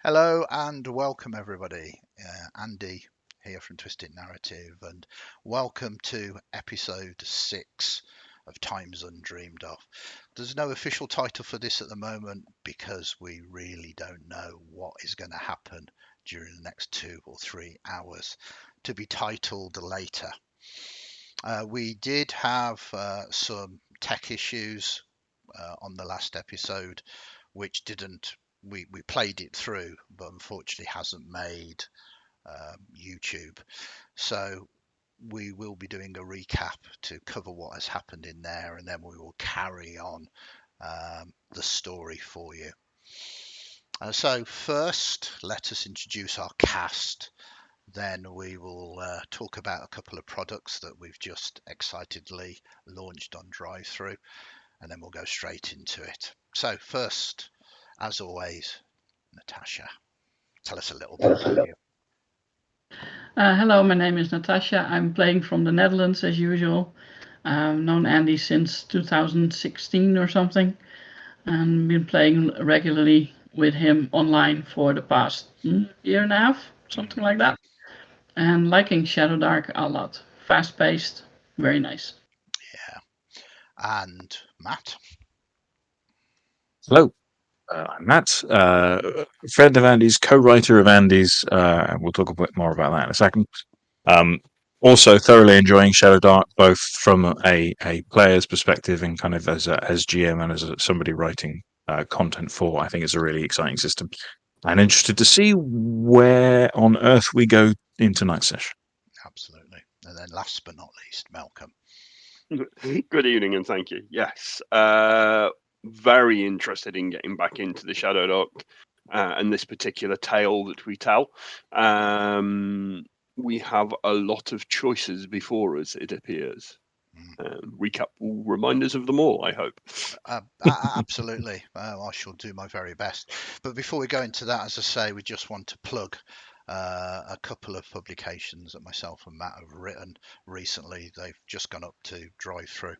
Hello and welcome everybody. Andy here from Twisted Narrative, and welcome to episode 6 of Times Undreamed Of. There's no official title for this at the moment because we really don't know what is going to happen during the next 2 or 3 hours, to be titled later. We did have some tech issues on the last episode, which didn't we played it through, but unfortunately hasn't made YouTube. So we will be doing a recap to cover what has happened in there, and then we will carry on the story for you. So first, let us introduce our cast. Then we will talk about a couple of products that we've just excitedly launched on drive-through, and then we'll go straight into it. So first, as always, Natasha, tell us a little bit about you. Hello, my name is Natasha. I'm playing from the Netherlands as usual. I've known Andy since 2016 or something, and been playing regularly with him online for the past year and a half, something like that. And liking Shadowdark a lot. Fast paced, very nice. Yeah. And Matt? Hello, I'm Matt, friend of Andy's, co-writer of Andy's, and we'll talk a bit more about that in a second. Also thoroughly enjoying Shadowdark, both from a player's perspective and kind of as GM and as somebody writing content for. I think it's a really exciting system. And interested to see where on earth we go in tonight's session. Absolutely. And then last but not least, Malcolm. Good evening and thank you. Yes, very interested in getting back into the Shadowdark and this particular tale that we tell. We have a lot of choices before us, it appears. Recap will remind us of them all, I hope. Absolutely. I shall do my very best. But before we go into that, as I say, we just want to plug a couple of publications that myself and Matt have written recently. They've just gone up to drive-through.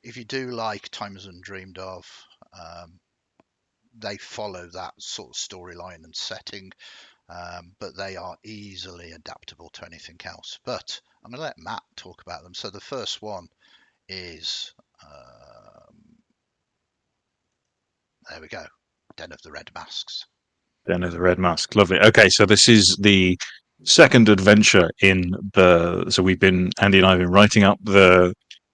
If you do like Times Undreamed Of, they follow that sort of storyline and setting, but they are easily adaptable to anything else. But I'm going to let Matt talk about them. So the first one is, there we go, Den of the Red Masks. Den of the Red Mask, lovely. Okay, so this is the second adventure in the. So Andy and I have been writing up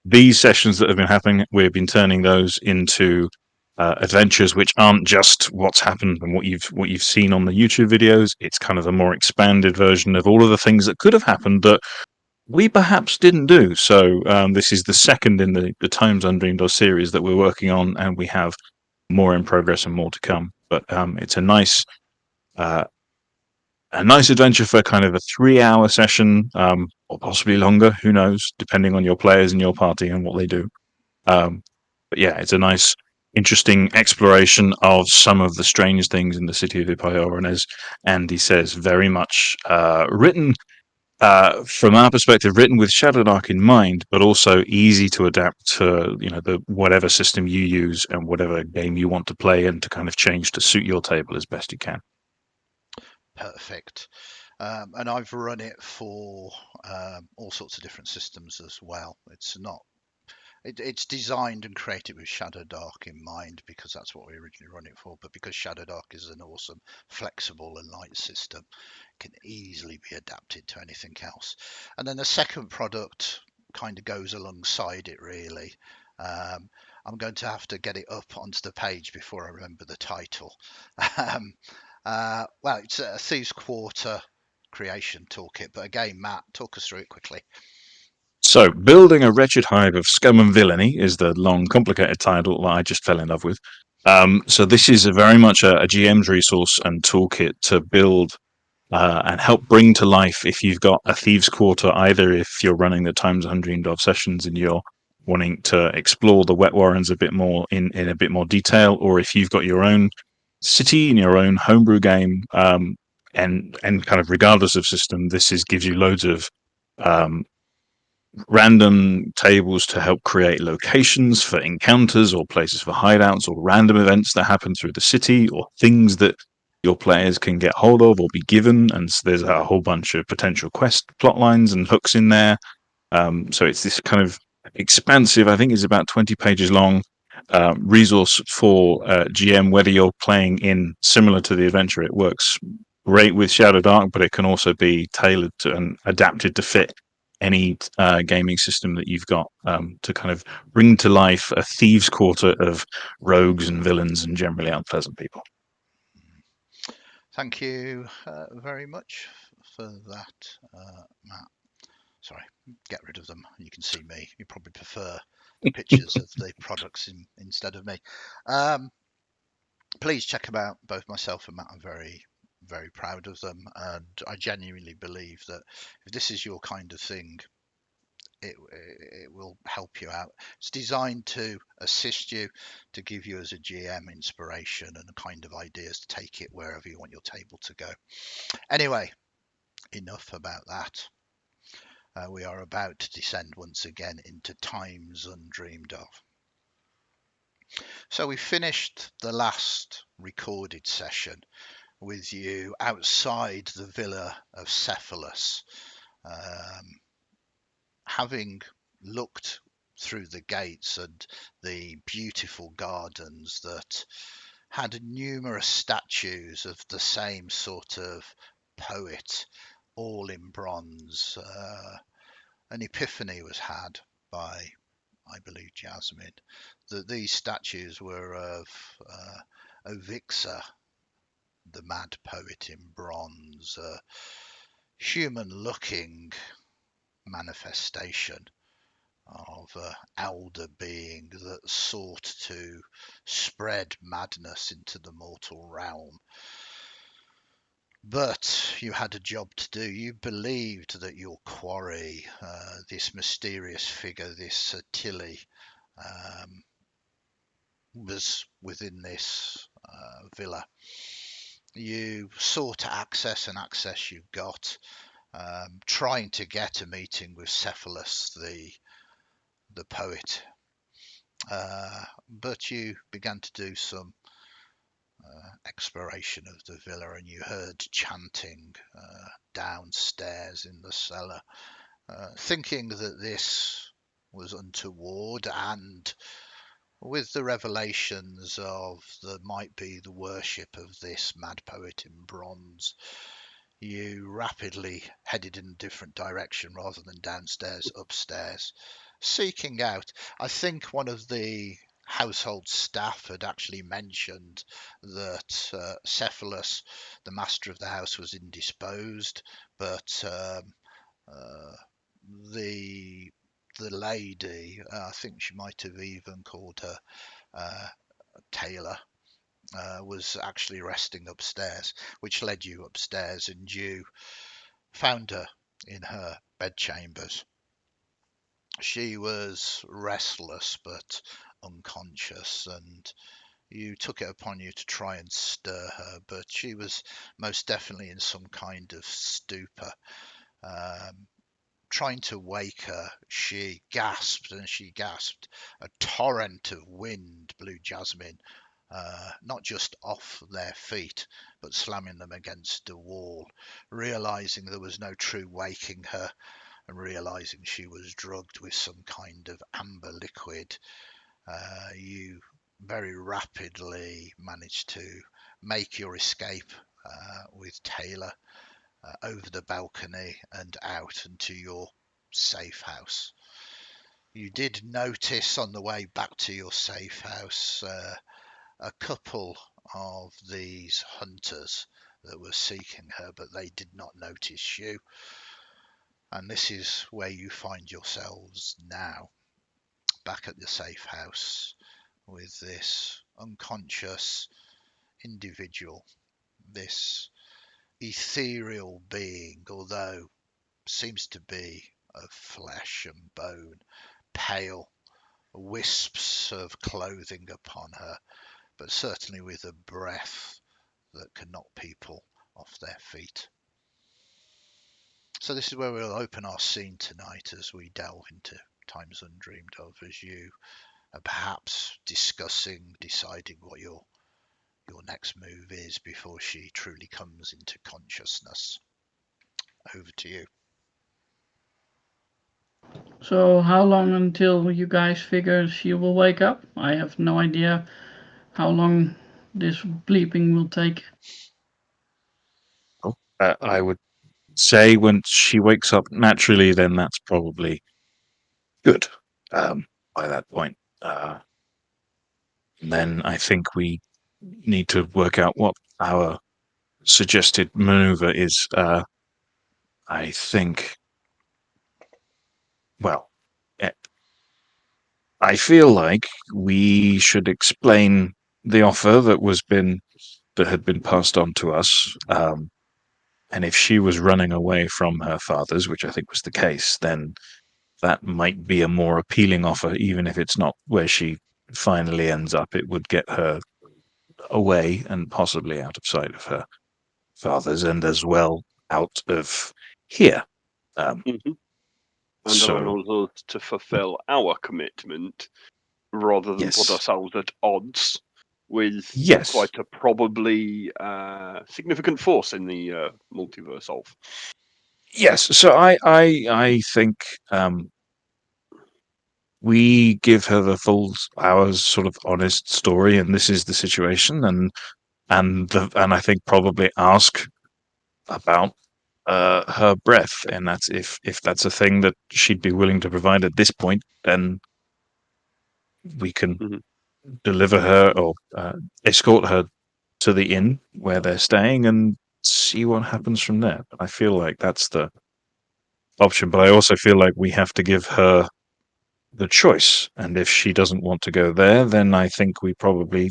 these sessions that have been happening. We've been turning those into adventures which aren't just what's happened and what you've seen on the YouTube videos. It's kind of a more expanded version of all of the things that could have happened that we perhaps didn't do. So this is the second in the Times Undreamed Of series that we're working on, and we have more in progress and more to come. But it's a nice adventure for kind of a 3-hour session, or possibly longer. Who knows, depending on your players and your party and what they do. But yeah, it's a nice, interesting exploration of some of the strange things in the city of Ipayor, and as Andy says, very much written from our perspective, written with Shadowdark in mind, but also easy to adapt to the whatever system you use and whatever game you want to play, and to kind of change to suit your table as best you can. Perfect. And I've run it for all sorts of different systems as well. It's designed and created with Shadowdark in mind because that's what we originally run it for. But because Shadowdark is an awesome, flexible and light system, it can easily be adapted to anything else. And then the second product kind of goes alongside it, really. I'm going to have to get it up onto the page before I remember the title. Well, it's a Thieves Quarter creation toolkit. But again, Matt, talk us through it quickly. So, building a wretched hive of scum and villainy is the long, complicated title that I just fell in love with. So this is very much a GM's resource and toolkit to build and help bring to life if you've got a Thieves Quarter, either if you're running the Times Undreamed Of sessions and you're wanting to explore the Wet Warrens a bit more in a bit more detail, or if you've got your own city and your own homebrew game, and kind of regardless of system, gives you loads of random tables to help create locations for encounters or places for hideouts or random events that happen through the city or things that your players can get hold of or be given, and so there's a whole bunch of potential quest plot lines and hooks in there. So it's this kind of expansive, I think it's about 20 pages long, resource for GM, whether you're playing in similar to the adventure. It works great with Shadowdark, but it can also be tailored to and adapted to fit any gaming system that you've got, to kind of bring to life a thieves' quarter of rogues and villains and generally unpleasant people. Thank you very much for that, Matt. Sorry, get rid of them. You can see me. You probably prefer pictures of the products instead of me. Please check them out. Both myself and Matt are very, very proud of them, and I genuinely believe that if this is your kind of thing, it will help you out. It's designed to assist you, to give you as a GM inspiration and the kind of ideas to take it wherever you want your table to go. Anyway, enough about that. We are about to descend once again into times undreamed of. So we finished the last recorded session with you outside the villa of Cephalus, having looked through the gates and the beautiful gardens that had numerous statues of the same sort of poet, all in bronze. An epiphany was had by, I believe, Jasmine, that these statues were of Ovixa, the mad poet in bronze, a human-looking manifestation of an elder being that sought to spread madness into the mortal realm. But you had a job to do. You believed that your quarry, this mysterious figure, this Tilly, was within this villa. You sought access, and access you got, trying to get a meeting with Cephalus, the poet. But you began to do some exploration of the villa, and you heard chanting downstairs in the cellar, thinking that this was untoward, and with the revelations of there might be the worship of this mad poet in bronze, you rapidly headed in a different direction rather than downstairs, upstairs, seeking out. I think one of the household staff had actually mentioned that Cephalus, the master of the house, was indisposed, but the lady, I think she might have even called her Taylor, was actually resting upstairs, which led you upstairs, and you found her in her bedchambers. She was restless but unconscious, and you took it upon you to try and stir her, but she was most definitely in some kind of stupor. Trying to wake her, she gasped, and she gasped. A torrent of wind blew Jasmine, not just off their feet, but slamming them against the wall. Realizing there was no true waking her, and realizing she was drugged with some kind of amber liquid, you very rapidly managed to make your escape with Taylor over the balcony and out into your safe house. You did notice on the way back to your safe house a couple of these hunters that were seeking her, but they did not notice you. And this is where you find yourselves now, back at the safe house with this unconscious individual, this ethereal being, although seems to be of flesh and bone, pale, wisps of clothing upon her, but certainly with a breath that can knock people off their feet. So this is where we'll open our scene tonight as we delve into Times Undreamed of, as you are perhaps deciding what your next move is before she truly comes into consciousness. Over to you. So how long until you guys figure she will wake up? I have no idea how long this bleeping will take. I would say when she wakes up naturally, then that's probably good by that point. Then I think we need to work out what our suggested maneuver is. I think, well, eh, I feel like we should explain the offer that had been passed on to us. And if she was running away from her father's, which I think was the case, then that might be a more appealing offer, even if it's not where she finally ends up. It would get her away and possibly out of sight of her father's, and as well out of here. And So allows us to fulfill our commitment rather than put yes, ourselves at odds with yes, quite a probably significant force in the multiverse of. yes. So I think we give her the full hour's sort of honest story, and this is the situation, and I think probably ask about her breath, and that's if that's a thing that she'd be willing to provide at this point, then we can Mhm. deliver her or escort her to the inn where they're staying and see what happens from there. I feel like that's the option, but I also feel like we have to give her the choice, and if she doesn't want to go there, then I think we probably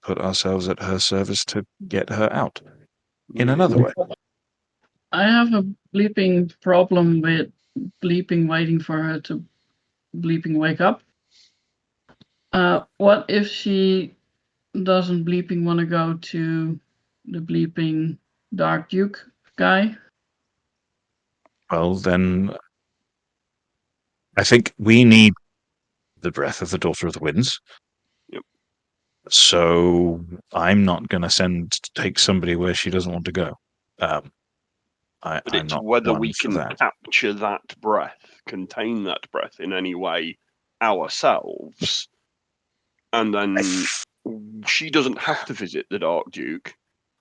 put ourselves at her service to get her out in another way. I have a bleeping problem with bleeping waiting for her to bleeping wake up. What if she doesn't bleeping want to go to the bleeping Dark Duke guy? Well, then I think we need the breath of the Daughter of the Winds. Yep. So I'm not going to take somebody where she doesn't want to go. But I'm it's not whether one we for can that. capture that breath, contain that breath in any way ourselves, and then she doesn't have to visit the Dark Duke.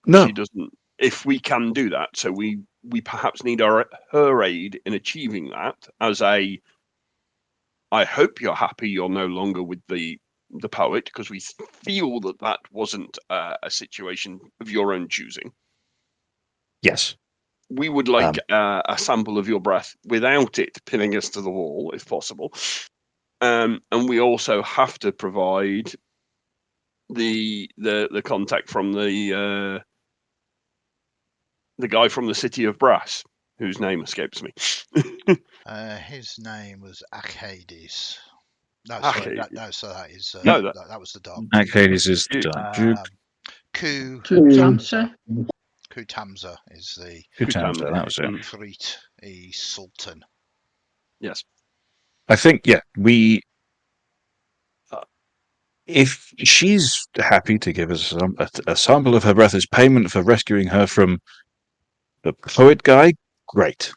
No, She doesn't. If we can do that, so we perhaps need her aid in achieving that. As a, I hope you're happy. You're no longer with the poet, because we feel that that wasn't a situation of your own choosing. yes. We would like a sample of your breath without it pinning us to the wall, if possible. And we also have to provide the contact from the guy from the City of Brass, whose name escapes me. His name was Arcades. No, sorry, Arcade. that was the Dark Duke. Hades is the Dark Duke. Kutamza. Kutamza is the Kutamza, that was it. Ifrit Sultan. Yes. I think, yeah, if she's happy to give us a sample of her breath as payment for rescuing her from the poet guy, great.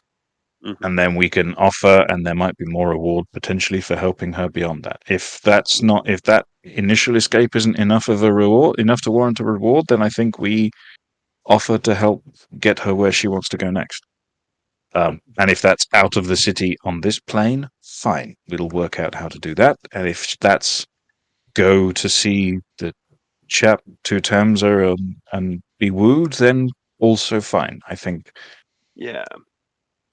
Mm-hmm. And then we can offer, and there might be more reward potentially for helping her beyond that. If that initial escape isn't enough of a reward, enough to warrant a reward, then I think we offer to help get her where she wants to go next. And if that's out of the city on this plane, fine, we'll work out how to do that. And if that's go to see the chap 2 times and be wooed, then also fine. I think. Yeah.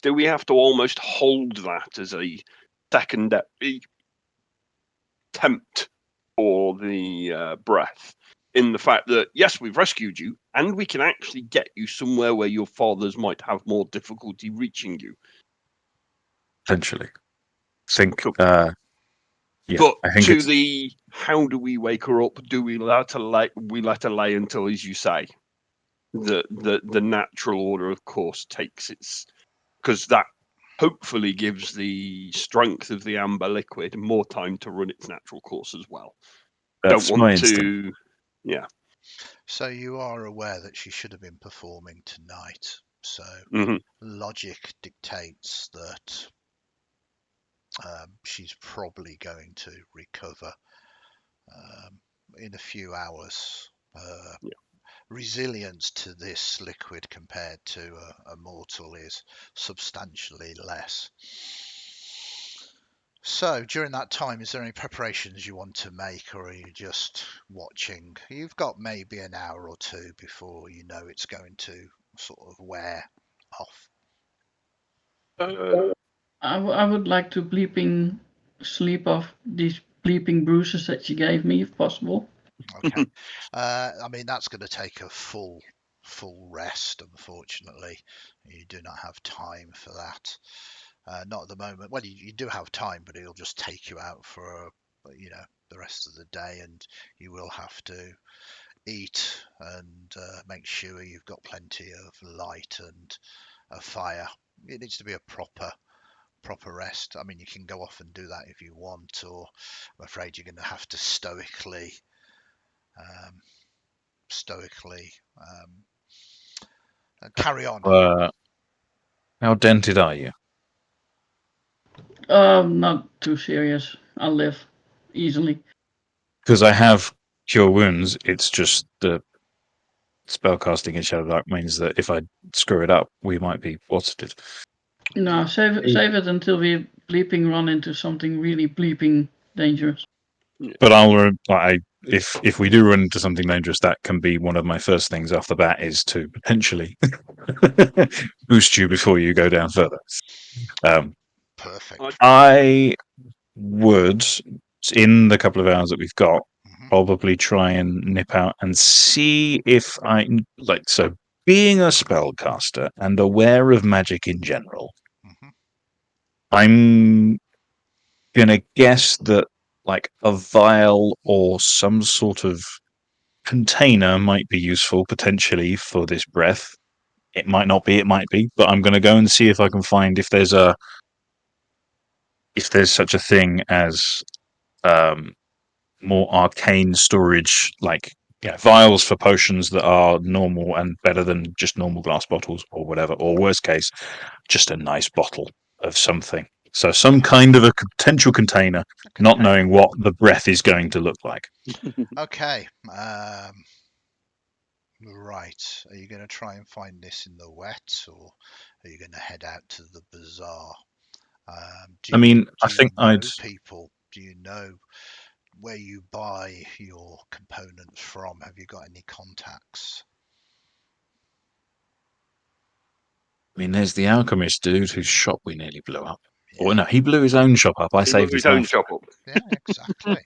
Do we have to almost hold that as a secondary attempt for the breath? In the fact that, yes, we've rescued you, and we can actually get you somewhere where your fathers might have more difficulty reaching you. Potentially. Think, Cool. yeah, But I think to the how do we wake her up? Do we let her lay until, as you say, the natural order of course takes its, because that hopefully gives the strength of the amber liquid more time to run its natural course as well. that's Don't my want instinct. to, yeah. So you are aware that she should have been performing tonight. So Hmm. logic dictates that she's probably going to recover in a few hours. Yeah. Resilience to this liquid compared to a mortal is substantially less. So during that time, is there any preparations you want to make, or are you just watching? You've got maybe an hour or two before you know it's going to sort of wear off. I would like to sleep off these bleeping bruises that she gave me, if possible. Okay. I mean, that's going to take a full rest, unfortunately. You do not have time for that. Not at the moment. Well, you do have time, but it'll just take you out for, the rest of the day, and you will have to eat and make sure you've got plenty of light and a fire. It needs to be a proper rest. I mean, you can go off and do that if you want, or I'm afraid you're going to have to um, stoically carry on. How dented are you? Not too serious. I'll live easily. Because I have cure wounds. It's just the spellcasting in Shadowdark means that if I screw it up, we might be whatted. No, save it until we bleeping run into something really bleeping dangerous. But if we do run into something dangerous, that can be one of my first things off the bat is to potentially boost you before you go down further. Perfect. I would, in the couple of hours that we've got, Mm-hmm. probably try and nip out and see if I like. So, being a spellcaster and aware of magic in general, Mm-hmm. I'm gonna guess that like a vial or some sort of container might be useful potentially for this breath. It might not be, it might be, but I'm going to go and see if I can find if there's such a thing as more arcane storage, like vials for potions that are normal and better than just normal glass bottles or whatever, or worst case, just a nice bottle of something. So some kind of a potential container, not knowing what the breath is going to look like. Okay. Right. Are you going to try and find this in the wet, or are you going to head out to the bazaar? I mean, I Do you think I'd. know people? Do you know where you buy your components from? Have you got any contacts? I mean, there's the alchemist dude whose shop we nearly blew up. Yeah. Oh no, he blew his own shop up. I He moved saved his his own life. shop up. Yeah, exactly.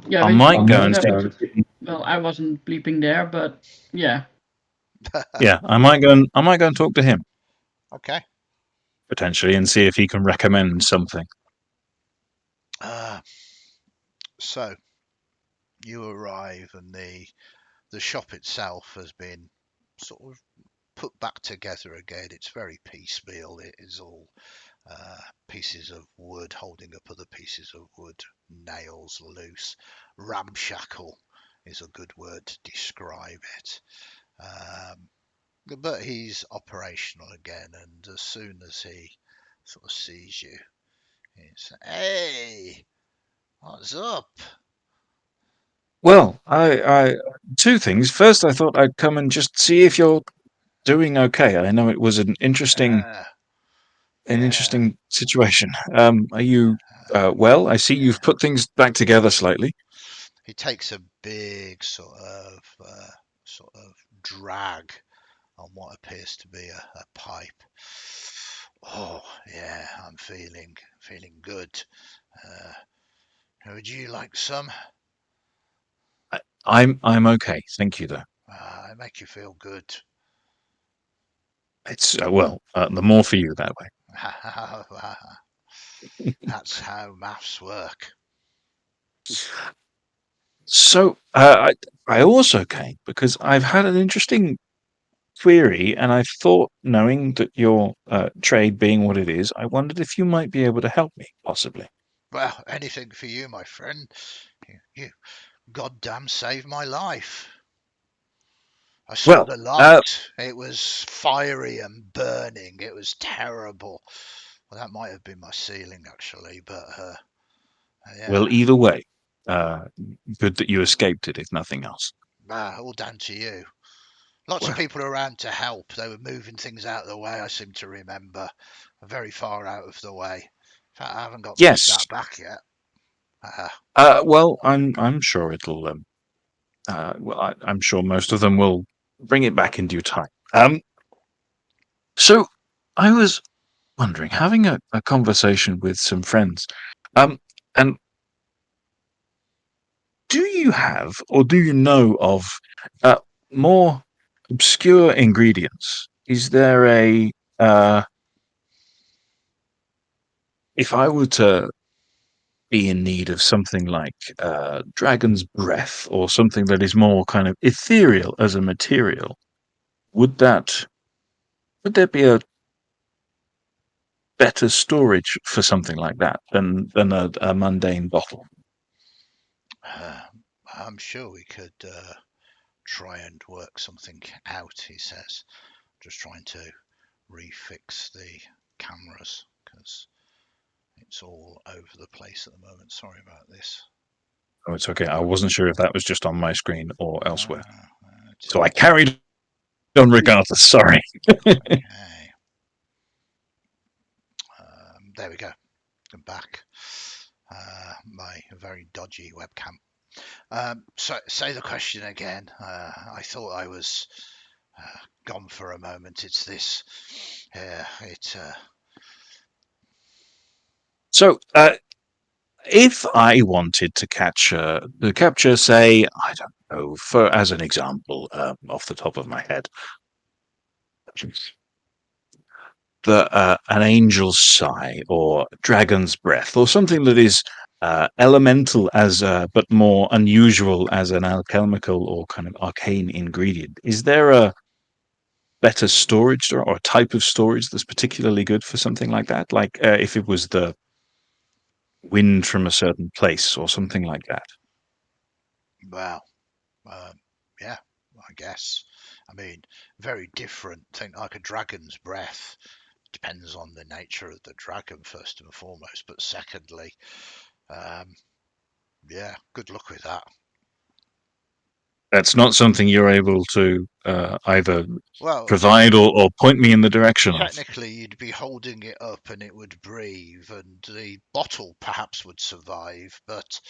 Yeah, I but might you go don't and have see. to. Well, I wasn't bleeping there, but yeah. Yeah, I might go and talk to him Okay. potentially and see if he can recommend something. So you arrive, and the shop itself has been sort of put back together again. It's very piecemeal. It is all pieces of wood holding up other pieces of wood, nails loose. Ramshackle is a good word to describe it. But he's operational again, and as soon as he sort of sees you, he's, "Hey, what's up?" Well, I two things. First, I thought I'd come and just see if you're doing okay. I know it was an interesting Yeah, an yeah. interesting situation. Are you well? I see you've put things back together slightly. He takes a big sort of drag on what appears to be a pipe. Oh yeah, I'm feeling good. Uh, would you like some? I'm okay, thank you. Though I make you feel good. it's the more for you that way. That's how maths work. So I also came because I've had an interesting query, and I thought, knowing that your trade being what it is, I wondered if you might be able to help me, possibly. Well, anything for you, my friend. You goddamn saved my life. I saw Well, the light. It was fiery and burning. It was terrible. Well, that might have been my ceiling, actually, but yeah. well, either way, good that you escaped it, if nothing else. All down to you. Lots of people around to help. They were moving things out of the way, I seem to remember. Very far out of the way. In fact, I haven't got Yes. that back yet. Well, I'm sure it'll. Well, I'm sure most of them will bring it back in due time. So I was wondering, having a conversation with some friends, and do you have or do you know of more obscure ingredients? Is there a if I were to be in need of something like dragon's breath or something that is more kind of ethereal as a material, would there be a better storage for something like that than a mundane bottle? I'm sure we could try and work something out, he says. Just trying to refix the cameras because it's all over the place at the moment. Sorry about this. Oh, it's okay. I wasn't sure if that was just on my screen or elsewhere. So I It's carried on regardless. Sorry. okay. There we go. I'm back. My very dodgy webcam. So say the question again. I thought I was gone for a moment. It's this. So, if I wanted to capture, say, I don't know, for as an example, off the top of my head, an angel's sigh or dragon's breath or something that is elemental as but more unusual as an alchemical or kind of arcane ingredient, is there a better storage or a type of storage that's particularly good for something like that? Like if it was the wind from a certain place or something like that. Well, yeah, I guess. I mean, very different. Think like a dragon's breath. Depends on the nature of the dragon, first and foremost. But secondly, yeah, good luck with that. That's not something you're able to either Well, provide or point me in the direction of. technically, you'd be holding it up and it would breathe, and the bottle perhaps would survive, but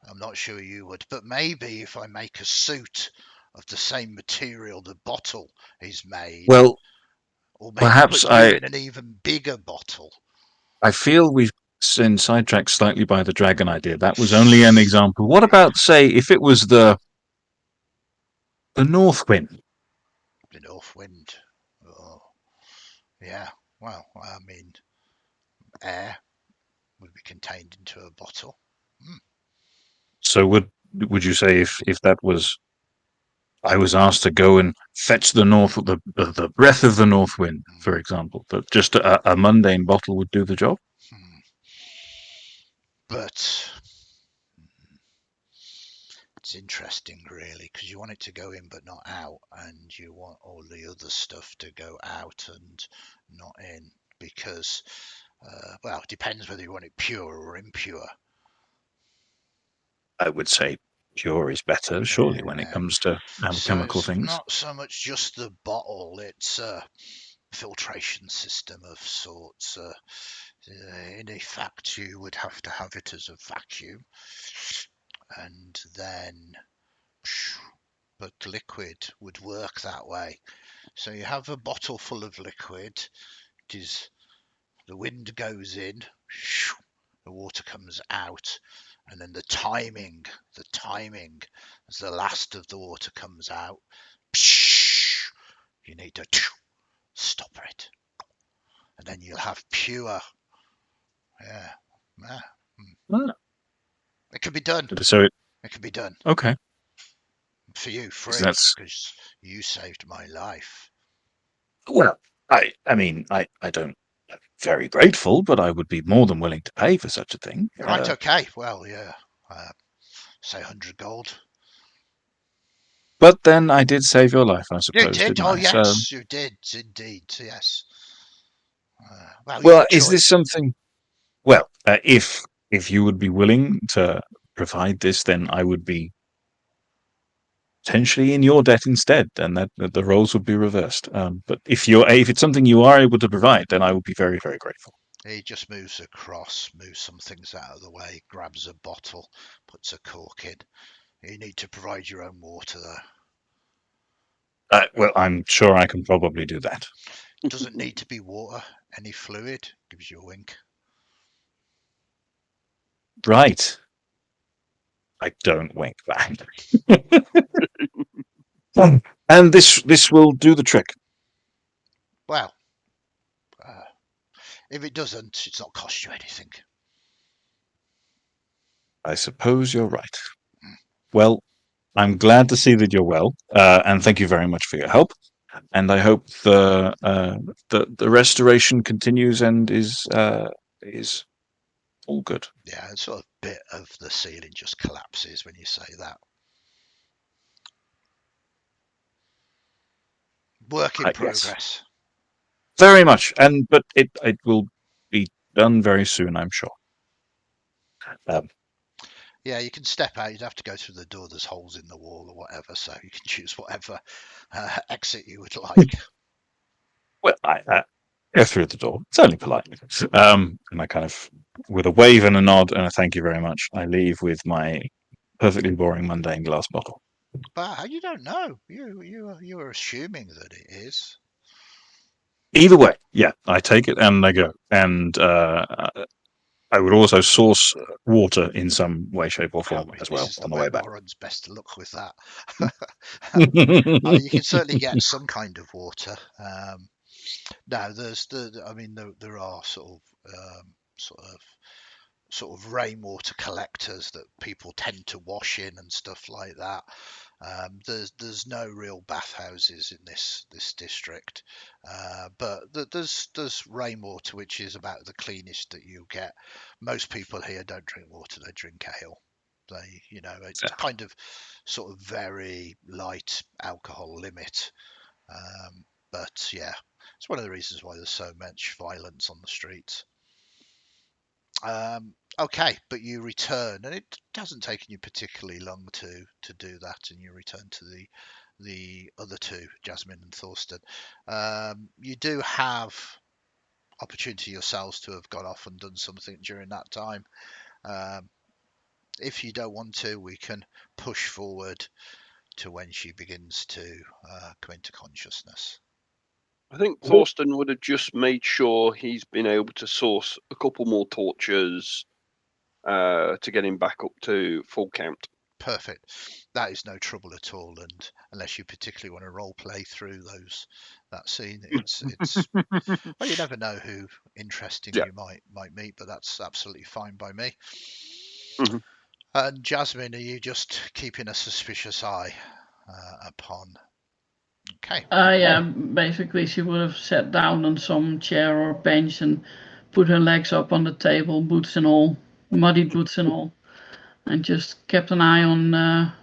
I'm not sure you would. But maybe if I make a suit of the same material the bottle is made, Well, or maybe perhaps put you in an even bigger bottle. I feel we've been sidetracked slightly by the dragon idea. That was only an example. What about, say, if it was the north wind? The north wind. Oh, yeah. Well, I mean, air would be contained into a bottle. So would you say if that was I was asked to go and fetch the breath of the north wind, for example, that just a mundane bottle would do the job? But it's interesting, really, because you want it to go in but not out, and you want all the other stuff to go out and not in, because, well, it depends whether you want it pure or impure. I would say pure is better, surely, when it comes to So alchemical it's things. not so much just the bottle, it's a filtration system of sorts. In effect, you would have to have it as a vacuum, and then but liquid would work that way. So you have a bottle full of liquid. It is the wind goes in, the water comes out, and then the timing as the last of the water comes out, you need to stop it, and then you'll have pure. Yeah, Ah, it can be done. so It can be done okay. for you So free that's because you saved my life. well. I mean, I don't. I'm very grateful, but I would be more than willing to pay for such a thing. Right, okay. Well, yeah. Say 100 gold. But then I did save your life, I You suppose, did? didn't Oh, I? yes, you did, indeed, yes. Well, is this something? Well, if you would be willing to provide this, then I would be potentially in your debt instead, and that the roles would be reversed. But if it's something you are able to provide, then I would be very, very grateful. He just moves across, moves some things out of the way, grabs a bottle, puts a cork in. You need to provide your own water, though. Well, I'm sure I can probably do that. Doesn't need to be water, any fluid. Gives you a wink. Right. I don't wink back. And this will do the trick. Well, if it doesn't, it's not cost you anything. I suppose you're right. Well, I'm glad to see that you're well, and thank you very much for your help. And I hope the restoration continues and is all good. Yeah, a sort of bit of the ceiling just collapses when you say that. Work in progress. Yes. Very much, but it will be done very soon, I'm sure. Yeah, you can step out. You'd have to go through the door. There's holes in the wall or whatever, so you can choose whatever exit you would like. Well, I go through the door. It's only polite. And I kind of, with a wave and a nod and a thank you very much, I leave with my perfectly boring, mundane glass bottle. But you don't know. You are assuming that it is. Either way, yeah, I take it and I go. And I would also source water in some way, shape, or form as well This is on the the way way back. Warren's best to look with that. You can certainly get some kind of water. No, there are sort of rainwater collectors that people tend to wash in and stuff like that. There's no real bathhouses in this district, but there's rainwater, which is about the cleanest that you get. Most people here don't drink water; they drink ale. It's kind of sort of very light alcohol limit. But yeah, it's one of the reasons why there's so much violence on the streets. Okay, but you return, and it hasn't taken you particularly long to do that, and you return to the other two, Jasmine and Thorsten. You do have opportunity yourselves to have gone off and done something during that time. If you don't want to, we can push forward to when she begins to come into consciousness. I think Thorsten would have just made sure he's been able to source a couple more torches to get him back up to full count. Perfect. That is no trouble at all, and unless you particularly want to role play through that scene, it's well, you never know who interesting you might meet, but that's absolutely fine by me. Mhm. And Jasmine, are you just keeping a suspicious eye upon? Okay. Yeah, basically she would have sat down on some chair or bench and put her legs up on the table, boots and all, muddy boots and all, and just kept an eye on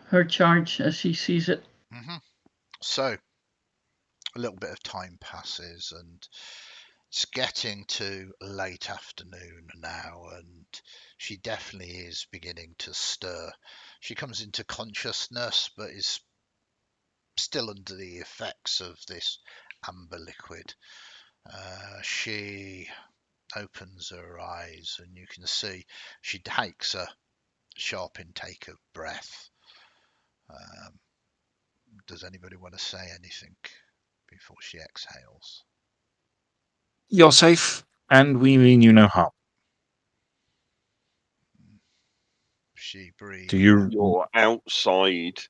her charge as she sees it. So a little bit of time passes, and it's getting to late afternoon now, and she definitely is beginning to stir. She comes into consciousness, but is still under the effects of this amber liquid. She opens her eyes, and you can see she takes a sharp intake of breath. Does anybody want to say anything before she exhales? You're safe, and we mean you no harm. She breathes. Do you? You're outside.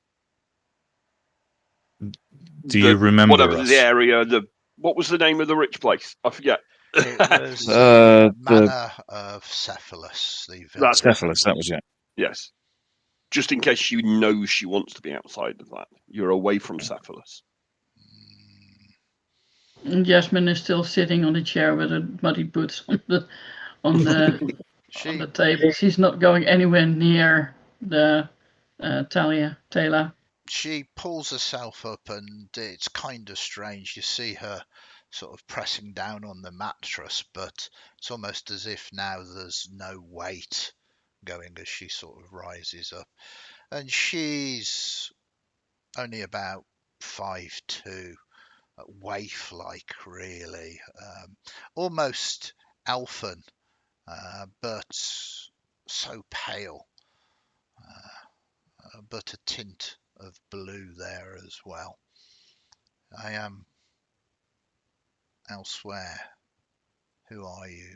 Do you remember whatever us? the area? What was the name of the rich place? I forget. It was the Manor of Cephalus, the village. That's Cephalus, that was it. Yes. Just in case you know she wants to be outside of that. You're away from Cephalus. And Jasmine is still sitting on the chair with her muddy boots on the table. She's not going anywhere near the Talia. She pulls herself up, and it's kind of strange. You see her sort of pressing down on the mattress, but it's almost as if now there's no weight going as she sort of rises up. And she's only about 5'2", waif-like, really, almost elfin, but so pale, but a tint of blue there as well. I am elsewhere. Who are you?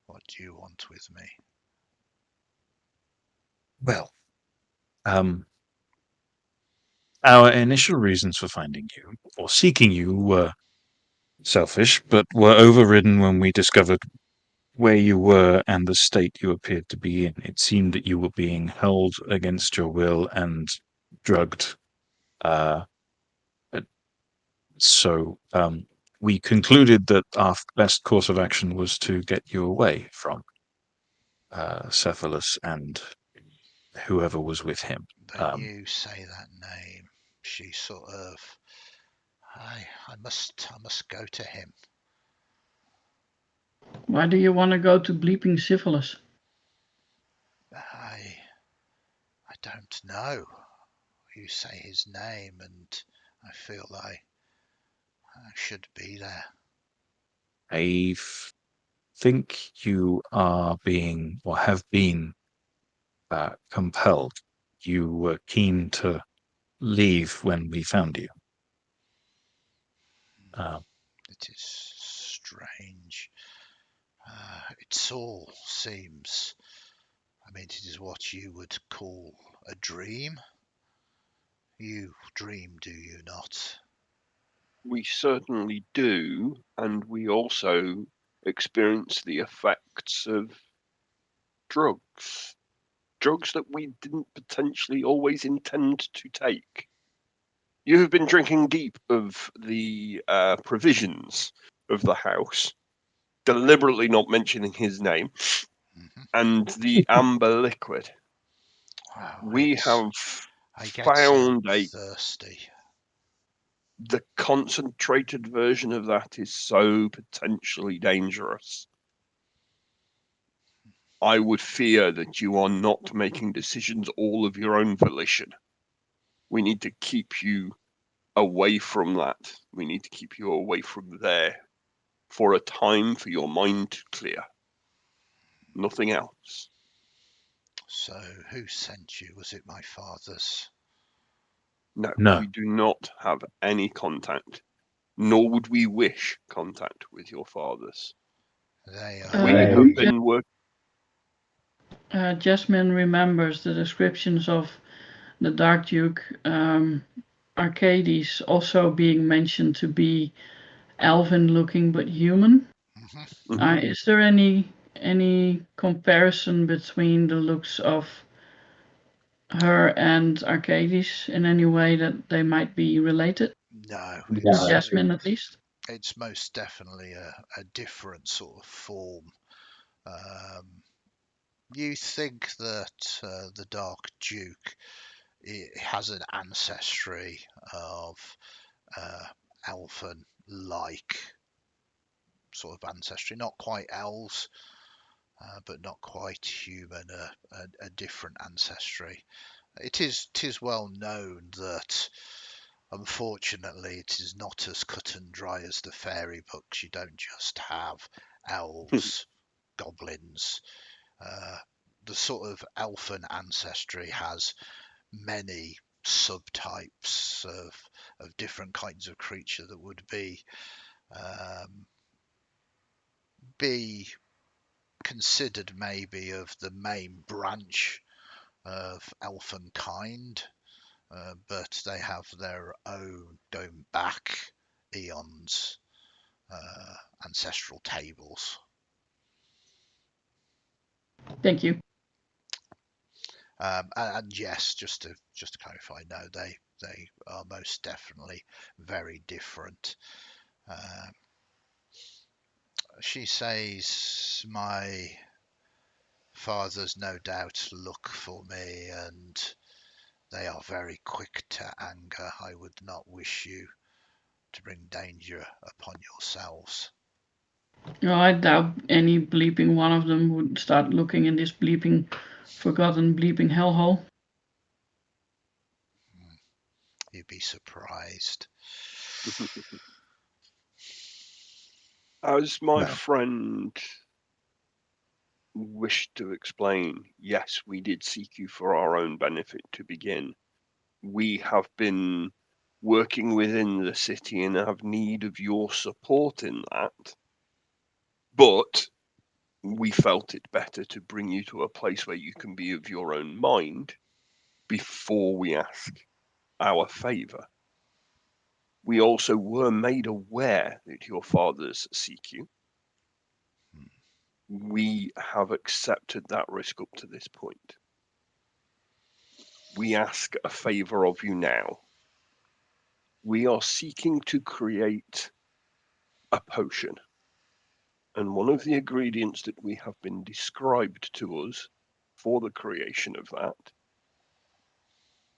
What do you want with me? Well, our initial reasons for finding you, or seeking you, were selfish, but were overridden when we discovered where you were and the state you appeared to be in. It seemed that you were being held against your will and drugged. Uh, so we concluded that our best course of action was to get you away from Cephalus and whoever was with him. When you say that name, she sort of, I must go to him. Why do you want to go to bleeping syphilis? I don't know. You say his name, and I feel I should be there. I think you are being, or have been, compelled. You were keen to leave when we found you. It is strange. It all seems, I mean, it is what you would call a dream. You dream, do you not? We certainly do, and we also experience the effects of drugs. Drugs that we didn't potentially always intend to take. You have been drinking deep of the provisions of the house, deliberately not mentioning his name, and the amber liquid. Wow, We have I get so found thirsty. the concentrated version of that is so potentially dangerous. I would fear that you are not making decisions all of your own volition. We need to keep you away from that. We need to keep you away from there for a time for your mind to clear. Nothing else. So, who sent you? Was it my father's? No, No. we do not have any contact, nor would we wish contact with your fathers. They We are. have been working. Jasmine remembers the descriptions of the Dark Duke Arcades also being mentioned to be elven looking but human. Is there any comparison between the looks of her and Arcades in any way that they might be related? No, Jasmine, at least. it's most definitely a different sort of form. You think that the Dark Duke has an ancestry of elfin-like sort of ancestry, not quite elves, but not quite human, a different ancestry. It is well known that, unfortunately, it is not as cut and dry as the fairy books. You don't just have elves, goblins. The sort of elfin ancestry has many subtypes of different kinds of creature that would be considered maybe of the main branch of elfin kind, but they have their own, going back eons, ancestral tables. Thank you. And yes, just to clarify, no, they are most definitely very different. She says, my fathers no doubt look for me, and They are very quick to anger. I would not wish you to bring danger upon yourselves. I doubt any bleeping one of them would start looking in this bleeping, forgotten bleeping hellhole. You'd be surprised. As my No. friend wished to explain, yes, we did seek you for our own benefit to begin. We have been working within the city and have need of your support in that. But we felt it better to bring you to a place where you can be of your own mind before we ask our favour. We also were made aware that your fathers seek you. We have accepted that risk up to this point. We ask a favour of you now. We are seeking to create a potion. And one of the ingredients that we have been described to us for the creation of that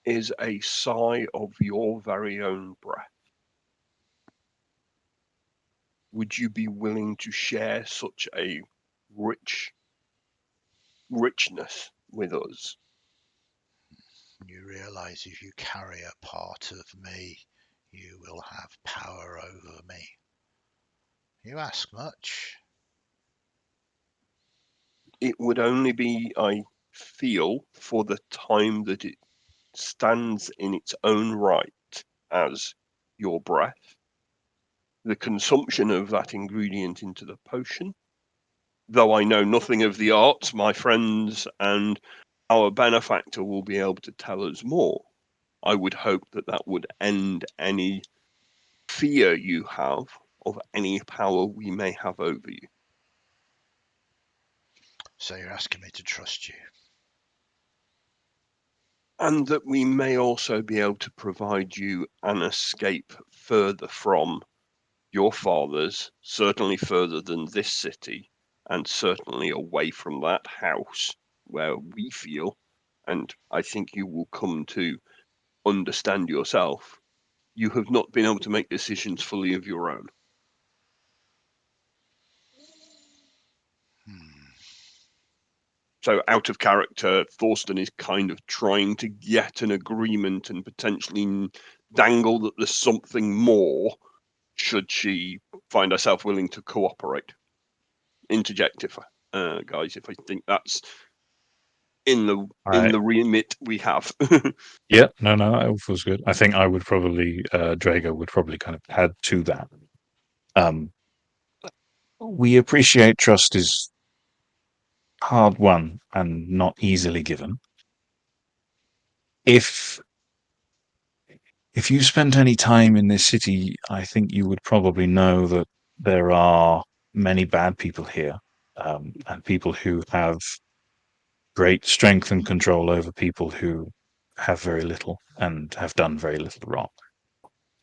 is a sigh of your very own breath. Would you be willing to share such a richness with us? You realize if you carry a part of me, you will have power over me. You ask much. It would only be, I feel, for the time that it stands in its own right as your breath. The consumption of that ingredient into the potion, though I know nothing of the arts, my friends and our benefactor will be able to tell us more. I would hope that that would end any fear you have of any power we may have over you. So you're asking me to trust you. And that we may also be able to provide you an escape further from your fathers, certainly further than this city, and certainly away from that house where we feel, and I think you will come to understand yourself, you have not been able to make decisions fully of your own. So out of character, Thorsten is kind of trying to get an agreement and potentially dangle that there's something more should she find herself willing to cooperate. Interject if guys, if I think that's in the remit we have. Yeah, no, it feels good. I think I would probably, Drago would probably kind of add to that. We appreciate trust is hard won and not easily given. If you spent any time in this city, I think you would probably know that there are many bad people here, and people who have great strength and control over people who have very little and have done very little wrong.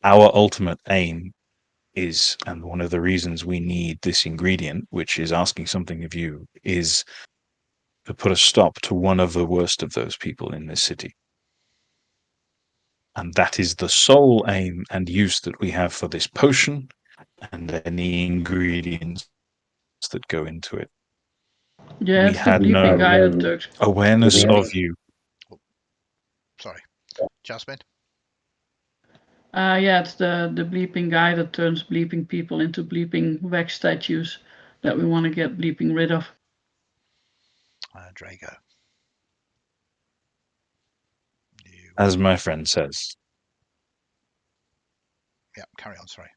Our ultimate aim is, and one of the reasons we need this ingredient, which is asking something of you, is to put a stop to one of the worst of those people in this city. And that is the sole aim and use that we have for this potion and any ingredients that go into it. Yeah, We it's the had bleeping guy no that talks. awareness of you. Sorry. Jasmine? Yeah, it's the bleeping guy that turns bleeping people into bleeping wax statues that we want to get bleeping rid of. Drago. You, As my friend says. yeah, carry on, sorry.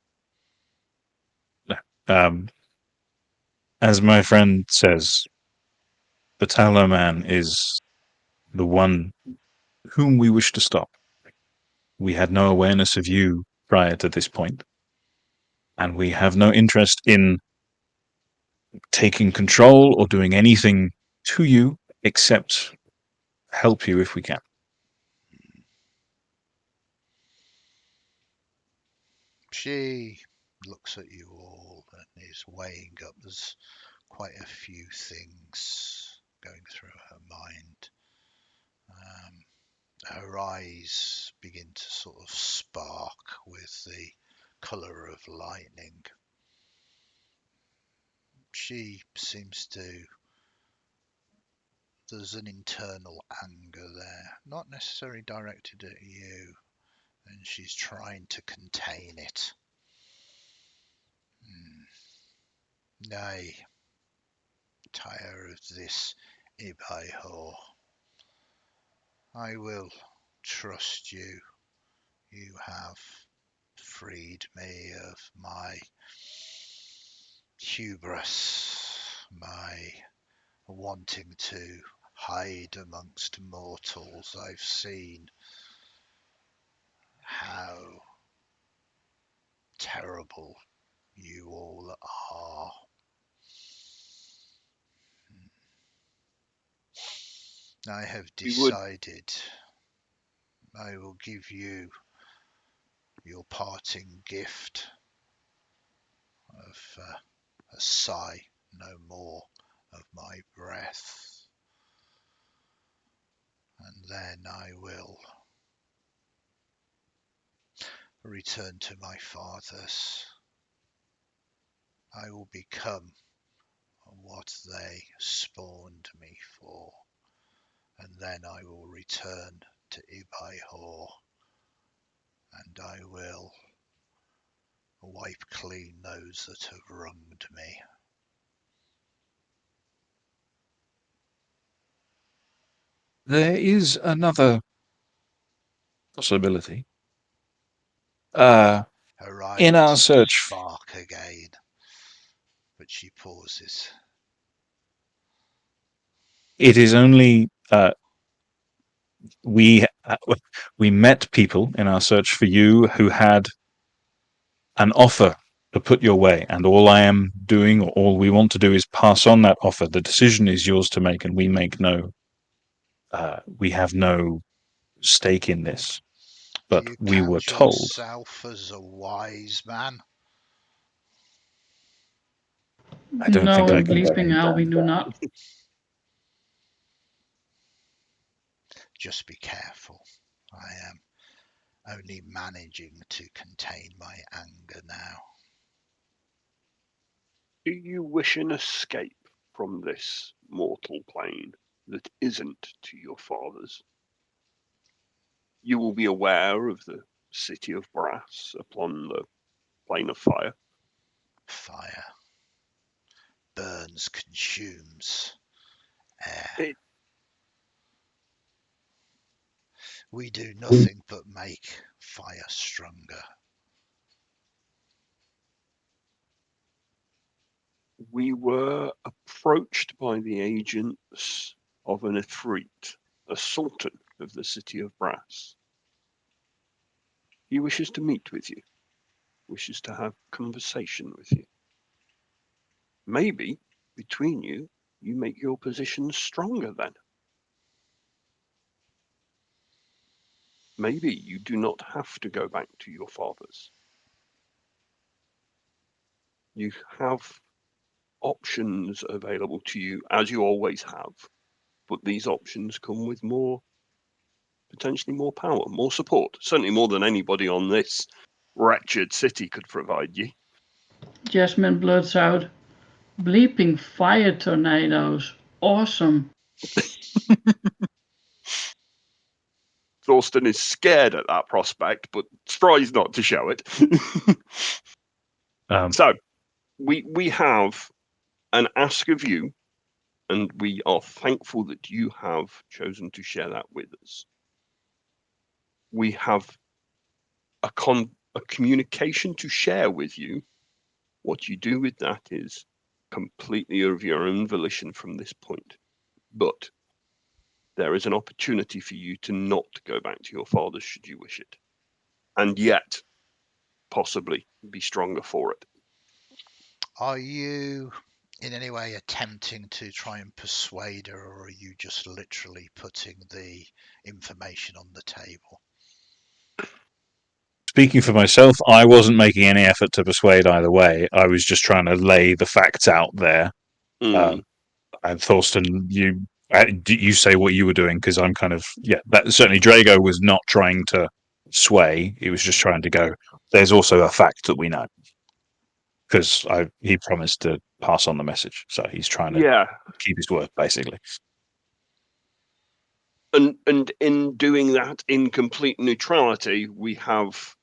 As my friend says, the Tallow Man is the one whom we wish to stop. We had no awareness of you prior to this point, and we have no interest in taking control or doing anything to you except help you if we can. She looks at you all and is weighing up. There's quite a few things going through her mind. Her eyes begin to sort of spark with the colour of lightning. She seems to... There's an internal anger there, not necessarily directed at you, and she's trying to contain it. Nay, tire of this Ibaiho. I will trust you. You have freed me of my hubris, my wanting to hide amongst mortals. I've seen how terrible you all are. I have decided I will give you your parting gift of a sigh no more of my breath, and then I will return to my fathers. I will become what they spawned me for, and then I will return to Ibaiho, and I will wipe clean those that have wronged me. There is another possibility. Her In our eyes search, spark again, but she pauses. it is only we met people in our search for you who had an offer to put your way, and all I am doing, or all we want to do, is pass on that offer. The decision is yours to make, and we have no stake in this. Do But you we were count told. yourself as a wise man? I don't No, think I in can. Bleeping Hell we do not. Just be careful. I am only managing to contain my anger now. Do you wish an escape from this mortal plane that isn't to your father's? You will be aware of the city of brass upon the plane of fire. Fire burns, consumes air. We do nothing but make fire stronger. We were approached by the agents of an Ifrit, a sultan of the city of brass. He wishes to meet with you, wishes to have conversation with you. Maybe between you, you make your position stronger then. Maybe you do not have to go back to your fathers. You have options available to you, as you always have, but these options come with potentially more power, more support, certainly more than anybody on this wretched city could provide you. Jasmine blurts out, bleeping fire tornadoes. Awesome. Thorsten is scared at that prospect, but tries not to show it. So we have an ask of you, and we are thankful that you have chosen to share that with us. We have a communication to share with you. What you do with that is completely of your own volition from this point. But there is an opportunity for you to not go back to your fathers should you wish it, and yet possibly be stronger for it. Are you in any way attempting to try and persuade her, or are you just literally putting the information on the table? Speaking for myself, I wasn't making any effort to persuade either way. I was just trying to lay the facts out there. Mm. And Thorsten, you You say what you were doing, because I'm kind of That certainly Drago was not trying to sway; he was just trying to go. There's also a fact that we know, because he promised to pass on the message, so he's trying to keep his word, basically. And in doing that in complete neutrality, we have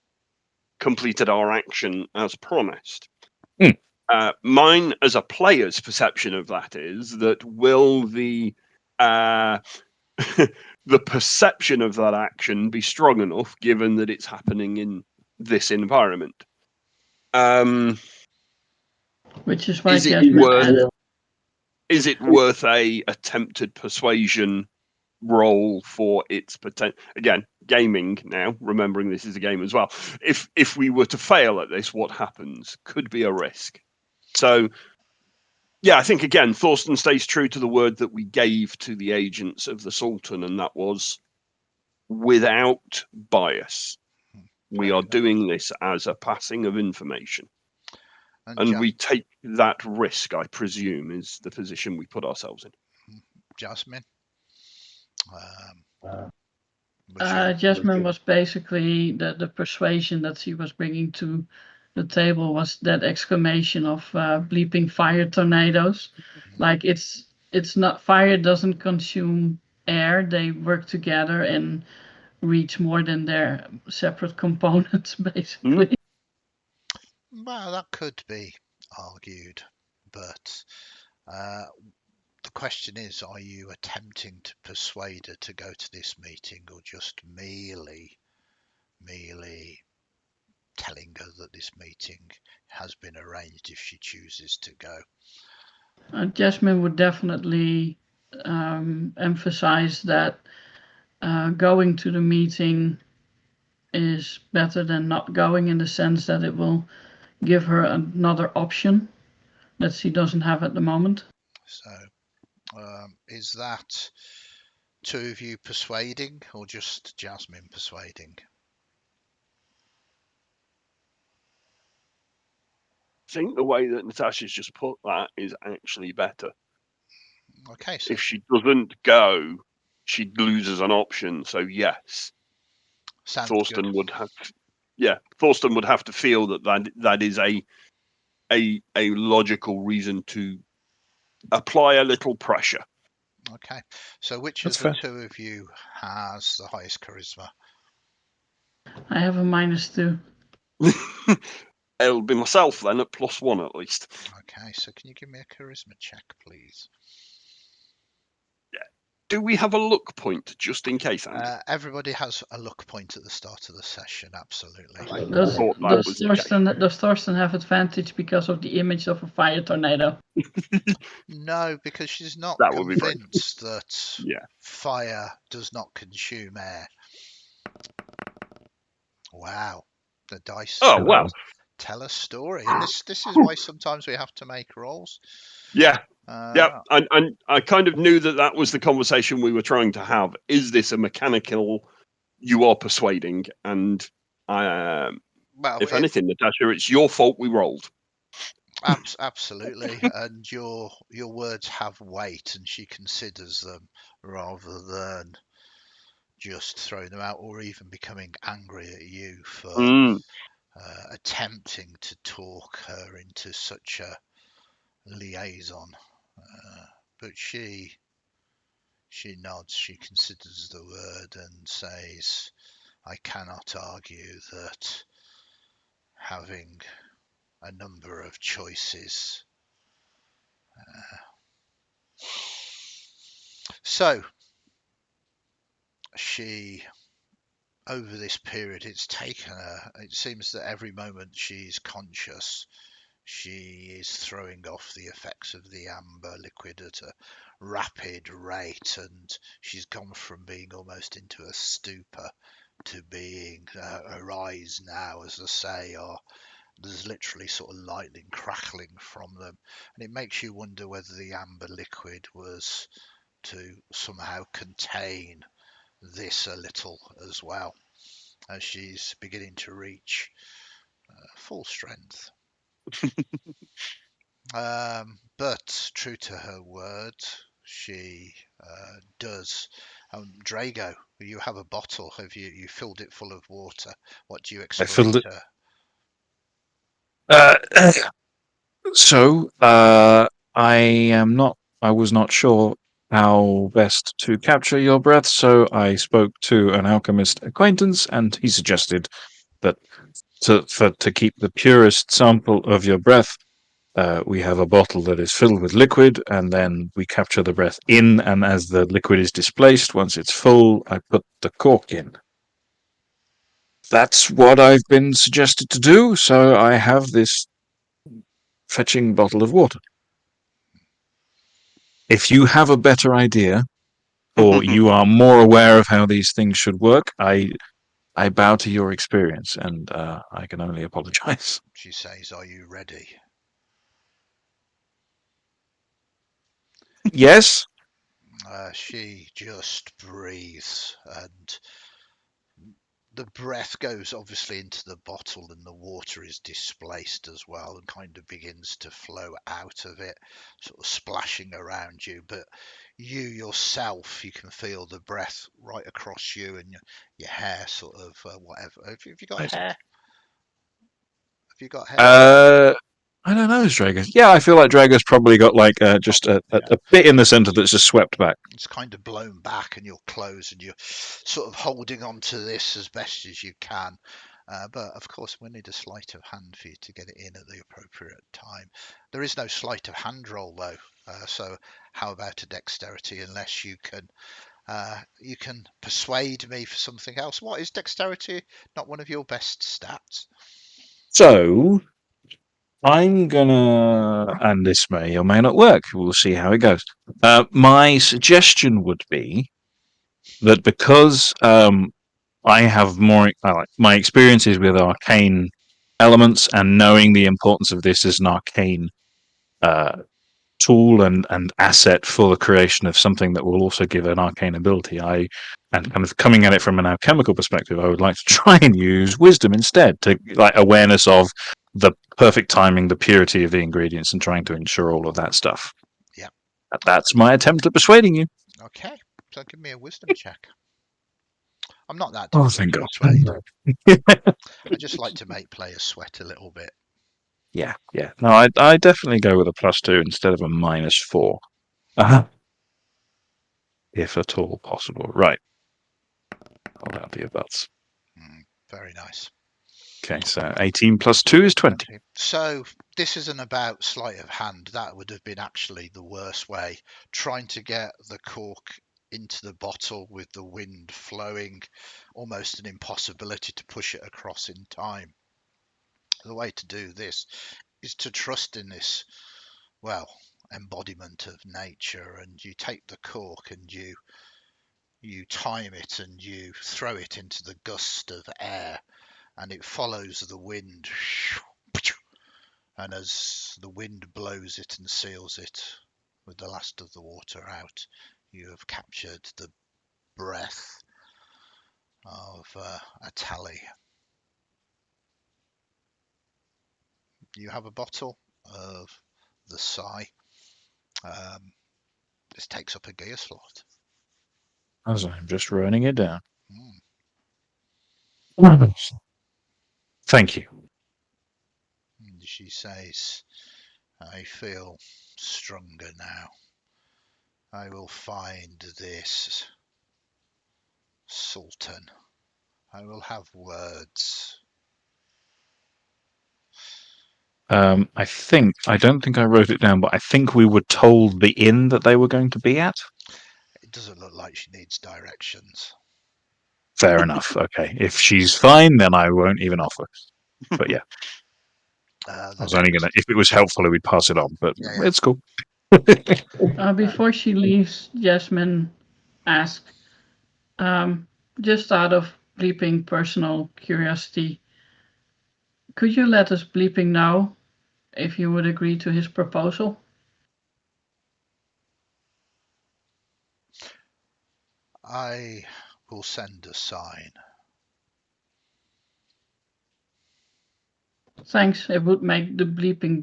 completed our action as promised. Mine, as a player's perception of that, is that will the the perception of that action be strong enough, given that it's happening in this environment? Which is why Is it worth a attempted persuasion roll for its potential? Again, gaming now, remembering this is a game as well. If we were to fail at this, what happens? Could be a risk. So, I think, again, Thorsten stays true to the word that we gave to the agents of the Sultan, and that was without bias. We are doing this as a passing of information. And we take that risk, I presume, is the position we put ourselves in. Jasmine? Jasmine was basically the persuasion that she was bringing to the table was that exclamation of bleeping fire tornadoes. Like it's not, fire doesn't consume air. They work together and reach more than their separate components, basically. Well, that could be argued, but the question is, are you attempting to persuade her to go to this meeting, or just merely telling her that this meeting has been arranged if she chooses to go? Jasmine would definitely emphasize that going to the meeting is better than not going, in the sense that it will give her another option that she doesn't have at the moment. So is that two of you persuading, or just Jasmine persuading? I think the way that Natasha's just put that is actually better. Okay, so if she doesn't go, she loses an option. So yes, Thorsten would have. Thorsten would have to feel that is a logical reason to apply a little pressure. Okay, so which That's of the fair. two of you has the highest charisma? I have a -2. It'll be myself then at +1 at least. Okay, so can you give me a charisma check, please? Do we have a luck point just in case, Andy? Everybody has a luck point at the start of the session, absolutely. Does Thorsten have advantage because of the image of a fire tornado? No, because she's not That would be great. convinced that fire does not consume air. Wow, the dice tell a story, and this is why sometimes we have to make rolls. And I kind of knew that was the conversation we were trying to have. Is this a mechanical, you are persuading? And if anything, Natasha, it's your fault we rolled. Absolutely, and your words have weight, and she considers them rather than just throwing them out, or even becoming angry at you for attempting to talk her into such a liaison. But she nods, she considers the word and says, I cannot argue that having a number of choices. So she, over this period, it's taken her, it seems that every moment she's conscious, she is throwing off the effects of the amber liquid at a rapid rate, and she's gone from being almost into a stupor to being her eyes now, as I say, there's literally sort of lightning crackling from them, and it makes you wonder whether the amber liquid was to somehow contain this a little as well, as she's beginning to reach full strength. But true to her word, she does. Drago, you have a bottle. Have you filled it full of water? What do you I explain filled it. to her? So I was not sure how best to capture your breath, so I spoke to an alchemist acquaintance, and he suggested that to keep the purest sample of your breath, we have a bottle that is filled with liquid, and then we capture the breath in, and as the liquid is displaced, once it's full, I put the cork in. That's what I've been suggested to do, so I have this fetching bottle of water. If you have a better idea, or you are more aware of how these things should work, I bow to your experience, and I can only apologize. She says, "Are you ready?" Yes? She just breathes, and the breath goes obviously into the bottle, and the water is displaced as well and kind of begins to flow out of it, sort of splashing around you. But you yourself, you can feel the breath right across you, and your hair sort of whatever. Have you got hair? Have you got hair? Uh, I don't know, Dragos. Yeah, I feel like Dragos probably got like just a bit in the center that's just swept back. It's kind of blown back, and your clothes, and you're sort of holding on to this as best as you can. But of course, we need a sleight of hand for you to get it in at the appropriate time. There is no sleight of hand roll though, so how about a dexterity? Unless you can persuade me for something else. What is dexterity? Not one of your best stats. So I'm gonna, and this may or may not work. We'll see how it goes. My suggestion would be that because I have more my experiences with arcane elements and knowing the importance of this as an arcane uh, tool and asset for the creation of something that will also give an arcane ability. And kind of coming at it from an alchemical perspective, I would like to try and use wisdom instead to like awareness of the perfect timing, the purity of the ingredients, and trying to ensure all of that stuff. Yeah. That's my attempt at persuading you. Okay. So give me a wisdom check. I'm not that Oh, difficult thank to God. persuade. I just like to make players sweat a little bit. Yeah. No, I definitely go with a +2 instead of a -4. If at all possible. Right. Hold out to your butts. Very nice. Okay, so 18 plus 2 is 20. So this isn't about sleight of hand. That would have been actually the worst way. Trying to get the cork into the bottle with the wind flowing, almost an impossibility to push it across in time. The way to do this is to trust in this, well, embodiment of nature, and you take the cork and you time it and you throw it into the gust of air, and it follows the wind. And as the wind blows it and seals it with the last of the water out, you have captured the breath of a tally. You have a bottle of the Psy. Um, this takes up a gear slot. As I'm just running it down. Mm. Thank you. And she says, "I feel stronger now. I will find this Sultan. I will have words." I don't think I wrote it down, but I think we were told the inn that they were going to be at. It doesn't look like she needs directions. Fair enough. Okay. If she's fine, then I won't even offer. But yeah, I was only going to, if it was helpful, we'd pass it on, but Yeah. it's cool. Before she leaves, Jasmine asks, just out of bleeping personal curiosity, could you let us bleeping know if you would agree to his proposal? I will send a sign. Thanks, it would make the bleeping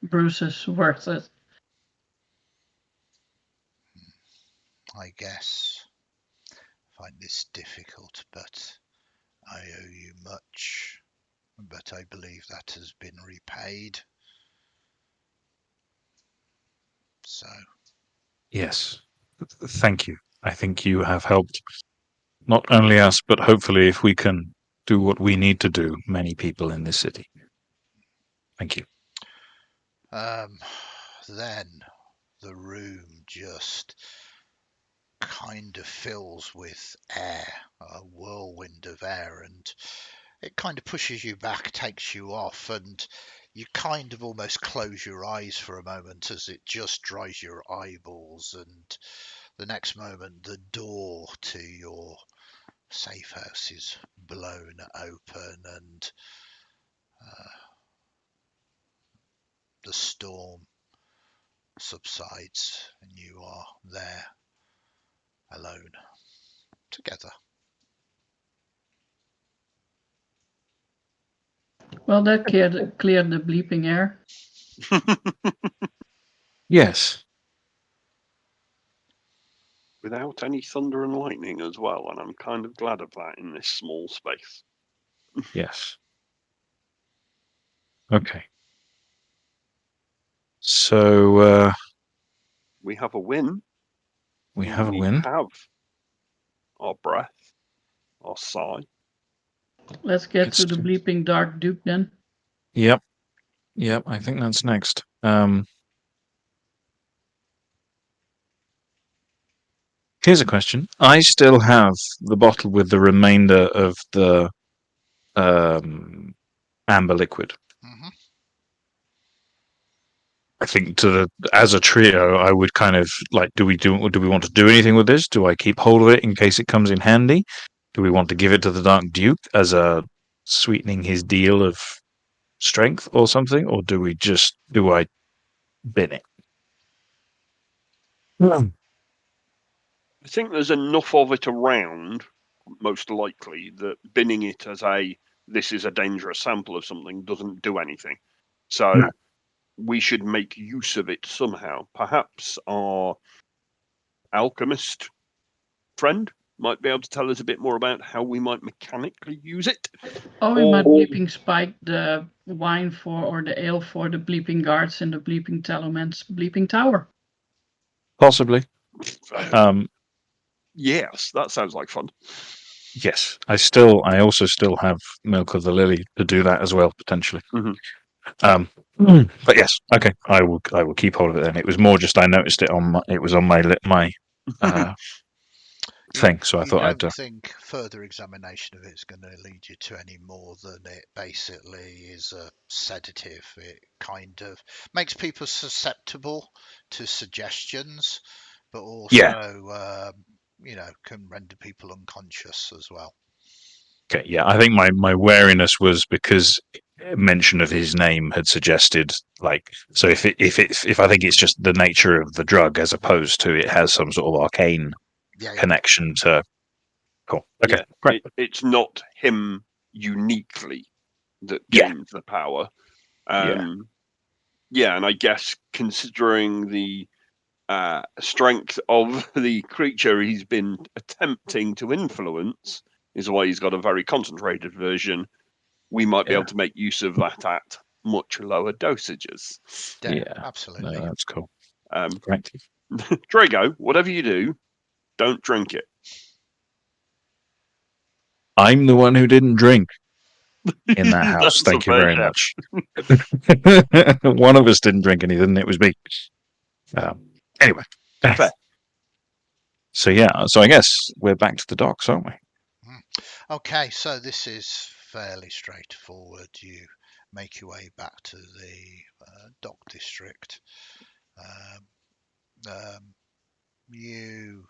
bruises worth it. I guess. Find this difficult, but I owe you much. But I believe that has been repaid. So, Yes. Thank you. I think you have helped not only us, but hopefully, if we can do what we need to do, many people in this city. Thank you. then the room just kind of fills with air, a whirlwind of air, and it kind of pushes you back, takes you off, and you kind of almost close your eyes for a moment as it just dries your eyeballs, and the next moment the door to your safe house is blown open, and the storm subsides, and you are there alone together. Well, that cleared the bleeping air. Yes. Without any thunder and lightning as well, and I'm kind of glad of that in this small space. Yes. Okay. So We have a win. we have a win. have our breath, our sigh. Let's get It's to the true. bleeping dark duke then. Yep. Yep. I think that's next. Here's a question. I still have the bottle with the remainder of the amber liquid. Mm-hmm. I think as a trio, I would kind of like, do we want to do anything with this? Do I keep hold of it in case it comes in handy? Do we want to give it to the Dark Duke as a sweetening his deal of strength or something, or do I bin it? I think there's enough of it around, most likely, that binning it as this is a dangerous sample of something doesn't do anything. So No. we should make use of it somehow. Perhaps our alchemist friend might be able to tell us a bit more about how we might mechanically use it. Or we might bleeping spike the wine or the ale for the bleeping guards in the bleeping Talonman's bleeping tower. Possibly. Yes, that sounds like fun. Yes, I also still have Milk of the Lily to do that as well, potentially. But yes, okay, I will keep hold of it then. It was more just I noticed it on my thing, so I You thought I'd. don't think further examination of it is going to lead you to any more than it basically is a sedative. It kind of makes people susceptible to suggestions, but Yeah. also, can render people unconscious as well. Okay, yeah, I think my wariness was because mention of his name had suggested so if I think it's just the nature of the drug as opposed to it has some sort of arcane Yeah. connection to. Cool. Okay. Yeah, Great. it's not him uniquely that Yeah. gains the power. Yeah. Yeah, and I guess considering the strength of the creature he's been attempting to influence is why he's got a very concentrated version. We might be able to make use of that at much lower dosages. Yeah, absolutely. No, that's cool. Great. Drago, whatever you do, don't drink it. I'm the one who didn't drink in that house. Thank you very much. One of us didn't drink anything. It was me. Anyway. Fair. So yeah. So I guess we're back to the docks, aren't we? Okay, so this is fairly straightforward. You make your way back to the dock district. You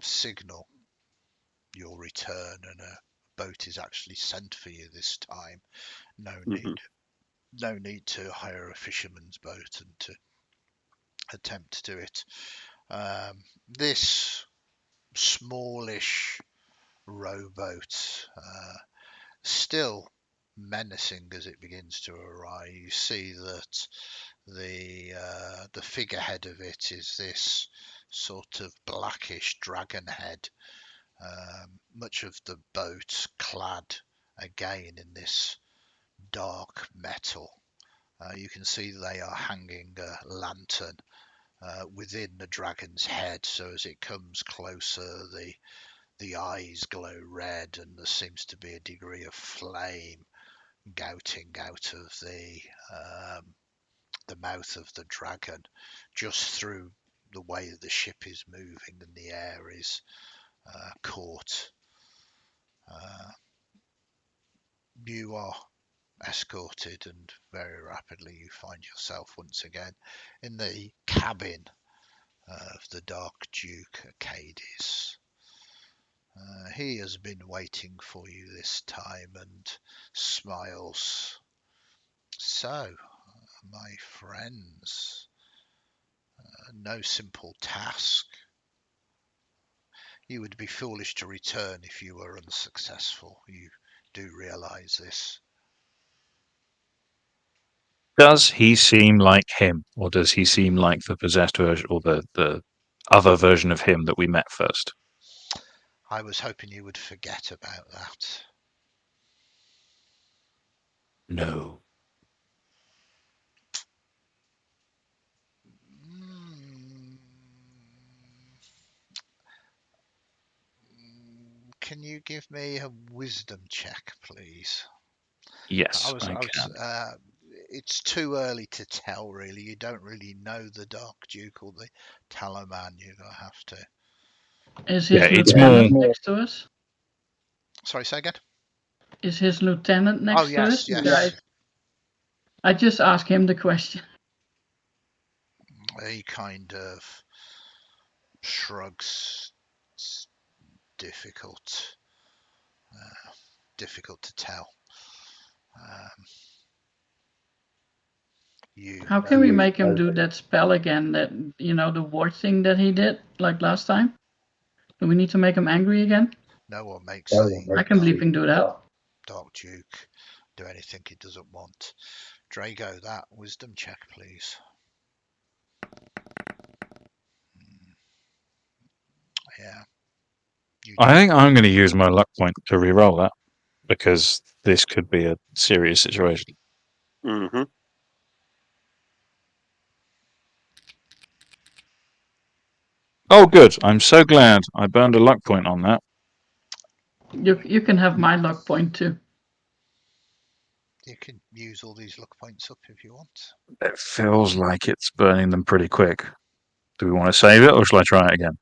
signal your return, and a boat is actually sent for you this time. No need to hire a fisherman's boat and to attempt to do it. This smallish rowboat still menacing as it begins to arise. You see that the figurehead of it is this sort of blackish dragon head. Much of the boat clad again in this dark metal. You can see they are hanging a lantern within the dragon's head, so as it comes closer, the eyes glow red, and there seems to be a degree of flame gouting out of the mouth of the dragon, just through the way the ship is moving, and the air is caught. You are escorted, and very rapidly you find yourself once again in the cabin of the Dark Duke Arcades. He has been waiting for you this time and smiles. So, my friends, no simple task. You would be foolish to return if you were unsuccessful. You do realise this. Does he seem like him, or does he seem like the possessed version, or the other version of him that we met first? I was hoping you would forget about that. No. Can you give me a wisdom check, please? Yes, I can. It's too early to tell, really. You don't really know the Dark Duke or the Talaman. You're gonna have to. Is Yeah, his it's lieutenant more. next to us? Sorry, say again. Is his lieutenant next Oh to yes, us? yes. I just asked him the question. He kind of shrugs. It's difficult, difficult to tell. How can we make him do that spell again? That the ward thing that he did like last time. Do we need to make him angry again? No one makes the I can bleeping do that. Dark Duke do anything he doesn't want. Drago, that wisdom check, please. Yeah. I think I'm going to use my luck point to re-roll that, because this could be a serious situation. Mm-hmm. Oh, good. I'm so glad I burned a luck point on that. You can have my luck point too. You can use all these luck points up if you want. It feels like it's burning them pretty quick. Do we want to save it, or shall I try it again?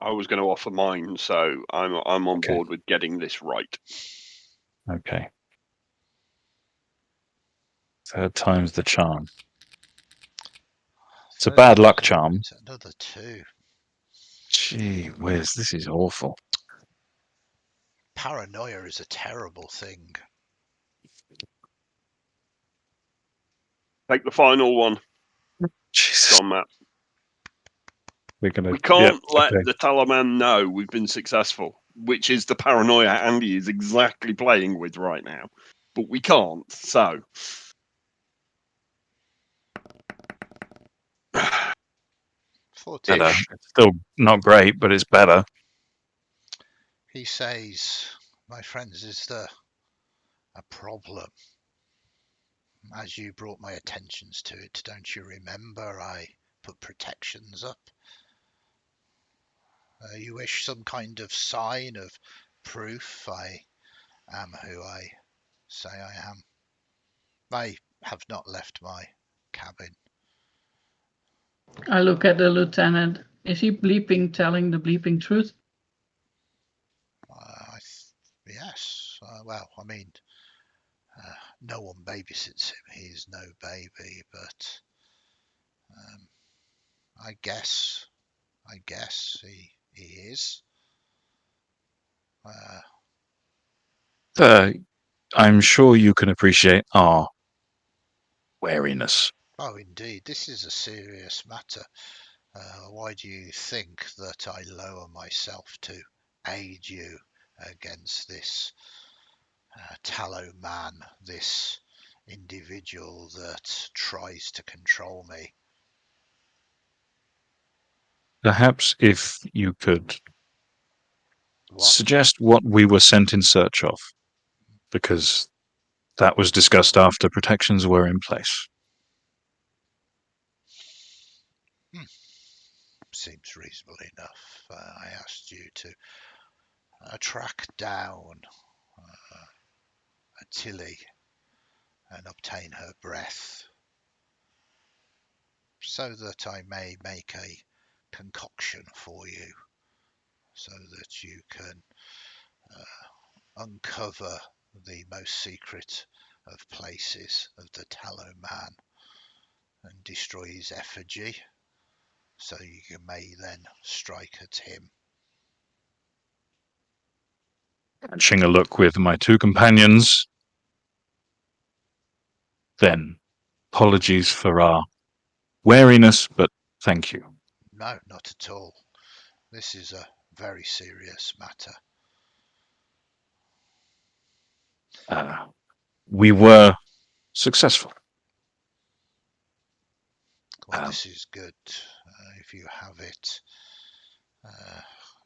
I was going to offer mine, so I'm on board with getting this right. Okay. Third time's the charm. It's a bad luck charm. Another 2. Gee whiz, this is awful. Paranoia is a terrible thing. Take the final one. Jesus. On that. We can't let the Talaman know we've been successful, which is the paranoia Andy is exactly playing with right now. But we can't, so. Better. It's still not great, but it's better. He says, my friends, is there a problem? As you brought my attentions to it, don't you remember I put protections up? You wish some kind of sign of proof I am who I say I am. I have not left my cabin. I look at the lieutenant. Is he bleeping, telling the bleeping truth? Yes. Well, I mean, no one babysits him. He's no baby, but I guess he is. I'm sure you can appreciate our wariness. Oh, indeed, this is a serious matter. Why do you think that I lower myself to aid you against this tallow man, this individual that tries to control me. Perhaps if you could What? suggest what we were sent in search of, because that was discussed after protections were in place. Seems reasonable enough. I asked you to track down Tilly and obtain her breath so that I may make a concoction for you so that you can uncover the most secret of places of the Tallow Man and destroy his effigy so you may then strike at him. Catching a look with my two companions, then apologies for our wariness, but thank you. No, not at all. This is a very serious matter. We were successful. Well, this is good. If you have it,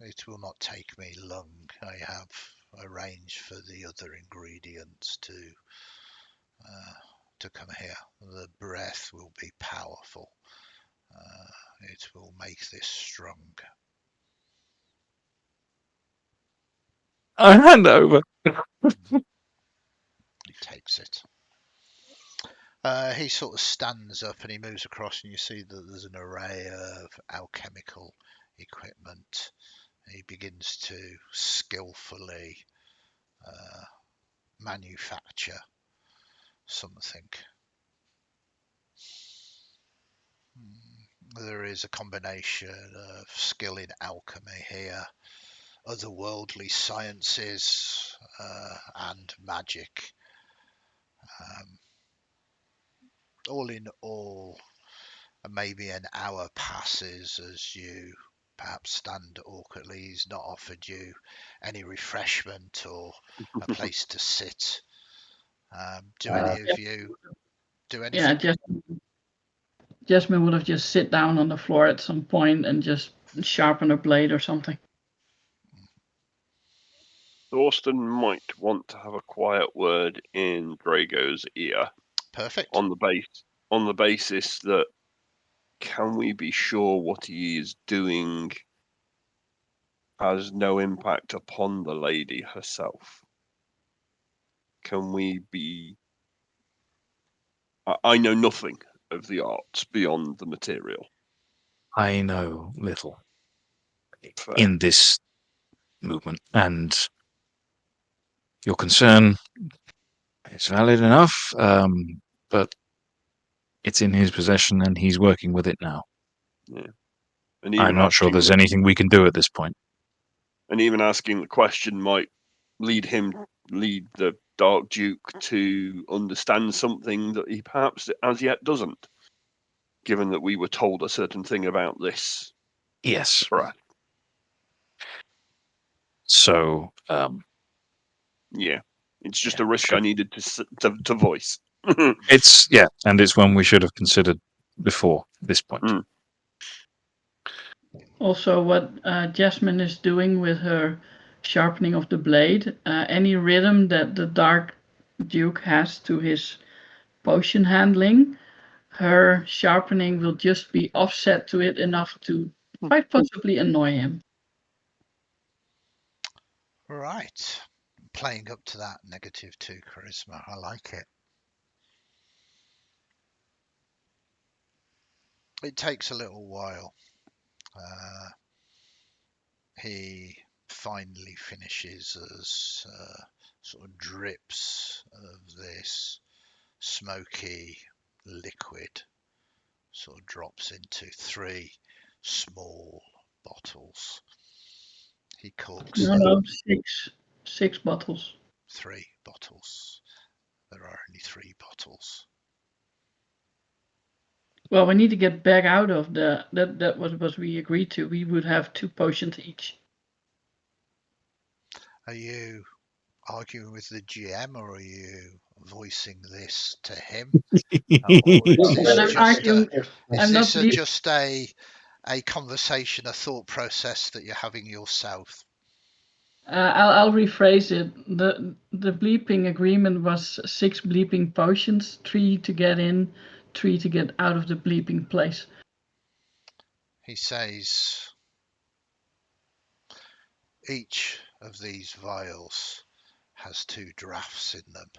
it will not take me long. I have arranged for the other ingredients to come here. The breath will be powerful. It will make this strong. I hand over. He takes it. He sort of stands up and he moves across, and you see that there's an array of alchemical equipment. He begins to skillfully manufacture something. There is a combination of skill in alchemy here, otherworldly sciences, and magic. All in all, maybe an hour passes as you perhaps stand awkwardly. He's not offered you any refreshment or a place to sit. Do any of you do anything? Yeah, Jasmine would have just sit down on the floor at some point and just sharpen a blade or something. Thorsten might want to have a quiet word in Drago's ear. Perfect. On the basis that, can we be sure what he is doing has no impact upon the lady herself? Can we be... I know nothing of the arts beyond the material. I know little Fair. in this movement, and your concern is valid enough, but it's in his possession and he's working with it now. Yeah. And even I'm not sure there's anything we can do at this point. And even asking the question might lead the Dark Duke to understand something that he perhaps as yet doesn't, given that we were told a certain thing about this Yes. breath. So, Yeah, it's just a risk I needed to voice. it's and it's one we should have considered before this point. Also, what Jasmine is doing with her sharpening of the blade, any rhythm that the Dark Duke has to his potion handling, her sharpening will just be offset to it enough to quite possibly annoy him. Right. Playing up to that -2 charisma. I like it. It takes a little while. He finally finishes as sort of drips of this smoky liquid sort of drops into 3 small bottles. He corks them. No, six bottles. 3 bottles. There are only 3 bottles. Well, we need to get back out of that was what we agreed to. We would have 2 potions each. arguing with the GM, or are you voicing this to him? Or is When this I'm arguing, I'm not. just a conversation, a thought process that you're having yourself? I'll rephrase it. The bleeping agreement was 6 bleeping potions, 3 to get in, 3 to get out of the bleeping place. He says each of these vials has 2 draughts in them.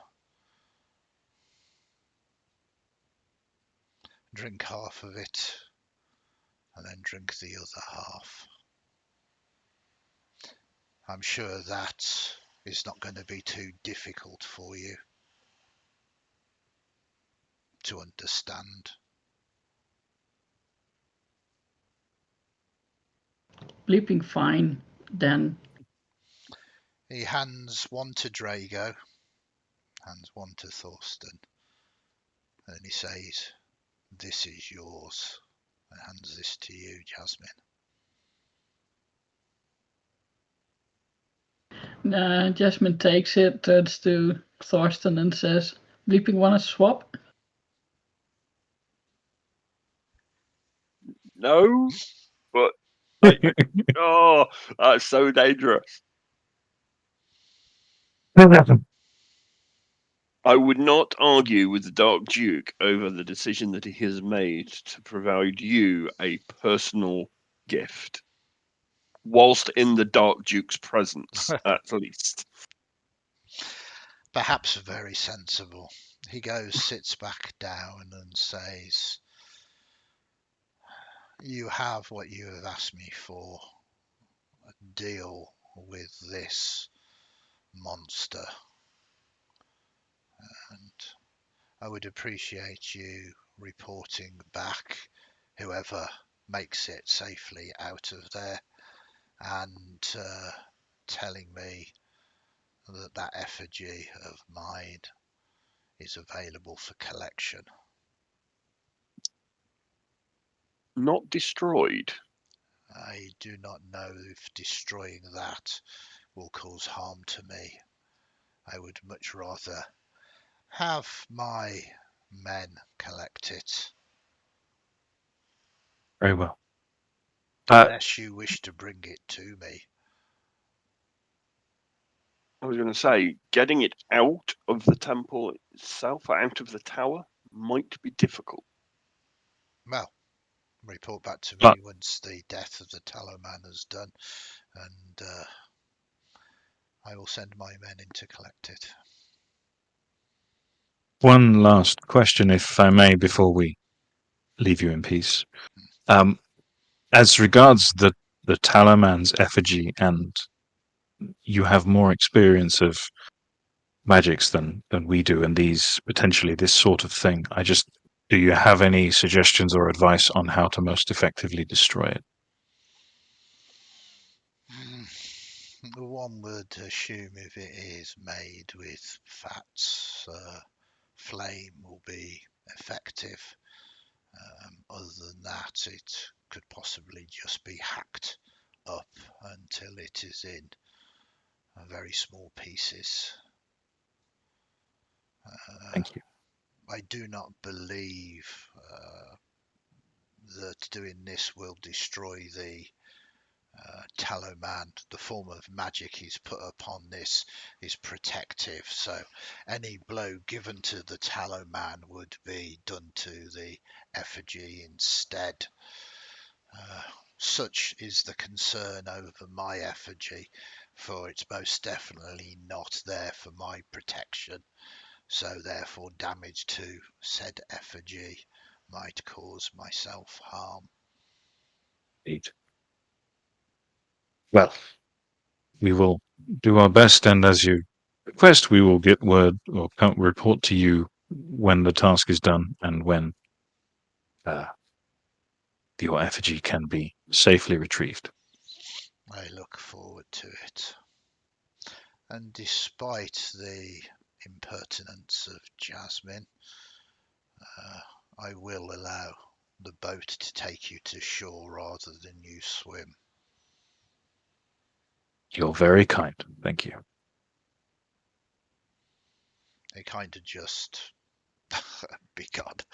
Drink half of it and then drink the other half. I'm sure that is not going to be too difficult for you to understand. Bleeping fine, then. He hands one to Drago, hands one to Thorsten, and then he says, "This is yours," and hands this to you, Jasmine. Jasmine takes it, turns to Thorsten and says, "Bleeping want to swap?" No, but oh, that's so dangerous. I would not argue with the Dark Duke over the decision that he has made to provide you a personal gift, whilst in the Dark Duke's presence, at least. Perhaps very sensible. He goes, sits back down and says, "You have what you have asked me for. Deal with this monster. And I would appreciate you reporting back, whoever makes it safely out of there, and telling me that that effigy of mine is available for collection." Not destroyed. I do not know if destroying that will cause harm to me. I would much rather have my men collect it, Very well. unless you wish to bring it to me. I was going to say, getting it out of the temple itself, out of the tower, might be difficult. Well, report back to But me once the death of the Tallow Man is done, and I will send my men in to collect it. one last question, if I may, before we leave you in peace. As regards the Talaman's effigy, and you have more experience of magics than we do, and these potentially this sort of thing. Do you have any suggestions or advice on how to most effectively destroy it? One would assume if it is made with fats, flame will be effective. Other than that, it could possibly just be hacked up until it is in very small pieces. Thank you. I do not believe that doing this will destroy the Tallow Man. The form of magic he's put upon this is protective, so any blow given to the Tallow Man would be done to the effigy instead. Such is the concern over my effigy, for it's most definitely not there for my protection, so therefore damage to said effigy might cause myself harm. Indeed. Well, we will do our best, and as you request, we will get word or report to you when the task is done and when your effigy can be safely retrieved. I look forward to it. And despite the impertinence of Jasmine, I will allow the boat to take you to shore rather than you swim. You're very kind. Thank you. He kind of just be God.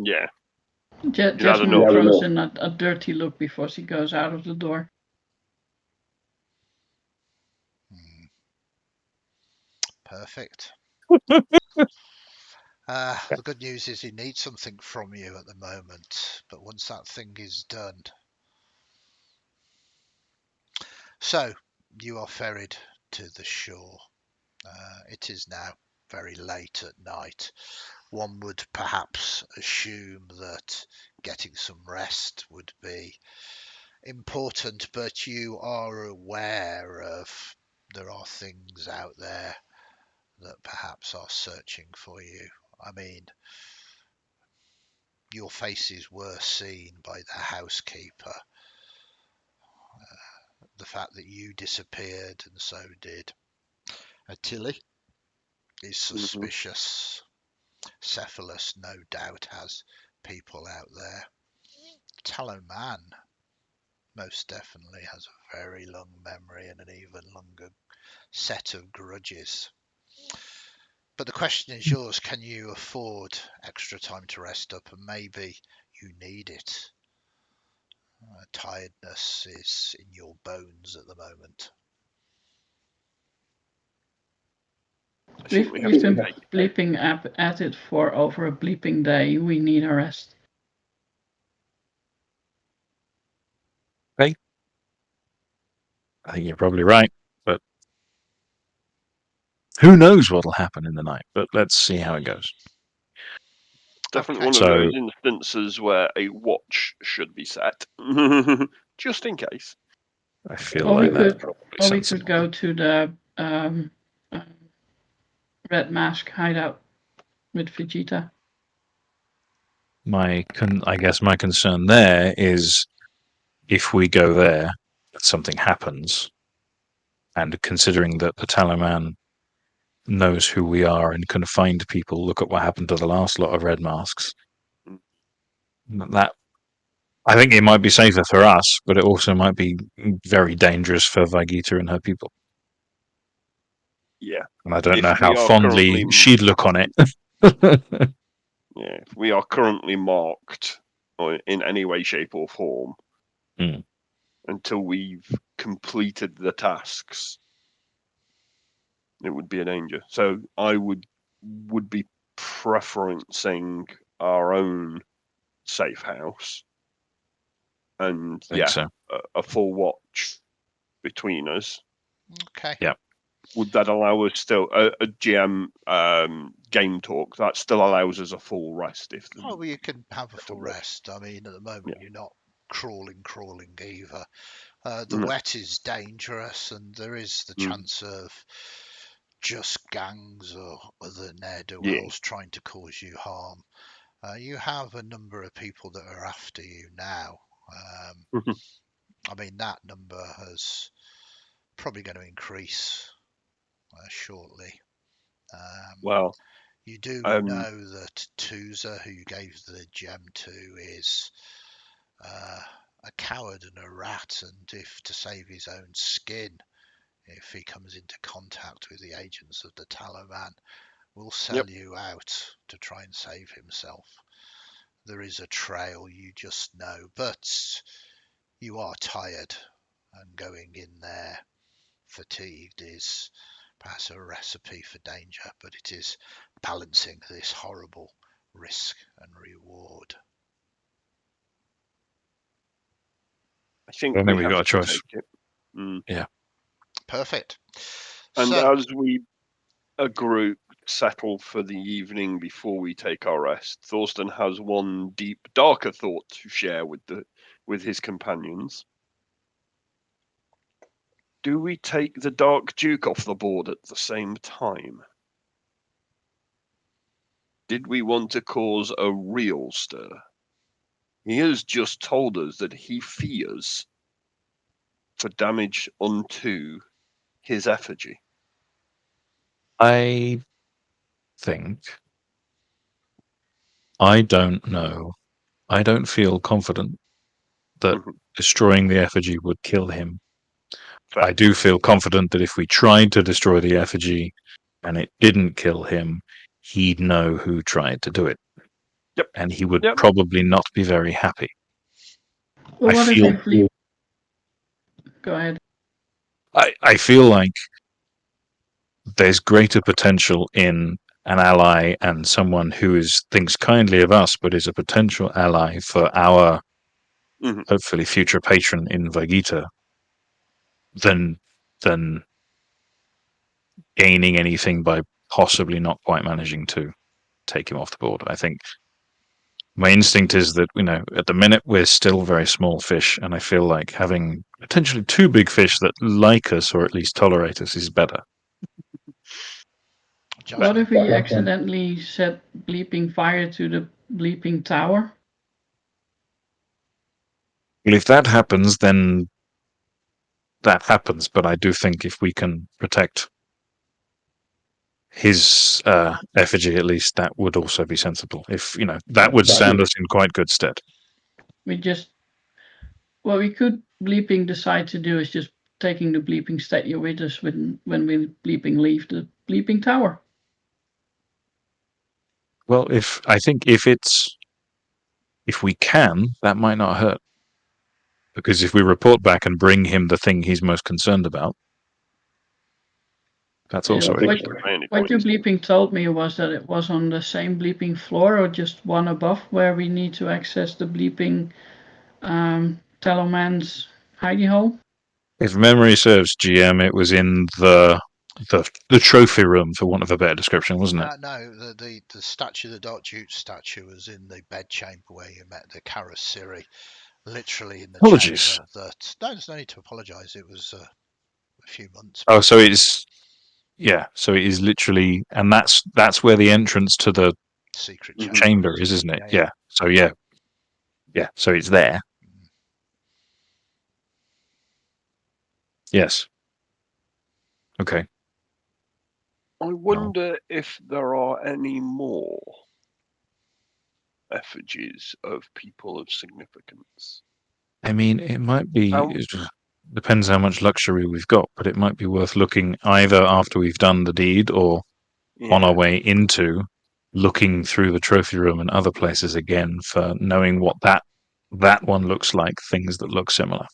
Yeah. Jasmine throws in a dirty look before she goes out of the door. Perfect. The good news is he needs something from you at the moment, but once that thing is done. So, you are ferried to the shore. It is now very late at night. One would perhaps assume that getting some rest would be important, but you are aware of there are things out there that perhaps are searching for you. I mean, your faces were seen by the housekeeper. The fact that you disappeared and so did Tilly is suspicious. Cephalus no doubt has people out there. Talon most definitely has a very long memory and an even longer set of grudges. But the question is yours. Can you afford extra time to rest up? And maybe you need it. Tiredness is in your bones at the moment. We've been bleeping at it for over a bleeping day. We need a rest. Okay. I think you're probably right, but who knows what'll happen in the night? But let's see how it goes. Definitely one of those instances where a watch should be set, just in case. I feel like that's probably sensible. We could go to the Red Mask hideout with Vegeta. I guess my concern there is if we go there, something happens, and considering that the Talaman knows who we are and can find people, look at what happened to the last lot of Red Masks. That I think it might be safer for us, but it also might be very dangerous for Vegeta and her people. Yeah. And I don't know how fondly she'd look on it. Yeah, if we are currently marked in any way, shape, or form until we've completed the tasks, it would be a danger. So I would be preferencing our own safe house, and a full watch between us. Okay. Yeah. Would that allow us still a GM game talk? That still allows us a full rest. Well, you can have a full rest. I mean, at the moment you're not crawling either. The wet is dangerous, and there is the chance of just gangs or other ne'er-do-wells trying to cause you harm. You have a number of people that are after you now. I mean, that number is probably going to increase shortly. Well, you do know that Tuza, who you gave the gem to, is a coward and a rat, and if to save his own skin, if he comes into contact with the agents of the Talaman, will sell you out to try and save himself. There is a trail, you just know, but you are tired, and going in there fatigued is perhaps a recipe for danger, but it is balancing this horrible risk and reward. I think we got a choice. Yeah. Perfect. And as we a group settle for the evening before we take our rest, Thorsten has one deep, darker thought to share with his companions. Do we take the Dark Duke off the board at the same time? Did we want to cause a real stir? He has just told us that he fears for damage unto his effigy. I don't know. I don't feel confident that destroying the effigy would kill him. Fair. I do feel confident that if we tried to destroy the effigy, and it didn't kill him, he'd know who tried to do it. Yep. And he would Yep. probably not be very happy. Well, I what if feel- they flee? Go ahead. I feel like there's greater potential in an ally and someone who thinks kindly of us, but is a potential ally for our Mhm. hopefully future patron in Vegeta than gaining anything by possibly not quite managing to take him off the board. I think my instinct is that, at the minute we're still very small fish, and I feel like having potentially two big fish that like us or at least tolerate us is better. What if we Jasmine, accidentally set bleeping fire to the bleeping tower? Well, if that happens, then that happens. But I do think if we can protect his effigy, at least, that would also be sensible. If that would stand us in quite good stead. We could bleeping decide to do is just taking the bleeping statue with us when we bleeping leave the bleeping tower. Well, if we can, that might not hurt. Because if we report back and bring him the thing he's most concerned about, that's also a What your bleeping told me was that it was on the same bleeping floor or just one above where we need to access the bleeping Talonman's hidey hole. If memory serves, GM, it was in the trophy room, for want of a better description, wasn't it? No, the statue, the Dark Duke statue, was in the bedchamber where you met the Karasiri, literally in the Apologies. chamber. No, there's no need to apologise. It was a few months. Oh, so it is. Yeah, so it is literally, and that's where the entrance to the secret chamber is, isn't it? Yeah. So yeah. So it's there. Yes. Okay. I wonder if there are any more effigies of people of significance. I mean, it might be. It depends how much luxury we've got, but it might be worth looking either after we've done the deed or on our way into looking through the trophy room and other places again for knowing what that one looks like, things that look similar.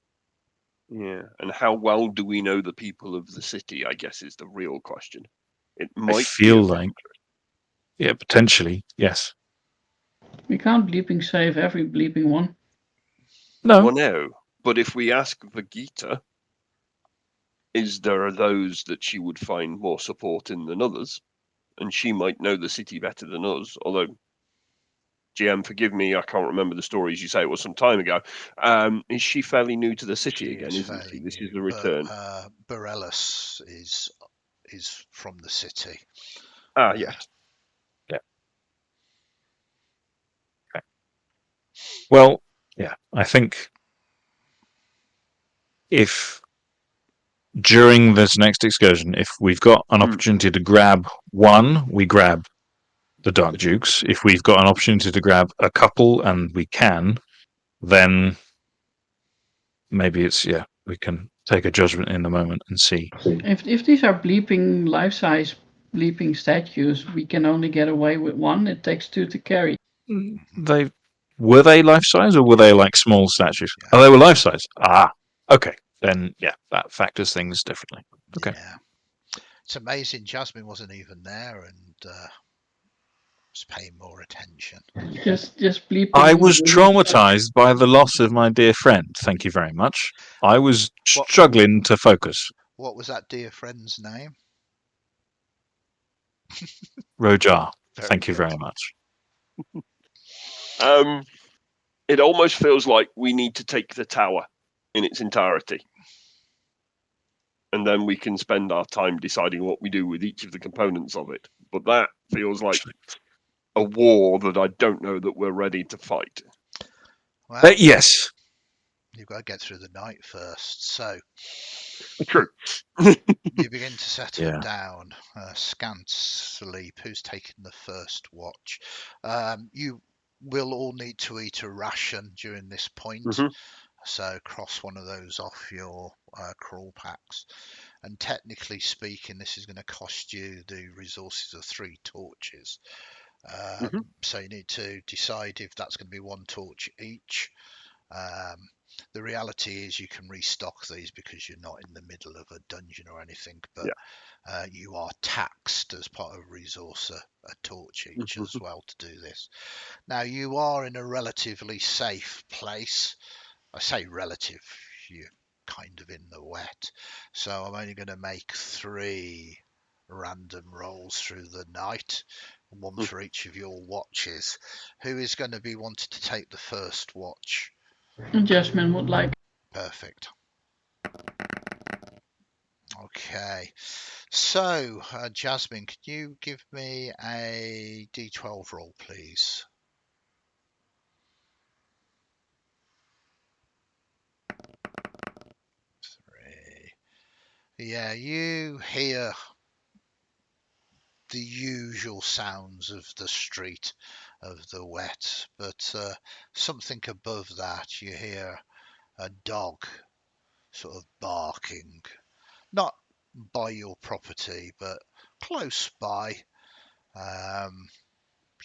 Yeah, and how well do we know the people of the city, I guess, is the real question. It might feel like, yeah, potentially, yes. We can't bleeping save every bleeping one. No. Well, no, but if we ask Vegeta, is there those that she would find more support in than others? And she might know the city better than us, although, GM, forgive me, I can't remember the stories you say, it was some time ago. Is she fairly new to the city again, isn't she? This is the return. Borellus is from the city. Yes. Yeah. Okay. Well, yeah, I think if during this next excursion, if we've got an opportunity to grab one, we grab the Dark Dukes. If we've got an opportunity to grab a couple and we can, then maybe it's, we can take a judgment in the moment and see. If these are bleeping life-size bleeping statues, we can only get away with one. It takes two to carry. Were they life-size or were they like small statues? Yeah. Oh, they were life-size. Okay. Then, that factors things differently. Okay. Yeah. It's amazing Jasmine wasn't even there and was paying more attention. Just bleeping. I was traumatized by the loss of my dear friend. Thank you very much. I was struggling to focus. What was that dear friend's name? Rojar. Thank you very much. It almost feels like we need to take the tower in its entirety. And then we can spend our time deciding what we do with each of the components of it. But that feels like a war that I don't know that we're ready to fight. Well, yes. You've got to get through the night first. So true. You begin to settle down. Scant sleep. Who's taking the first watch? You will all need to eat a ration during this point. So cross one of those off your crawl packs. and technically speaking, this is going to cost you the resources of 3 torches. So you need to decide if that's going to be 1 torch each. The reality is you can restock these because you're not in the middle of a dungeon or anything, but you are taxed as part of resource a torch each as well to do this. Now you are in a relatively safe place. I say relative, you're kind of in the wet. So I'm only going to make 3 random rolls through the night, 1 for each of your watches. Who is going to be wanting to take the first watch? Jasmine would like. Perfect. Okay. So, Jasmine, can you give me a D12 roll, please? 3. Yeah, you hear the usual sounds of the street, of the wet, but something above that, you hear a dog sort of barking, not by your property, but close by.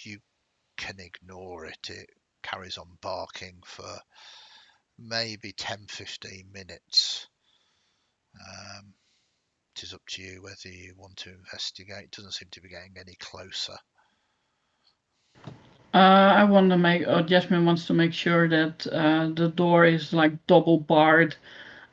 You can ignore it. It carries on barking for maybe 10-15 minutes. It is up to you whether you want to investigate. It doesn't seem to be getting any closer. I want to make. Jasmine wants to make sure that the door is like double barred,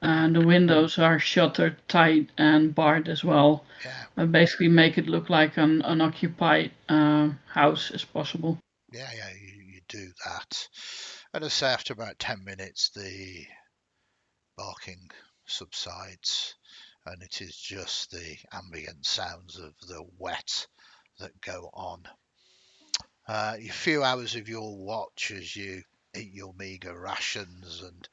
and the windows are shuttered tight and barred as well. Yeah, Basically, make it look like an unoccupied house as possible. yeah, you do that. And I say after about 10 minutes, the barking subsides, and it is just the ambient sounds of the wet that go on. A few hours of your watch as you eat your meagre rations and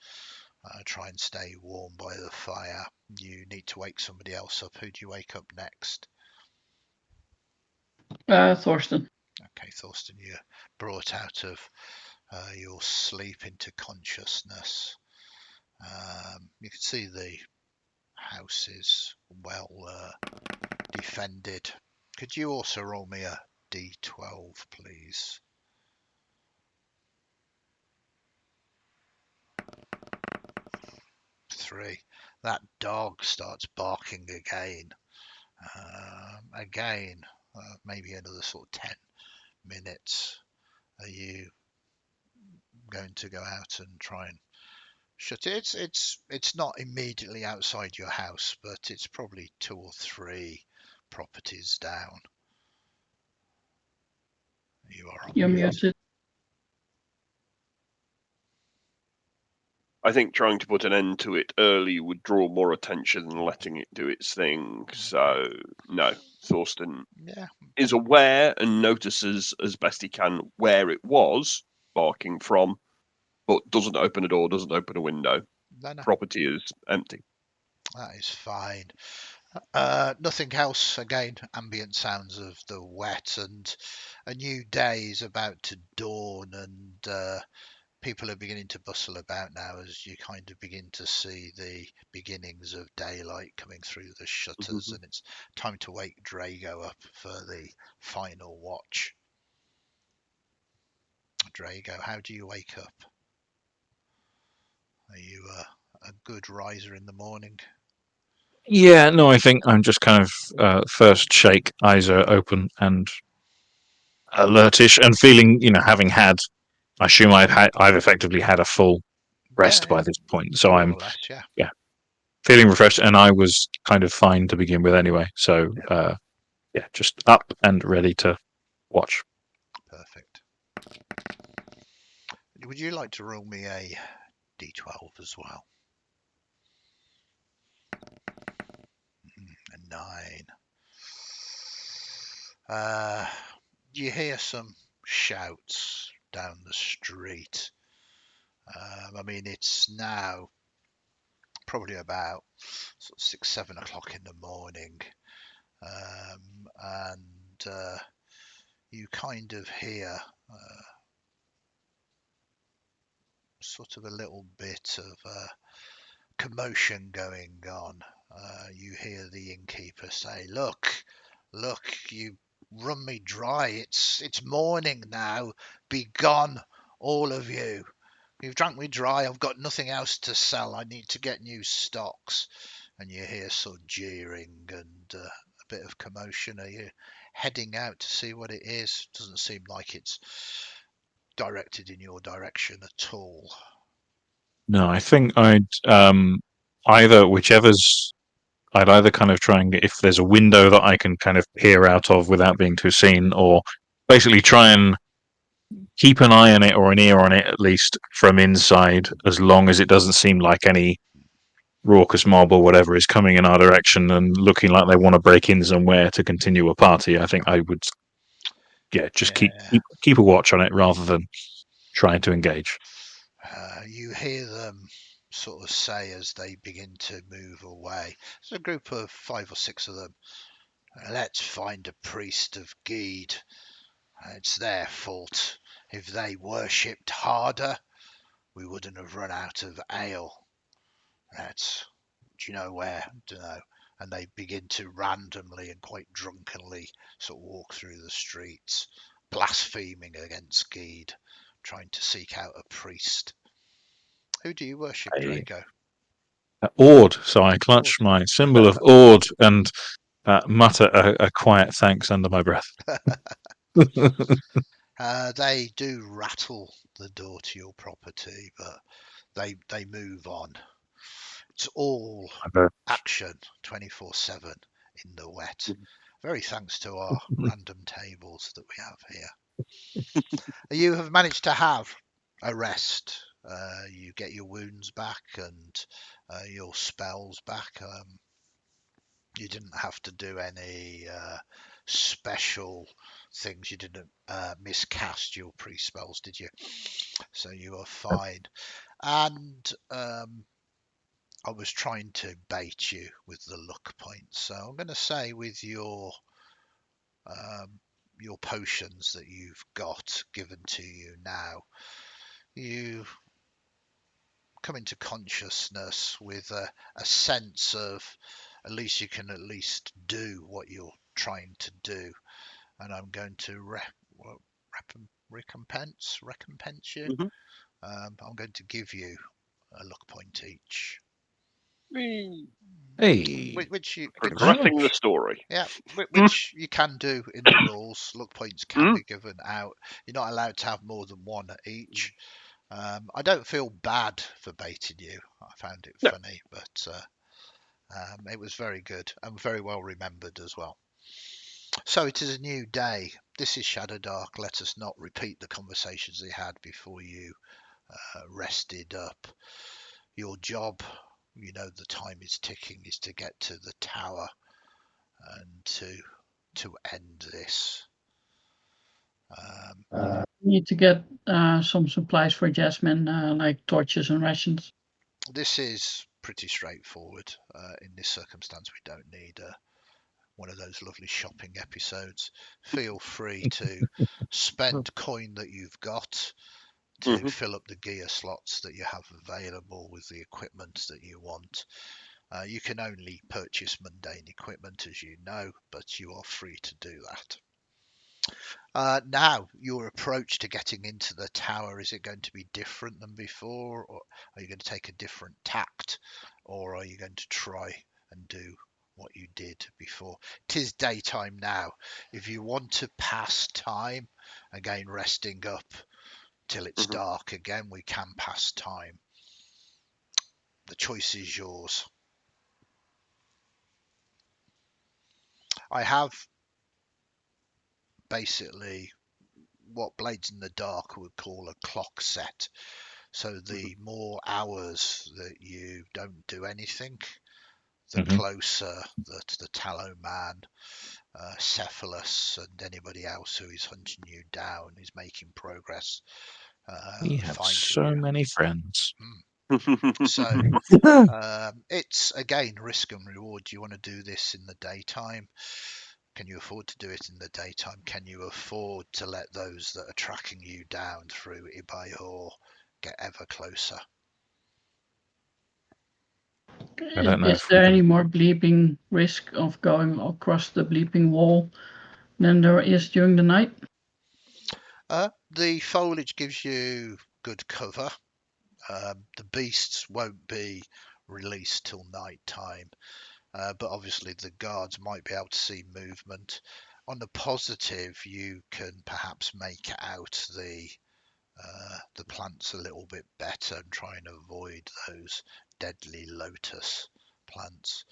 try and stay warm by the fire. You need to wake somebody else up. Who do you wake up next? Thorsten. Okay, Thorsten, you're brought out of your sleep into consciousness. You can see the house is well defended. Could you also roll me a D12, please? 3. That dog starts barking again. Maybe another sort of 10 minutes. Are you going to go out and try and shut it? It's not immediately outside your house, but it's probably 2 or 3 properties down. You are on You're mute. muted. I think trying to put an end to it early would draw more attention than letting it do its thing. So, no, Thorsten Yeah, is aware and notices as best he can where it was barking from, but doesn't open a door, doesn't open a window. no, Property is empty. that is fine. Nothing else. Again, ambient sounds of the wet, and a new day is about to dawn, and people are beginning to bustle about now as you kind of begin to see the beginnings of daylight coming through the shutters, and it's time to wake Drago up for the final watch. Drago, how do you wake up? Are you a good riser in the morning? Yeah, no, I think I'm just kind of first shake, eyes are open and alertish, and feeling, having had, I assume I've effectively had a full rest by Yeah, this point, so more I'm or less, yeah. yeah feeling refreshed, and I was kind of fine to begin with anyway. So yeah, just up and ready to watch. Perfect. Would you like to roll me a D12 as well? A 9. You hear some shouts down the street. I mean, it's now probably about sort of 6-7 o'clock in the morning, and you kind of hear sort of a little bit of commotion going on. You hear the innkeeper say, look, you run me dry. It's morning now. Be gone, all of you. You've drunk me dry. I've got nothing else to sell. I need to get new stocks. And you hear some jeering and a bit of commotion. Are you heading out to see what it is? Doesn't seem like it's directed in your direction at all. No, I think I'd either kind of try and get, if there's a window that I can kind of peer out of without being too seen, or basically try and keep an eye on it or an ear on it at least from inside, as long as it doesn't seem like any raucous mob or whatever is coming in our direction and looking like they want to break in somewhere to continue a party. I think I would, just keep a watch on it rather than trying to engage. You hear them sort of say as they begin to move away. There's a group of 5 or 6 of them. Let's find a priest of Geed. It's their fault. If they worshipped harder, we wouldn't have run out of ale. Do you know where? Don't know. And they begin to randomly and quite drunkenly sort of walk through the streets, blaspheming against Geed, trying to seek out a priest. Who do you worship, Draco? Awed, so I clutch my symbol of awed and mutter a quiet thanks under my breath. They do rattle the door to your property, but they move on. It's all action 24/7 in the wet. Very thanks to our random tables that we have here. You have managed to have a rest. You get your wounds back and your spells back. You didn't have to do any special things. You didn't miscast your pre-spells, did you? So you are fine. And I was trying to bait you with the luck points. So I'm going to say with your potions that you've got given to you now, you come into consciousness with a sense of at least you can at least do what you're trying to do. And I'm going to recompense you. Mm-hmm. I'm going to give you a luck point each. Hey, Which you Progressing the story. Yeah, which you can do in the rules. Luck points can be given out. You're not allowed to have more than one each. I don't feel bad for baiting you. I found it funny, but it was very good and very well remembered as well. So it is a new day. This is Shadowdark. Let us not repeat the conversations we had before you rested up. Your job, you know the time is ticking, is to get to the tower and to end this. Need to get some supplies for Jasmine, like torches and rations. This is pretty straightforward. In this circumstance, we don't need one of those lovely shopping episodes. Feel free to spend coin that you've got to fill up the gear slots that you have available with the equipment that you want. You can only purchase mundane equipment, as you know, but you are free to do that. Now, your approach to getting into the tower, is it going to be different than before, or are you going to take a different tact, or are you going to try and do what you did before? 'Tis daytime now. If you want to pass time, again resting up till it's dark again, we can pass time. The choice is yours. I have basically what Blades in the Dark would call a clock set. So the more hours that you don't do anything, the closer that the Tallow Man, Cephalus, and anybody else who is hunting you down is making progress. We have so many friends. So it's again risk and reward. Do you want to do this in the daytime? Can you afford to do it in the daytime? Can you afford to let those that are tracking you down through Ibaihor get ever closer? I don't know Is if there we can. any more bleeping risk of going across the bleeping wall than there is during the night? The foliage gives you good cover. The beasts won't be released till night time, but obviously the guards might be able to see movement. On the positive, you can perhaps make out the plants a little bit better and try and avoid those deadly lotus plants.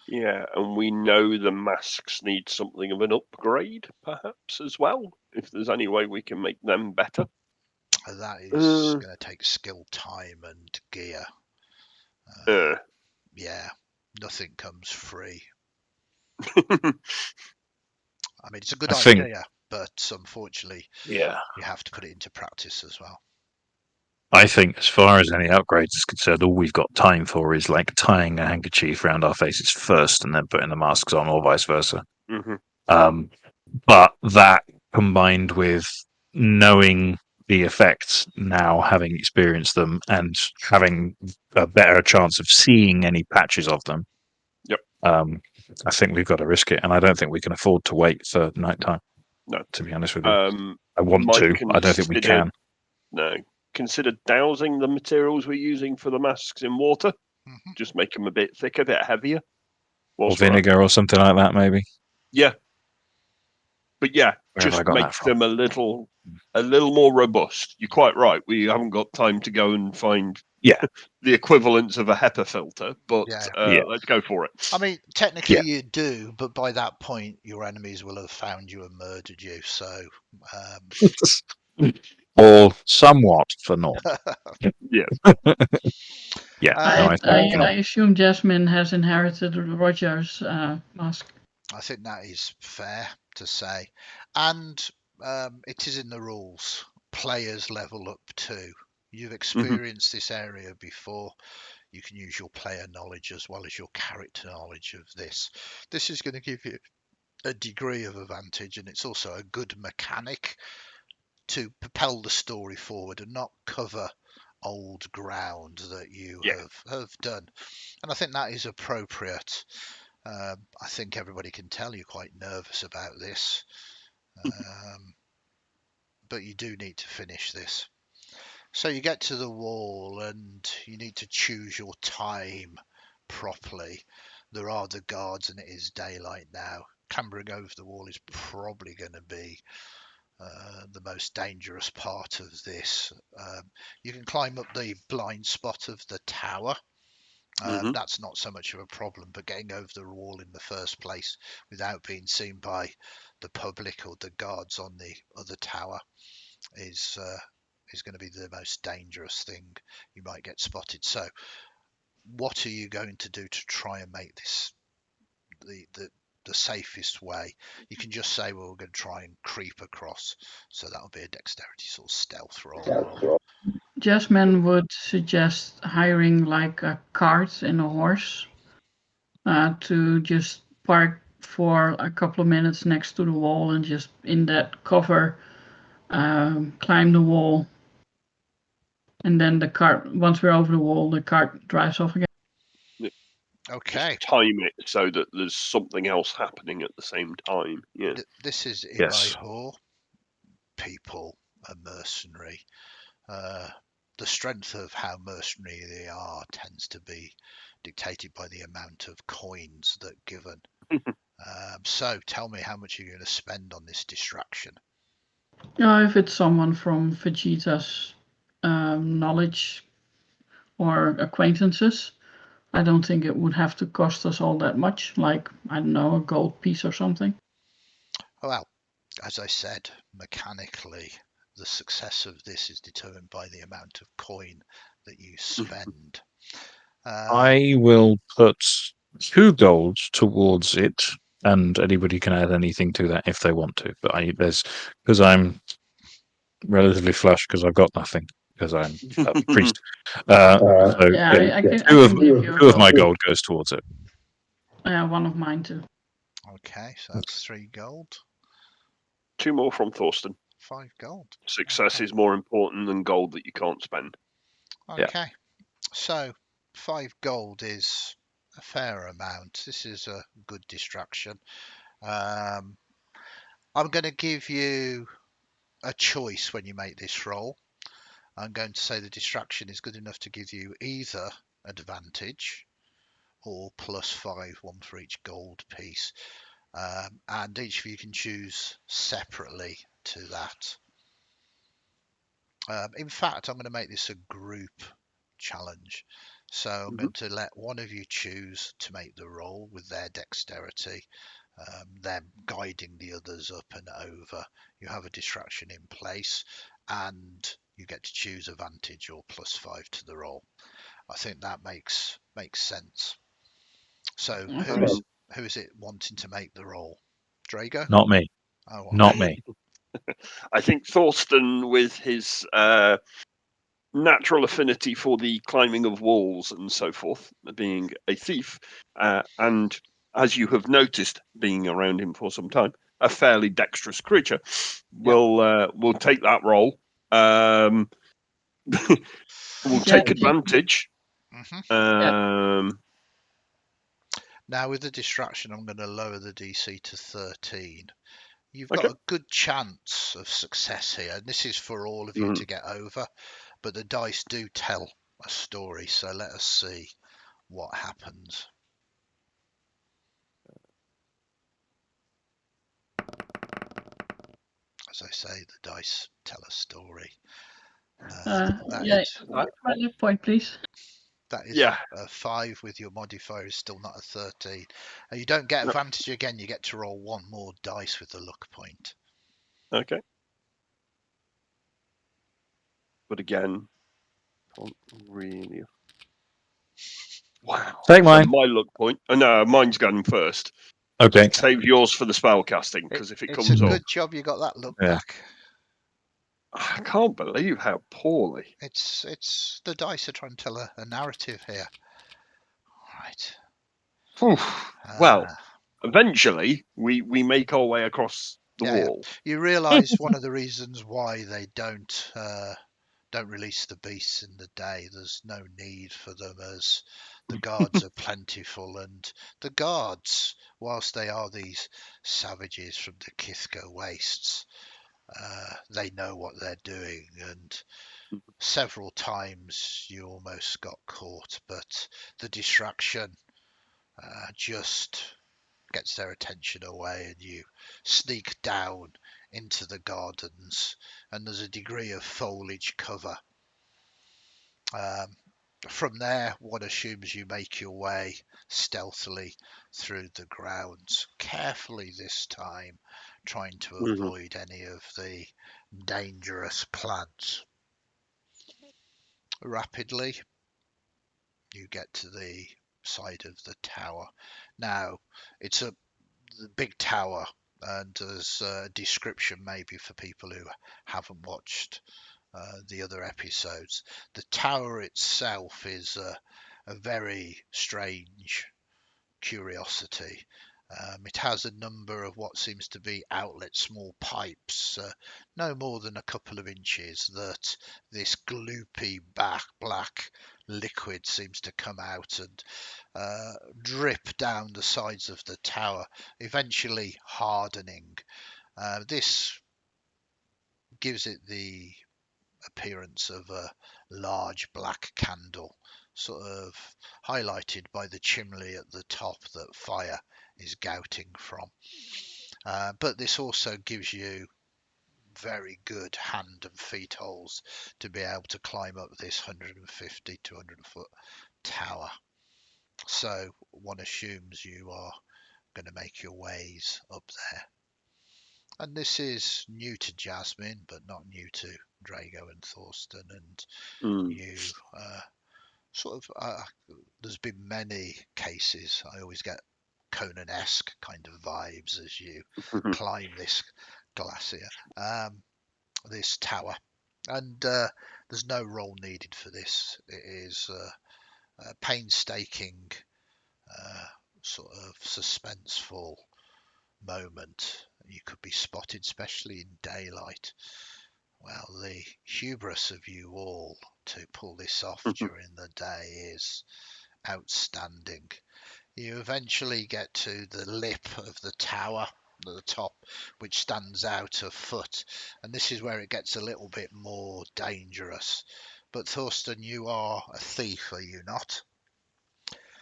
Yeah, and we know the masks need something of an upgrade, perhaps, as well. If there's any way we can make them better. That is going to take skill, time, and gear. Yeah, nothing comes free. I mean, it's a good I think, idea, but unfortunately, yeah, you have to put it into practice as well. I think as far as any upgrades is concerned, all we've got time for is like tying a handkerchief around our faces first and then putting the masks on, or vice versa. But that combined with knowing the effects now, having experienced them, and having a better chance of seeing any patches of them. Yep. I think we've got to risk it, and I don't think we can afford to wait for nighttime. No, to be honest with you, I want to. I don't think we can. No, consider dousing the materials we're using for the masks in water. Mm-hmm. Just make them a bit thicker, a bit heavier. Or vinegar or something like that, maybe. Yeah. But yeah, just make them a little more robust. You're quite right. We haven't got time to go and find the equivalents of a HEPA filter, but let's go for it. I mean, technically you do, but by that point, your enemies will have found you and murdered you. So, or somewhat for naught. Yeah. I assume Jasmine has inherited Roger's mask. I think that is fair to say, and it is in the rules. Players level up too. You've experienced this area before. You can use your player knowledge as well as your character knowledge of this. This is going to give you a degree of advantage, and it's also a good mechanic to propel the story forward and not cover old ground that you have done. And I think that is appropriate. I think everybody can tell you're quite nervous about this, but you do need to finish this. So you get to the wall and you need to choose your time properly. There are the guards and it is daylight now. Clambering over the wall is probably going to be the most dangerous part of this. You can climb up the blind spot of the tower. That's not so much of a problem, but getting over the wall in the first place without being seen by the public or the guards on the other tower is going to be the most dangerous thing. You might get spotted. So what are you going to do to try and make this the safest way? You can just say, well, we're going to try and creep across, so that'll be a dexterity sort of stealth roll. Jasmine would suggest hiring like a cart and a horse to just park for a couple of minutes next to the wall and just in that cover climb the wall, and then the cart, once we're over the wall, the cart drives off again. Okay. Just time it so that there's something else happening at the same time. Yeah. This is Ibai people are mercenary. The strength of how mercenary they are tends to be dictated by the amount of coins that given. So tell me how much you're going to spend on this distraction. If it's someone from Vegeta's knowledge or acquaintances, I don't think it would have to cost us all that much, like, I don't know, a gold piece or something. Well, as I said, mechanically, the success of this is determined by the amount of coin that you spend. I will put 2 gold towards it, and anybody can add anything to that if they want to. But because I'm relatively flush because I've got nothing because I'm a priest. Two of my gold goes towards it. Yeah, one of mine too. Okay, so that's 3 gold. 2 more from Thorsten. 5 gold. Success is more important than gold that you can't spend. Okay, so 5 gold is a fair amount. This is a good distraction. I'm going to give you a choice when you make this roll. I'm going to say the distraction is good enough to give you either advantage or +5, one for each gold piece. And each of you can choose separately to that. In fact, I'm going to make this a group challenge. So I'm going to let one of you choose to make the roll with their dexterity, them guiding the others up and over. You have a distraction in place, and you get to choose advantage or +5 to the roll. I think that makes sense. So who is it wanting to make the roll? Drago? Not me. Oh, Not me. I think Thorsten, with his natural affinity for the climbing of walls and so forth, being a thief, and as you have noticed, being around him for some time, a fairly dexterous creature, will take that role. We'll take advantage. Now with the distraction, I'm going to lower the DC to 13. You've Okay. got a good chance of success here, and this is for all of you to get over, but the dice do tell a story, so let us see what happens. As I say, the dice tell a story. Point, please. That is a 5 with your modifier is still not a 13. And you don't get advantage again, you get to roll one more dice with the luck point. Okay. But again, can't really. Wow. Take mine. So my luck point. Oh, no, mine's going first. Okay. Save yours for the spell casting, because if it comes it's a up, good job you got that luck back. I can't believe how poorly. It's the dice are trying to tell a narrative here. Right. Well, eventually we make our way across the wall. You realise one of the reasons why they don't release the beasts in the day. There's no need for them, as the guards are plentiful, and the guards, whilst they are these savages from the Kithko wastes, they know what they're doing, and several times you almost got caught, but the distraction just gets their attention away, and you sneak down into the gardens, and there's a degree of foliage cover. From there, one assumes you make your way stealthily through the grounds, carefully this time, trying to avoid any of the dangerous plants. Rapidly, you get to the side of the tower. Now, it's the big tower, and there's a description maybe for people who haven't watched the other episodes. The tower itself is a very strange curiosity. It has a number of what seems to be outlet small pipes, no more than a couple of inches, that this gloopy black liquid seems to come out and drip down the sides of the tower, eventually hardening. This gives it the appearance of a large black candle, sort of highlighted by the chimney at the top that fire is gouting from. But this also gives you very good hand and feet holes to be able to climb up this 150 to 200 foot tower. So one assumes you are going to make your ways up there. And this is new to Jasmine, but not new to Drago and Thorsten, and you there's been many cases. I always get Conan-esque kind of vibes as you climb this glacier, this tower, and there's no roll needed for this. It is a painstaking, sort of suspenseful moment. You could be spotted, especially in daylight. Well, the hubris of you all to pull this off during the day is Outstanding. You eventually get to the lip of the tower at the top, which stands out a foot, and this is where it gets a little bit more dangerous. But Thorsten, you are a thief, are you not?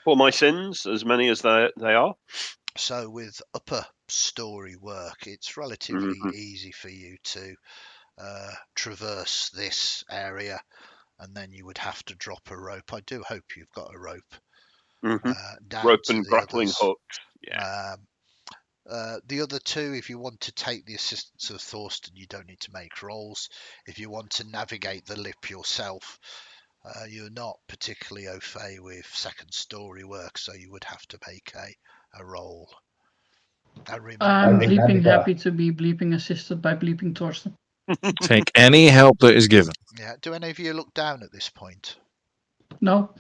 For my sins, as many as they are. So with upper story work, it's relatively Mhm. easy for you to traverse this area, and then you would have to drop a rope. I do hope you've got a rope Mhm. down Rope to and the grappling others. hooks. Yeah. The other two, if you want to take the assistance of Thorsten, you don't need to make rolls. If you want to navigate the lip yourself, you're not particularly au fait with second story work, so you would have to make a roll. And I'm remember, bleeping happy to be bleeping assisted by bleeping Torsten. Take any help that is given. yeah, do any of you look down at this point? No,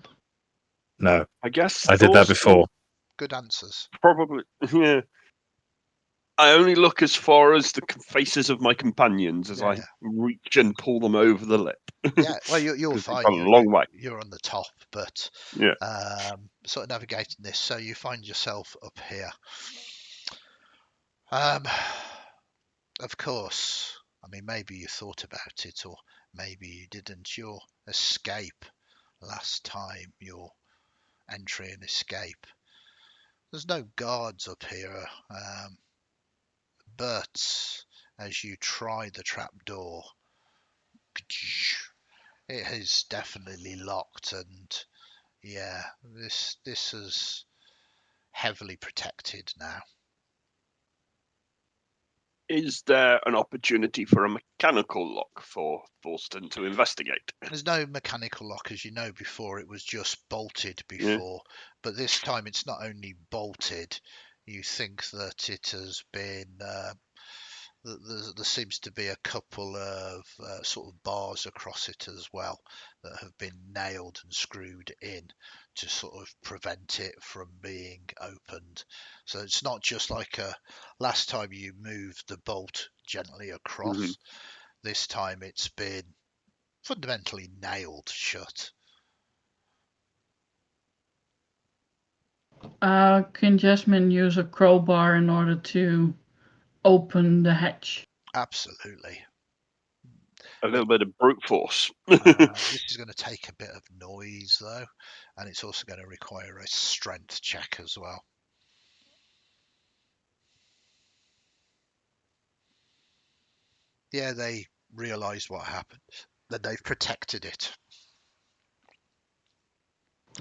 No, I guess I did that Thorsten before. Good answers. probably. Yeah. I only look as far as the faces of my companions as I Yeah. reach and pull them over the lip. Yeah, well, you're 'Cause it's fine. a long way. You're on the top, but Yeah. sort of navigating this, so you find yourself up here. Of course, I mean, maybe you thought about it, or maybe you didn't. Your escape last time, your entry and escape. There's no guards up here, but as you try the trapdoor, it is definitely locked, and yeah, this is heavily protected now. Is there an opportunity for a mechanical lock for Thorsten to investigate? There's no mechanical lock, as you know. Before it was just bolted Yeah. before, but this time it's not only bolted. You think that it has been there seems to be a couple of sort of bars across it as well that have been nailed and screwed in to sort of prevent it from being opened. So it's not just like last time you moved the bolt gently across. This time it's been fundamentally nailed shut. can Jasmine use a crowbar in order to open the hatch? Absolutely. A little bit of brute force. This is going to take a bit of noise though, and it's also going to require a strength check as well. Yeah, they realised what happened, that they've protected it.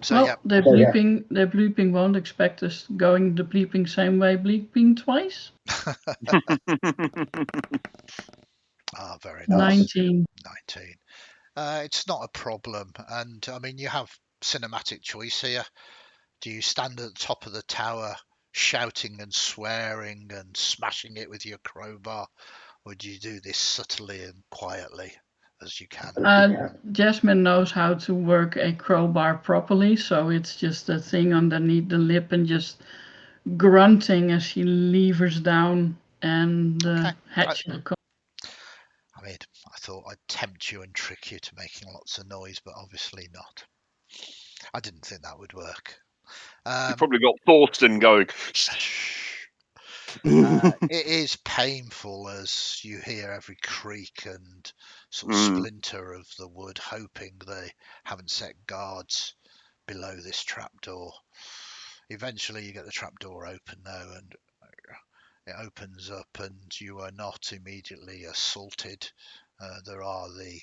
So well, yeah, the bleeping won't expect us going the bleeping same way, bleeping twice. very nice. 19. 19. It's not a problem, and I mean you have cinematic choice here. Do you stand at the top of the tower shouting and swearing and smashing it with your crowbar, or do you do this subtly and quietly as you can? Jasmine knows how to work a crowbar properly, so it's just a thing underneath the lip and just grunting as she levers down and the Okay. hatch will come. I mean, I thought I'd tempt you and trick you to making lots of noise, but obviously not. I didn't think that would work. You've probably got Thorsten going. It is painful as you hear every creak and sort of Mm. splinter of the wood, hoping they haven't set guards below this trapdoor. Eventually, you get the trapdoor open though, and it opens up, and you are not immediately assaulted. There are the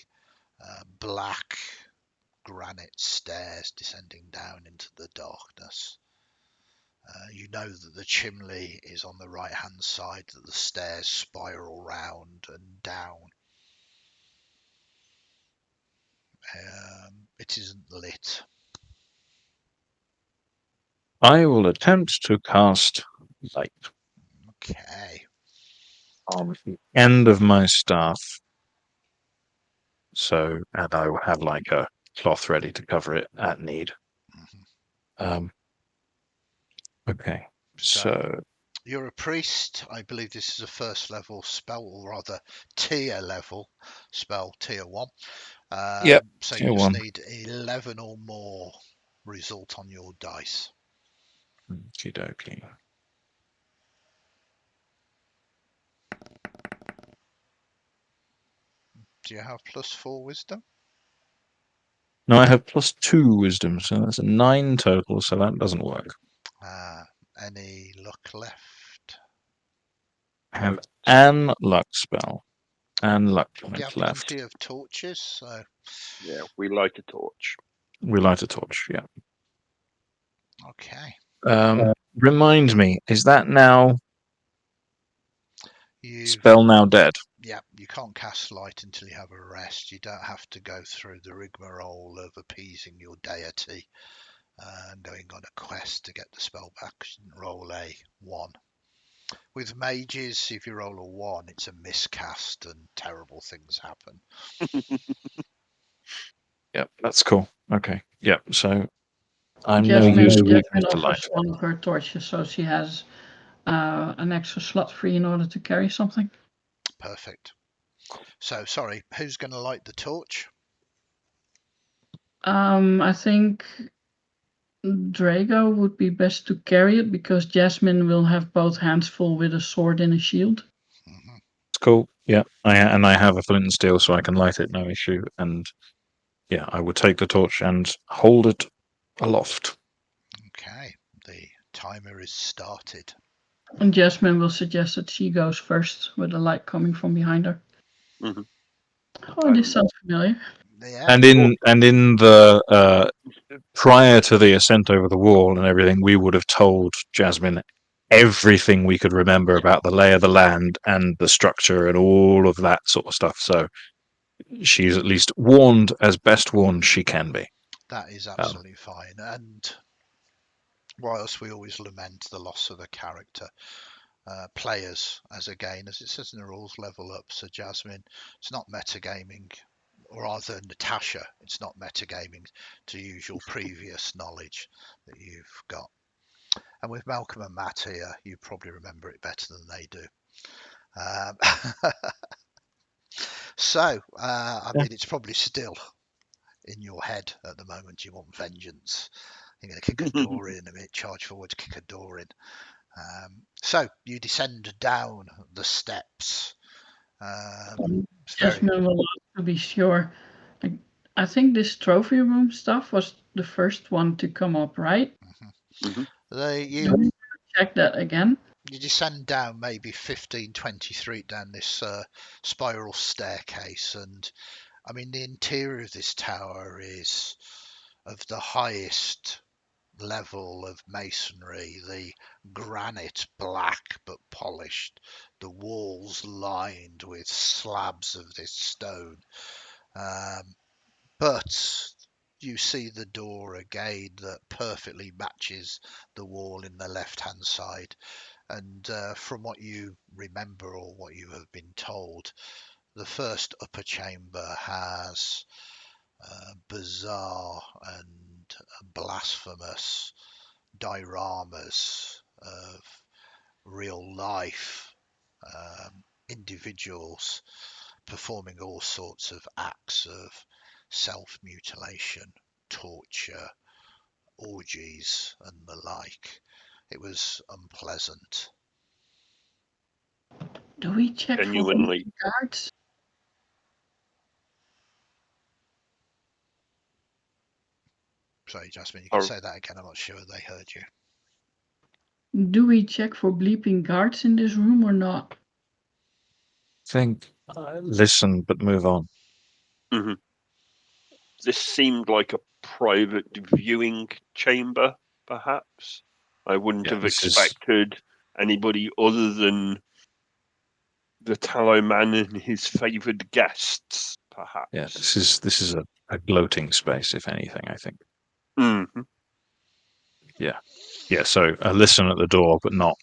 black granite stairs descending down into the darkness. You know that the chimney is on the right hand side, that the stairs spiral round and down. It isn't lit. I will attempt to cast light Okay. on the end of my staff. So, and I will have like a cloth ready to cover it at need. Mhm. Okay, So so you're a priest. I believe this is a first level spell, or rather tier level spell, tier 1. yep, So you tier just one. need 11 or more. result on your dice. Okie dokie. Do you have +4 wisdom? No, I have +2 wisdom, so that's a 9 total, so that doesn't work. Any luck left? I have an luck spell and luck You point have left. plenty of torches, so Yeah, we light a torch. We light a torch, yeah. okay. Remind me, is that now You've spell now dead? Yeah, you can't cast light until you have a rest. You don't have to go through the rigmarole of appeasing your deity and going on a quest to get the spell back. You didn't roll a 1. With mages, if you roll a 1, it's a miscast and terrible things happen. Yep, that's cool. Okay, yep. So I'm Jasmine weak to light. offers one of her torches, so she has an extra slot free in order to carry something. Perfect. So, sorry, who's going to light the torch? I think Drago would be best to carry it because Jasmine will have both hands full with a sword and a shield. Mm-hmm. It's cool. Yeah, I have a flint and steel, so I can light it, no issue. And yeah, I would take the torch and hold it aloft. Okay, the timer is started. And Jasmine will suggest that she goes first with the light coming from behind her. Mm-hmm. Oh, this sounds familiar. Yeah. And in the prior to the ascent over the wall and everything, we would have told Jasmine everything we could remember about the lay of the land and the structure and all of that sort of stuff. So she's at least warned as best warned she can be. That is absolutely fine. And whilst we always lament the loss of a character, players, as it says in the rules, level up. So Jasmine, it's not metagaming, or rather Natasha, it's not metagaming to use your previous knowledge that you've got. And with Malcolm and Matt here, you probably remember it better than they do. I mean, it's probably still in your head at the moment. You want vengeance. You're going to kick a door in a minute, charge forward, kick a door in. So you descend down the steps. Jasmine will ask to be sure. I think this trophy room stuff was the first one to come up, right? Mm-hmm. Do we check that again? You descend down maybe 15, 20 feet down this spiral staircase, and I mean the interior of this tower is of the highest level of masonry, the granite black but polished, the walls lined with slabs of this stone. But you see the door again that perfectly matches the wall in the left hand side. And from what you remember or what you have been told, the first upper chamber has bizarre and blasphemous dioramas of real life individuals performing all sorts of acts of self-mutilation, torture, orgies, and the like. It was unpleasant. Do we check for Genuinely. guards? Sorry, Jasmine, you can say that again. I'm not sure they heard you. Do we check for bleeping guards in this room or not? Think, listen, but move on. Mm-hmm. This seemed like a private viewing chamber, perhaps. I wouldn't have expected anybody other than the tallow man and his favoured guests, perhaps. Yeah, this is a gloating space, if anything, I think. Mm-hmm. Yeah, so listen at the door, but not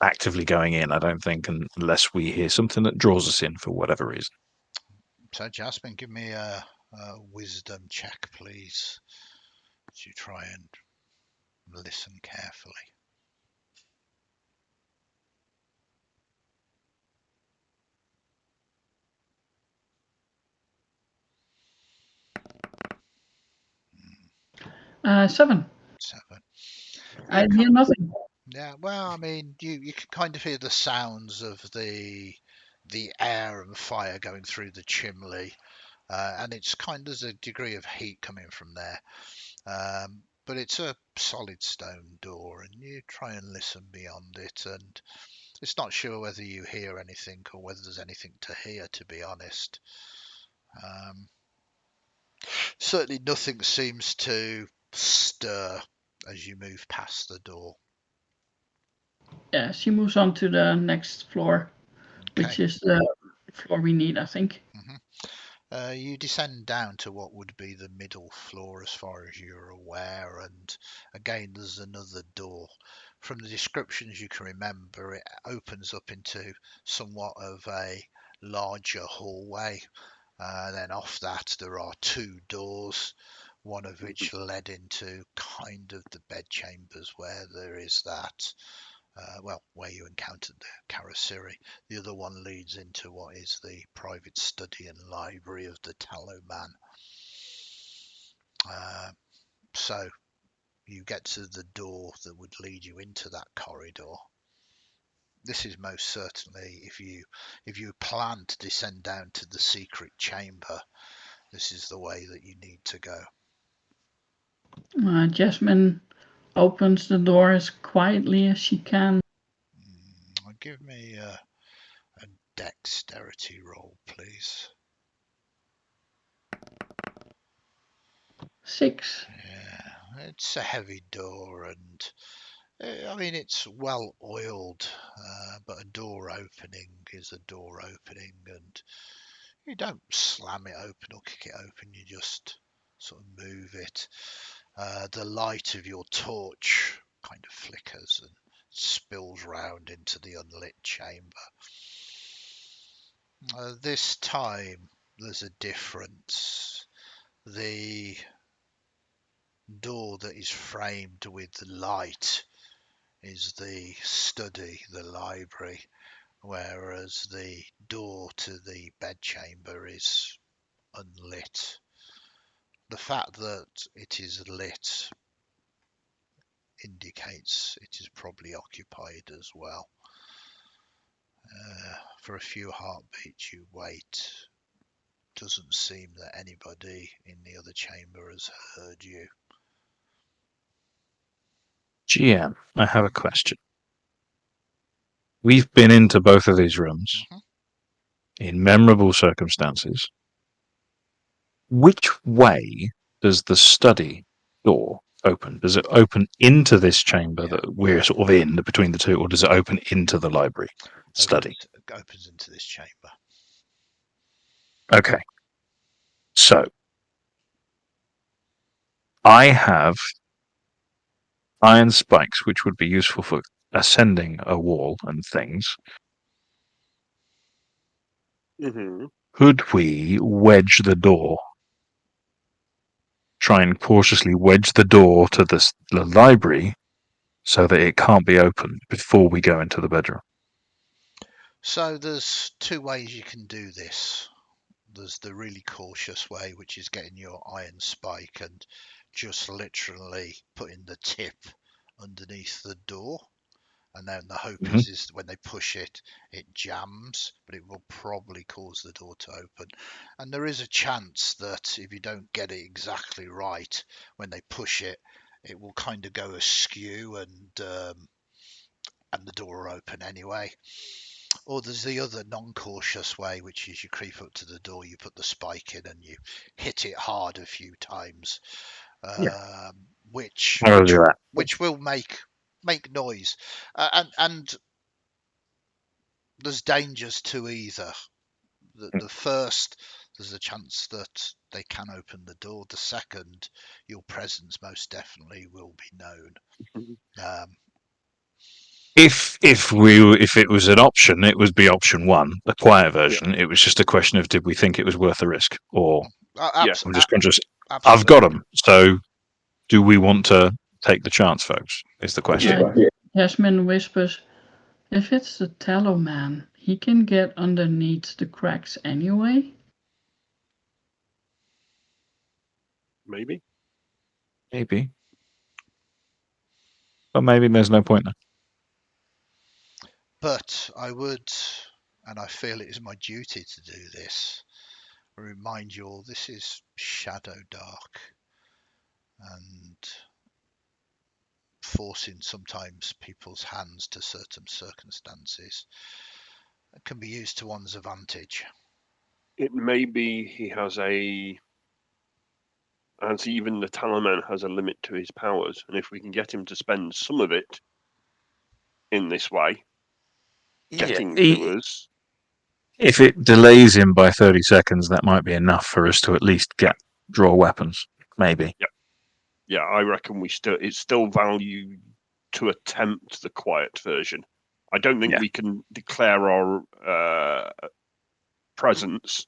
actively going in, I don't think, unless we hear something that draws us in for whatever reason. So, Jasmine, give me a wisdom check, please, as you try and listen carefully. 7. 7. I hear nothing. Yeah, well, I mean, you can kind of hear the sounds of the air and fire going through the chimney, and it's kind of there's a degree of heat coming from there. But it's a solid stone door, and you try and listen beyond it, and it's not sure whether you hear anything or whether there's anything to hear, to be honest. Certainly nothing seems to stir as you move past the door. Yeah, she moves on to the next floor, Okay. which is the floor we need, I think. You descend down to what would be the middle floor as far as you're aware, and again there's another door. From the descriptions you can remember, it opens up into somewhat of a larger hallway. Then off that there are 2 doors, one of which led into kind of the bed chambers where there is that where you encountered the Karasiri. The other one leads into what is the private study and library of the Tallow Man. So you get to the door that would lead you into that corridor. This is most certainly, if you plan to descend down to the secret chamber, this is the way that you need to go. Jasmine opens the door as quietly as she can. Give me a dexterity roll, please. 6. Yeah, it's a heavy door, and I mean it's well oiled, but a door opening is a door opening, and you don't slam it open or kick it open. You just sort of move it. The light of your torch kind of flickers and spills round into the unlit chamber. This time there's a difference. The door that is framed with light is the study, the library, whereas the door to the bedchamber is unlit. The fact that it is lit indicates it is probably occupied as well. For a few heartbeats you wait. Doesn't seem that anybody in the other chamber has heard you. GM, I have a question. We've been into both of these rooms in memorable circumstances. Which way does the study door open? Does it open into this chamber that we're sort of in between the two, or does it open into the library study? Opens into this chamber. Okay. So I have iron spikes, which would be useful for ascending a wall and things. Could we wedge the door? Try and cautiously wedge the door to the library so that it can't be opened before we go into the bedroom. So there's 2 ways you can do this. There's the really cautious way, which is getting your iron spike and just literally putting the tip underneath the door. And then the hope is when they push it, it jams, but it will probably cause the door to open. And there is a chance that if you don't get it exactly right, when they push it, it will kind of go askew and the door will open anyway. Or there's the other non-cautious way, which is you creep up to the door, you put the spike in, and you hit it hard a few times, which will make noise. And there's dangers to either. The first, there's a chance that they can open the door. The second, your presence most definitely will be known. If it was an option, it would be option 1, the quiet version. It was just a question of did we think it was worth the risk, or I'm just conscious. Absolutely. I've got them, so do we want to take the chance, folks? Is the question. Jasmine whispers, "If it's the Tallow Man, he can get underneath the cracks anyway." Maybe. Maybe. But maybe there's no point then. But I would, and I feel it is my duty to do this, remind you all this is Shadowdark, and forcing sometimes people's hands to certain circumstances can be used to one's advantage. It may be he has as even the Talaman has a limit to his powers, and if we can get him to spend some of it in this way, getting to us. If it delays him by 30 seconds, that might be enough for us to at least draw weapons. Maybe. Yeah, I reckon it's still value to attempt the quiet version. I don't think we can declare our presence.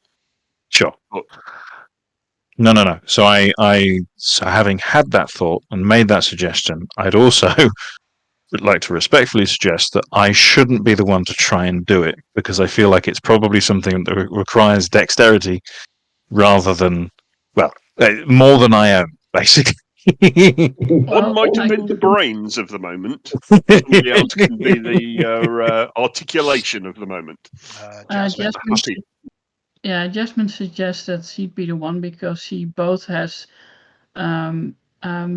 Sure. But No. So so having had that thought and made that suggestion, I'd also would like to respectfully suggest that I shouldn't be the one to try and do it, because I feel like it's probably something that requires dexterity rather than, more than I own, basically. one might have been the brains of the moment. Somebody else can be the articulation of the moment. Jasmine. Jasmine suggests that she'd be the one because she both has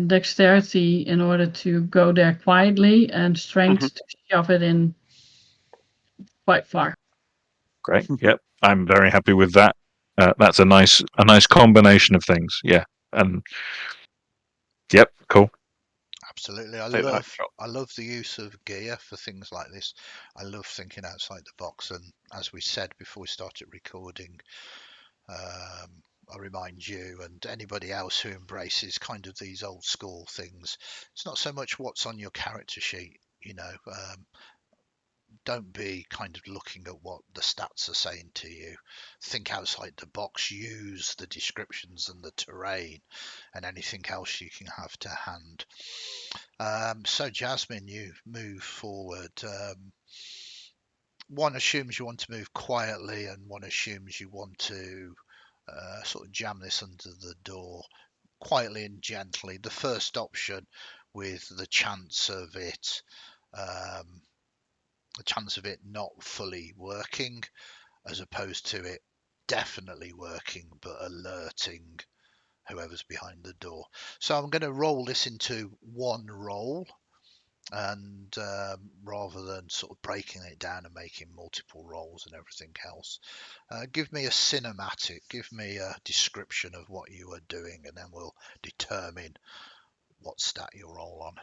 dexterity in order to go there quietly and strength to shove it in quite far. Great. Yep, I'm very happy with that. That's a nice combination of things. Yeah, and yep, cool. Absolutely, I love the use of gear for things like this. I love thinking outside the box, and as we said before we started recording, I remind you and anybody else who embraces kind of these old school things, it's not so much what's on your character sheet, don't be kind of looking at what the stats are saying to you. Think outside the box, use the descriptions and the terrain and anything else you can have to hand. So Jasmine, you move forward. One assumes you want to move quietly, and one assumes you want to sort of jam this under the door quietly and gently. The first option, with the chance of it not fully working, as opposed to it definitely working but alerting whoever's behind the door. So I'm going to roll this into one roll, and rather than sort of breaking it down and making multiple rolls and everything else, give me a cinematic, give me a description of what you are doing, and then we'll determine what stat you roll on.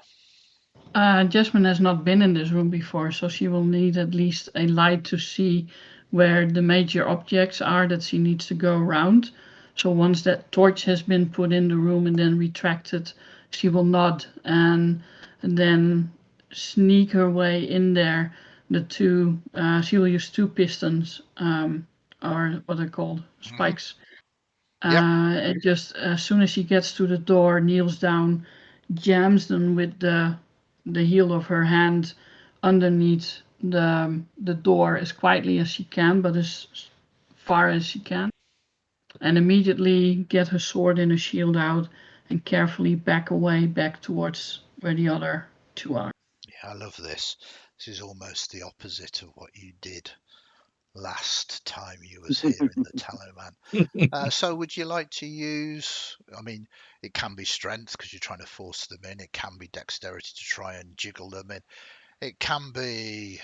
Jasmine has not been in this room before, so she will need at least a light to see where the major objects are that she needs to go around. So once that torch has been put in the room and then retracted, she will nod and then sneak her way in there. She will use two pistons, or what are called, spikes. And just as soon as she gets to the door, kneels down, jams them with the heel of her hand underneath the door as quietly as she can, but as far as she can, and immediately get her sword and her shield out and carefully back away back towards where the other two are. Yeah, I love this. This is almost the opposite of what you did last time you was here in the Talloman. So would you like to use, I mean, it can be strength because you're trying to force them in. It can be dexterity to try and jiggle them in. It can be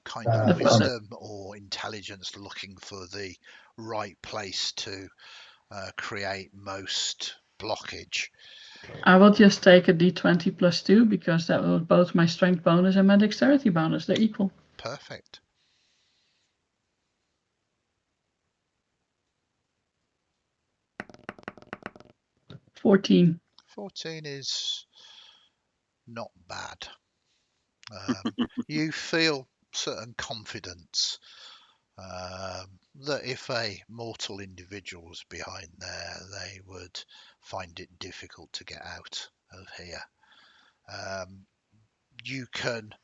kind of wisdom or intelligence, looking for the right place to create most blockage. I will just take a d20 plus 2 because that will both my strength bonus and my dexterity bonus. They're equal. Perfect. $14. 14 is not bad. You feel certain confidence that if a mortal individual was behind there, they would find it difficult to get out of here. You can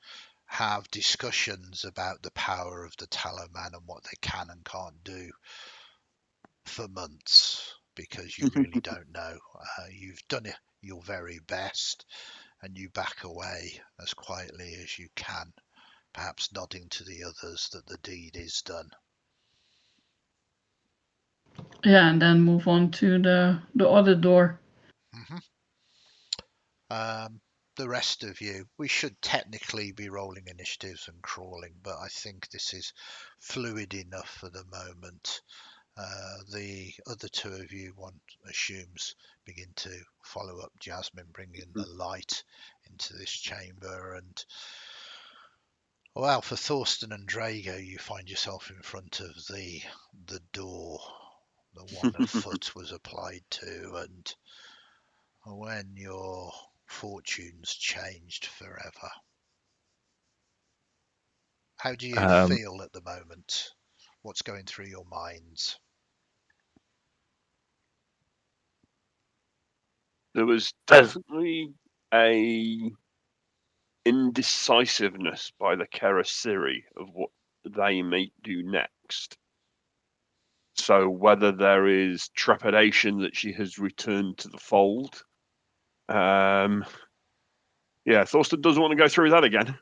have discussions about the power of the Talaman and what they can and can't do for months, because you really don't know. You've done it. your very best, and you back away as quietly as you can, perhaps nodding to the others that the deed is done. Yeah, and then move on to the other door. Mm-hmm. The rest of you, we should technically be rolling initiatives and crawling, but I think this is fluid enough for the moment. The other two of you, one assumes, begin to follow up Jasmine, bringing the light into this chamber. And well, for Thorsten and Drago, you find yourself in front of the door, the one that Foot was applied to, and when your fortunes changed forever. How do you feel at the moment? What's going through your minds? There was definitely a indecisiveness by the Kerasiri of what they may do next. So whether there is trepidation that she has returned to the fold, yeah, Thorsten doesn't want to go through that again,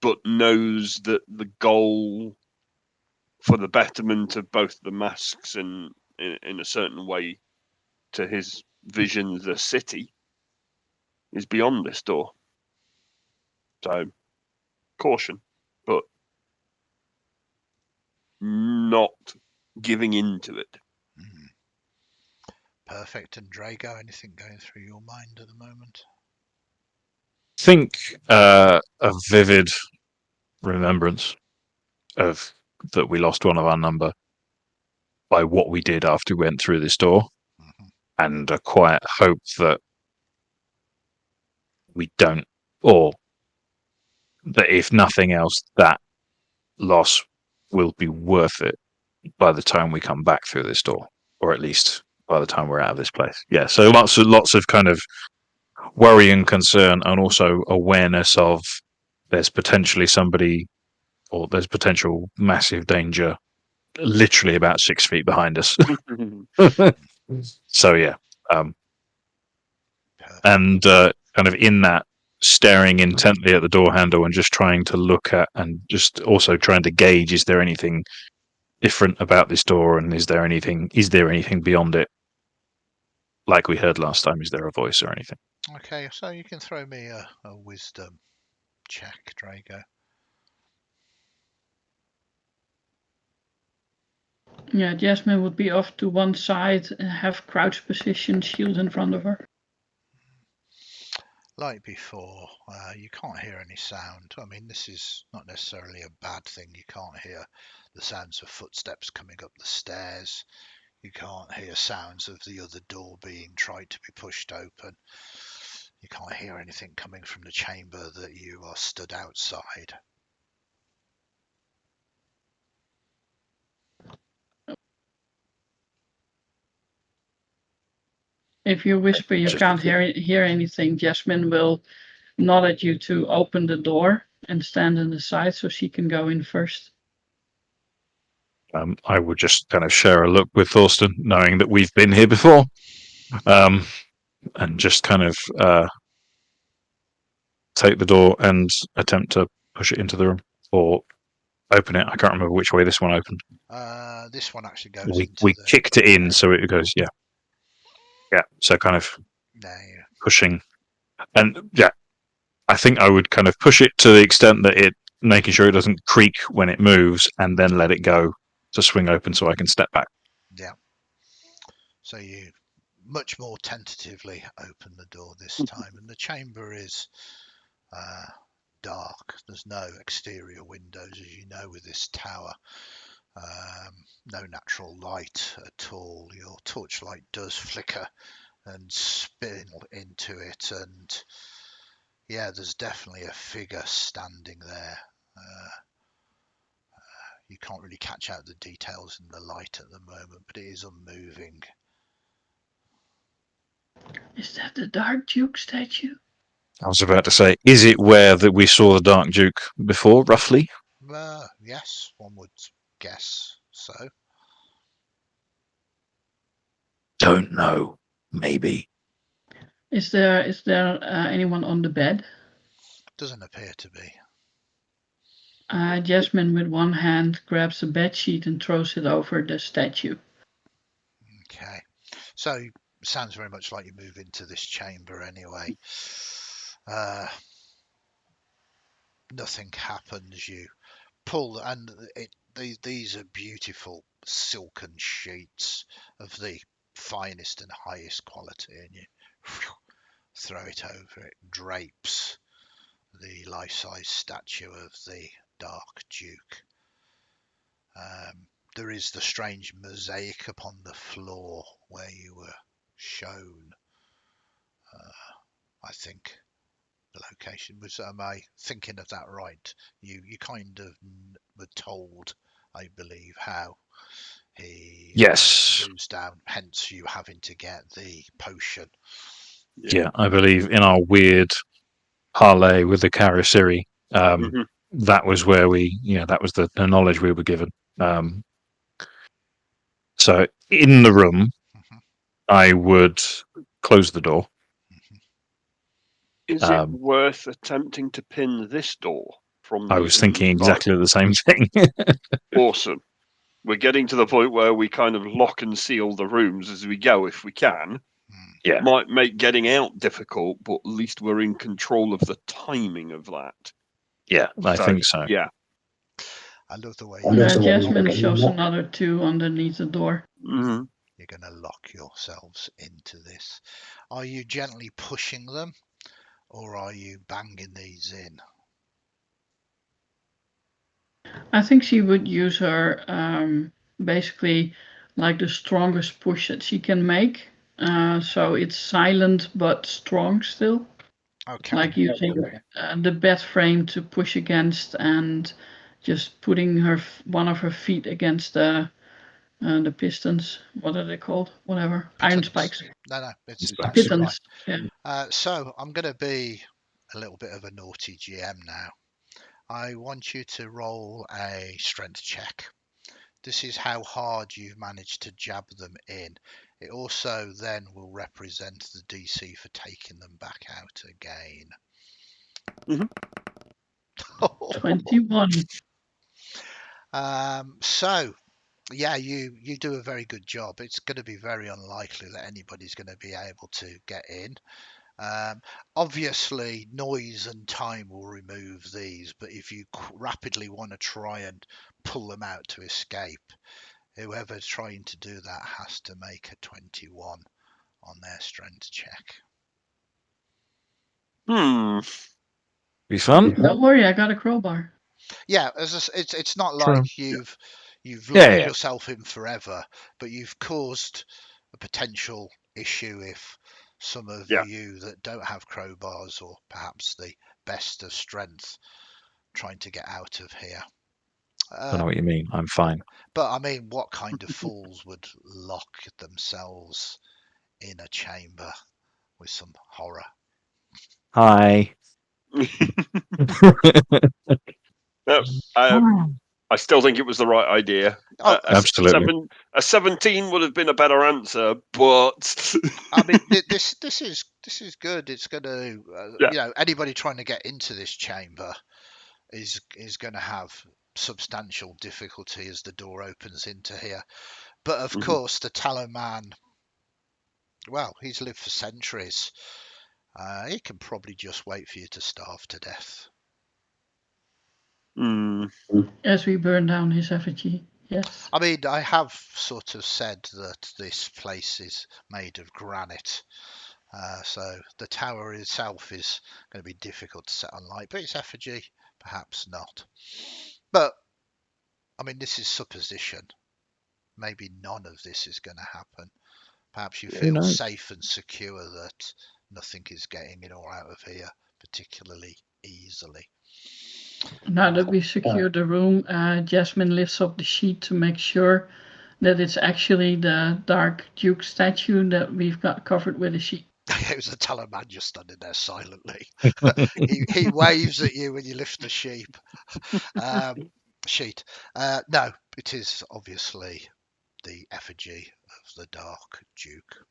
but knows that the goal for the betterment of both the masks and in a certain way to his vision, the city, is beyond this door. So caution, but not giving in to it. Perfect. And Drago, anything going through your mind at the moment? Think a vivid remembrance of that we lost one of our number by what we did after we went through this door, and a quiet hope that we don't, or that if nothing else, that loss will be worth it by the time we come back through this door, or at least by the time we're out of this place. Yeah, so lots of kind of worry and concern, and also awareness of there's potentially somebody, or there's potential massive danger literally about 6 feet behind us. So yeah, and kind of in that, staring intently at the door handle and just trying to look at, and just also trying to gauge, is there anything different about this door, and is there anything beyond it, like we heard last time? Is there a voice or anything? Okay, so you can throw me a wisdom check, Drago. Yeah, Jasmine would be off to one side and have crouch position, shield in front of her. Like before, you can't hear any sound. I mean, this is not necessarily a bad thing. You can't hear the sounds of footsteps coming up the stairs. You can't hear sounds of the other door being tried to be pushed open. You can't hear anything coming from the chamber that you are stood outside. If you whisper you can't hear anything, Jasmine will nod at you to open the door and stand on the side so she can go in first. I would just kind of share a look with Thorsten, knowing that we've been here before, and just kind of take the door and attempt to push it into the room, or open it. I can't remember which way this one opened. This one actually goes We kicked it in, so it goes, yeah. So kind of pushing, and yeah, I think I would kind of push it to the extent that it, making sure it doesn't creak when it moves, and then let it go to swing open so I can step back. Yeah. So you much more tentatively open the door this time, and the chamber is dark. There's no exterior windows, as you know, with this tower. No natural light at all. Your torchlight does flicker and spin into it, and yeah, there's definitely a figure standing there. You can't really catch out the details in the light at the moment, but it is unmoving. Is that the Dark Duke statue? I was about to say, is it where that we saw the Dark Duke before, roughly? Yes, one would guess so. Don't know. maybe. Is there anyone on the bed? Doesn't appear to be. Jasmine, with one hand, grabs a bed sheet and throws it over the statue. Okay. So sounds very much like you move into this chamber anyway. Nothing happens. You pull, and these are beautiful silken sheets of the finest and highest quality, and you throw it over. It drapes the life-size statue of the Dark Duke. There is the strange mosaic upon the floor where you were shown. I think the location was. Am I thinking of that right? You kind of were told, I believe, how he Yes. moves down. Hence, you having to get the potion. Yeah, I believe in our weird parlay with the Karasiri, Mhm. that was where that was the knowledge we were given. So in the room, Mhm, I would close the door. mhm. Is it worth attempting to pin this door from I the was thinking inside? exactly the same thing. Awesome. We're getting to the point where we kind of lock and seal the rooms as we go if we can. Yeah. Might make getting out difficult, but at least we're in control of the timing of that. Yeah, I think so. Yeah. I love the way Jasmine shows another 2 underneath the door. Mm-hmm. you're going to lock yourselves into this. Are you gently pushing them, or are you banging these in? I think she would use her basically like the strongest push that she can make. So it's silent but strong still. Okay. Like using the bed frame to push against and just putting one of her feet against the pistons. What are they called? Whatever. Iron spikes. No, it's It's absolutely Pittons. right. Yeah. So I'm going to be a little bit of a naughty GM now. I want you to roll a strength check. This is how hard you've managed to jab them in. It also then will represent the DC for taking them back out again. Mm-hmm. 21. So yeah, you do a very good job. It's going to be very unlikely that anybody's going to be able to get in. Obviously, noise and time will remove these, but if you rapidly want to try and pull them out to escape, whoever's trying to do that has to make a 21 on their strength check. Be fun. Don't worry, I got a crowbar. Yeah, it's not True. like you've Yeah, locked yeah. yourself in forever, but you've caused a potential issue if some of Yeah. you that don't have crowbars, or perhaps the best of strength, trying to get out of here. I know what you mean. I'm fine. But I mean, what kind of fools would lock themselves in a chamber with some horror? Hi. No, I still think it was the right idea. Oh, Absolutely. A 17 would have been a better answer, but I mean, this is good. It's going to, Yeah. Anybody trying to get into this chamber is going to have substantial difficulty as the door opens into here. But of course, the Tallow Man, well, he's lived for centuries. He can probably just wait for you to starve to death. As we burn down his effigy. Yes. I mean, I have sort of said that this place is made of granite. So the tower itself is going to be difficult to set on light, but its effigy, perhaps not. But, I mean, this is supposition. Maybe none of this is going to happen. Perhaps you feel safe and secure that nothing is getting in or out of here particularly easily. Now that we secured the room, Jasmine lifts up the sheet to make sure that it's actually the Dark Duke statue that we've got covered with a sheet. It was the Tallow Man just standing there silently. he waves at you when you lift the sheet. No, it is obviously the effigy of the Dark Duke.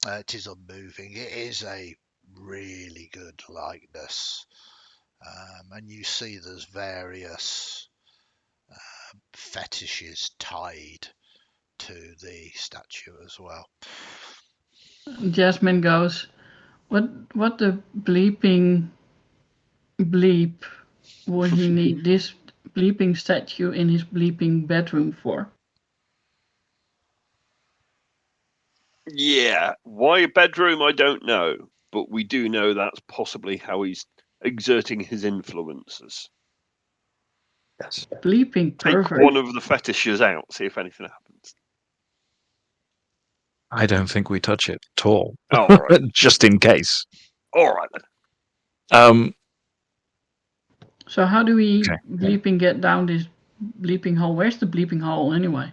It is unmoving. It is a really good likeness. And you see there's various fetishes tied to the statue as well. Jasmine goes, what the bleeping bleep would he need this bleeping statue in his bleeping bedroom for? Yeah, why a bedroom, I don't know, but we do know that's possibly how he's exerting his influences. Yes. Bleeping Take pervert. one of the fetishes out, see if anything happens. I don't think we touch it at all. Oh, all right. Just in case. All right then. So how do we Okay. bleeping get down this bleeping hole? Where's the bleeping hole anyway?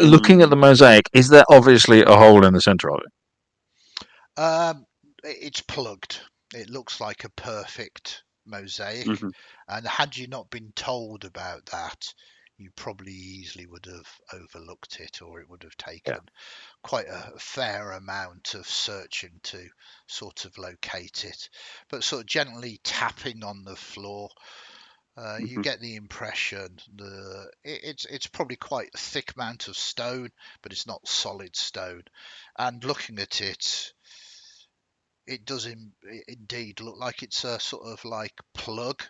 Looking at the mosaic, is there obviously a hole in the center of it? It's plugged. It looks like a perfect mosaic. Mhm. And had you not been told about that, you probably easily would have overlooked it, or it would have taken quite a fair amount of searching to sort of locate it. But sort of gently tapping on the floor, you get the impression it's probably quite a thick amount of stone, but it's not solid stone. And looking at it, it does indeed look like it's a sort of like plug.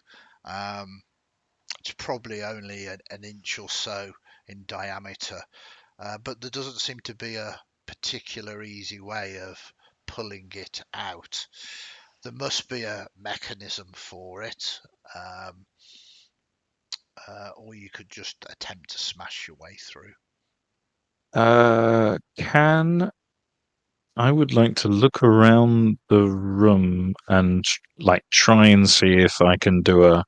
It's probably only an inch or so in diameter, but there doesn't seem to be a particular easy way of pulling it out. There must be a mechanism for it, or you could just attempt to smash your way through. I would like to look around the room and like try and see if I can do a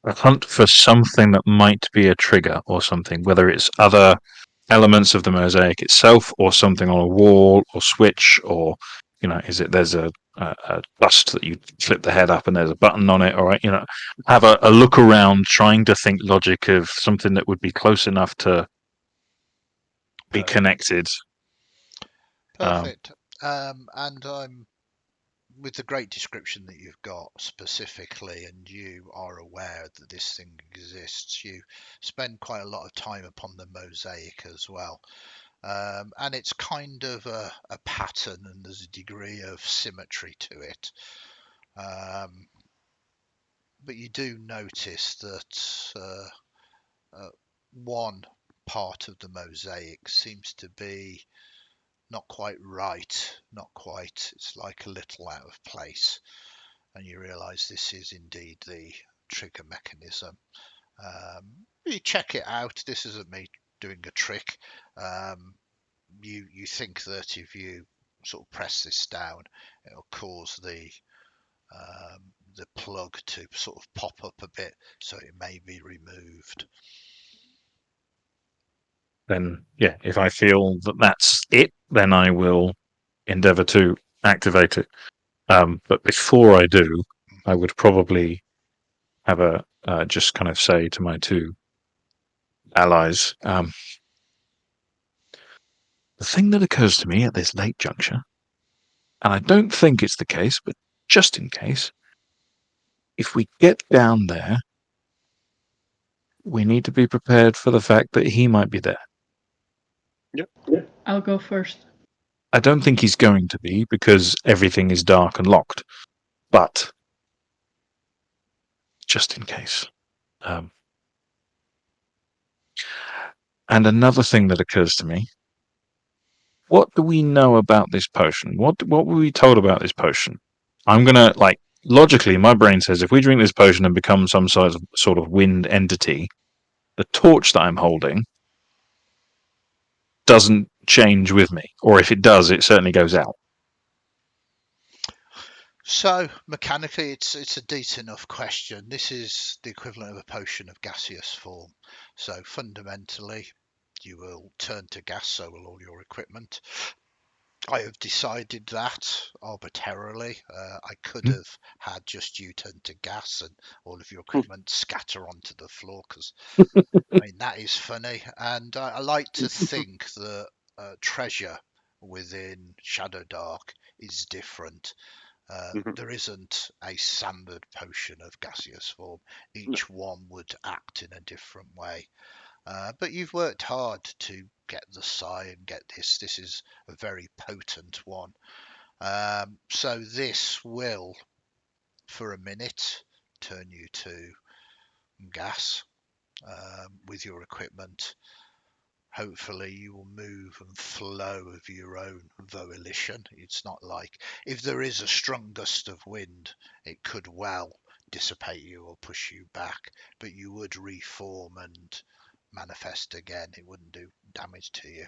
hunt for something that might be a trigger or something, whether it's other elements of the mosaic itself or something on a wall or switch, or is it there's a bust that you flip the head up and there's a button on it, or have a look around trying to think logic of something that would be close enough to be connected. Perfect. And I'm with the great description that you've got specifically, and you are aware that this thing exists, you spend quite a lot of time upon the mosaic as well. And it's kind of a pattern, and there's a degree of symmetry to it. But you do notice that one part of the mosaic seems to be not quite right, not quite. It's like a little out of place, and you realise this is indeed the trigger mechanism. You check it out. This isn't me doing a trick. You think that if you sort of press this down, it'll cause the plug to sort of pop up a bit, so it may be removed. Then if I feel that that's it, then I will endeavour to activate it. But before I do, I would probably have a just kind of say to my two allies, the thing that occurs to me at this late juncture, and I don't think it's the case, but just in case, if we get down there, we need to be prepared for the fact that he might be there. Yep. I'll go first. I don't think he's going to be, because everything is dark and locked, but just in case. And another thing that occurs to me, what do we know about this potion? What were we told about this potion? I'm going to, logically, my brain says if we drink this potion and become some sort of wind entity, the torch that I'm holding doesn't change with me. Or if it does, it certainly goes out. So mechanically, it's a decent enough question. This is the equivalent of a potion of gaseous form. So fundamentally, you will turn to gas, so will all your equipment. I have decided that arbitrarily. I could have had just you turn to gas and all of your equipment scatter onto the floor, because I mean that is funny. And I like to think that treasure, within Shadowdark is different. Mhm. There isn't a standard potion of gaseous form. Each one would act in a different way. But you've worked hard to get the psi and get this. This is a very potent one. So this will, for a minute, turn you to gas with your equipment. Hopefully you will move and flow of your own volition. It's not like if there is a strong gust of wind, it could well dissipate you or push you back, but you would reform and manifest again. It wouldn't do damage to you.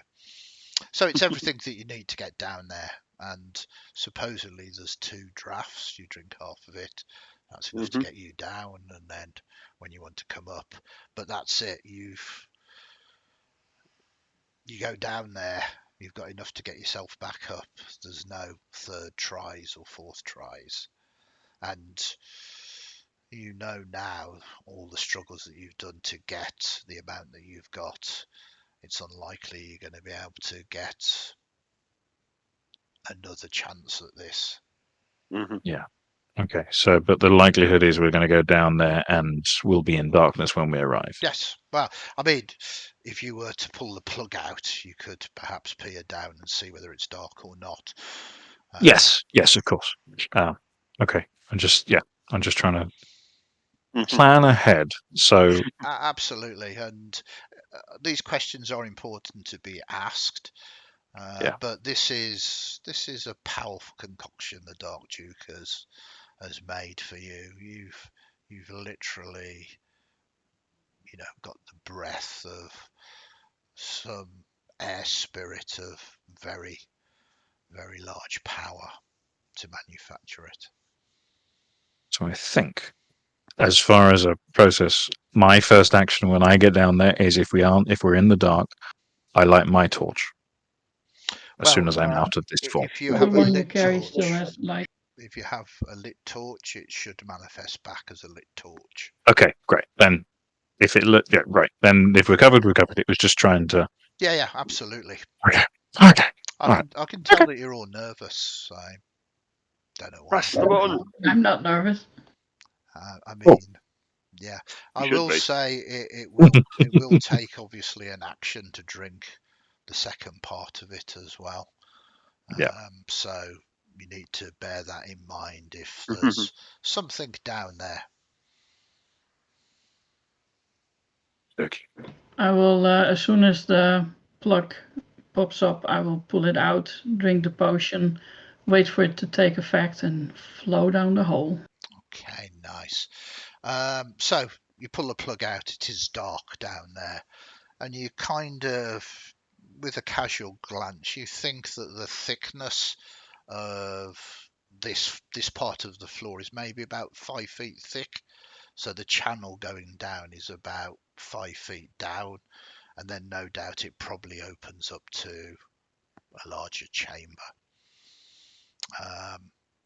So it's everything that you need to get down there. And supposedly there's 2 drafts. You drink half of it. That's enough to Mhm. get you down. And then when you want to come up, but that's it. You go down there. You've got enough to get yourself back up. There's no 3rd tries or 4th tries. And you know now all the struggles that you've done to get the amount that you've got. It's unlikely you're going to be able to get another chance at this. Mhm. Yeah. Okay. So, but the likelihood is we're going to go down there and we'll be in darkness when we arrive. Yes. Well, I mean, if you were to pull the plug out, you could perhaps peer down and see whether it's dark or not. Yes. Yes, of course. Okay. I'm just trying to Mhm. plan ahead. So, Absolutely. And these questions are important to be asked. Yeah. But this is a powerful concoction the Dark Duke has made for you. You've literally, got the breath of some air spirit of very, very large power to manufacture it. so I think as far as a process, my first action when I get down there is if we're in the dark, I light my torch as soon Well, as I'm out of this form. if you The have a one you lit carry still torch, has light. if you have a lit torch, it should manifest back as a lit torch. Okay, great. Then if it look yeah, right. Then if we're covered, we're covered. It was just trying to Yeah, absolutely. Okay. Okay. I All right. can tell Okay. that you're all nervous. I don't know why. Press the button. I'm not nervous. I Cool. mean, yeah, You I should will be. say it will take obviously an action to drink the second part of it as well. Yeah. So you need to bear that in mind if Mhm. there's something down there. Okay. I will, as soon as the plug pops up, I will pull it out, drink the potion, wait for it to take effect, and flow down the hole. Okay, nice. So you pull the plug out. It is dark down there, and you kind of, with a casual glance, you think that the thickness of this part of the floor is maybe about 5 feet thick. So the channel going down is about 5 feet down, and then no doubt it probably opens up to a larger chamber.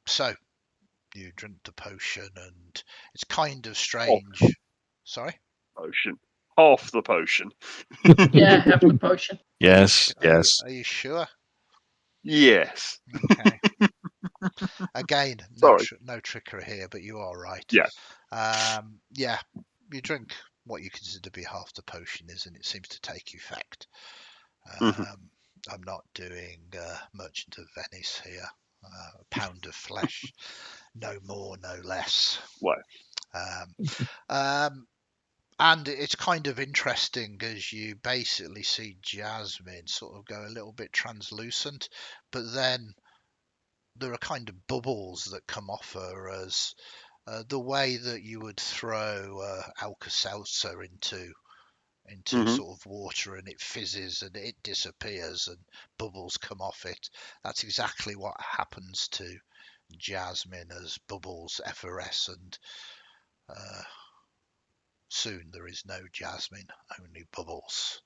So you drink the potion, and it's kind of Half strange. Sorry? potion. Half the potion. Yeah, have the potion. Yes. Yes. Are you sure? Yes. Okay. Again, Sorry. no trickery here, but you are right. Yeah. Yeah, you drink what you consider to be half the potion is, and it seems to take effect. Mhm. I'm not doing Merchant of Venice here. A pound of flesh, no more, no less. Well. Um, um, and it's kind of interesting as you basically see Jasmine sort of go a little bit translucent, but then there are kind of bubbles that come off her as the way that you would throw Alka-Seltzer into Mhm. sort of water and it fizzes and it disappears and bubbles come off it. That's exactly what happens to Jasmine as bubbles effervesce, and soon there is no Jasmine, only bubbles.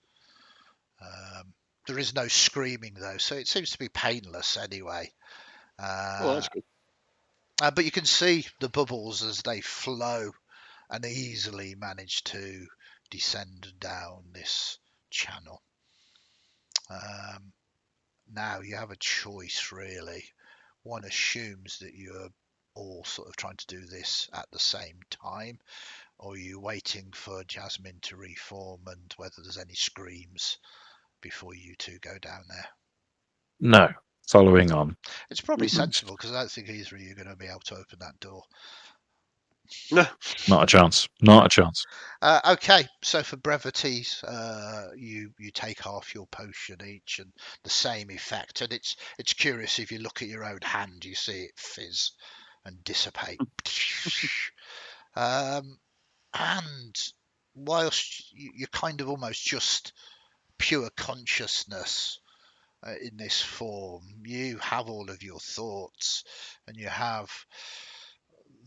There is no screaming though, so it seems to be painless anyway. Well, Uh, that's good. but you can see the bubbles as they flow and easily manage to descend down this channel. Um, now you have a choice, really. One assumes that you're all sort of trying to do this at the same time, or are you waiting for Jasmine to reform and whether there's any screams before you two go down there? No, following on. It's probably Mhm. sensible because I don't think either of you are going to be able to open that door. No. Not a chance. Not a chance. Okay, so for brevity, you take half your potion each, and the same effect. And it's curious, if you look at your own hand, you see it fizz and dissipate. And whilst you're kind of almost just pure consciousness in this form, you have all of your thoughts, and you have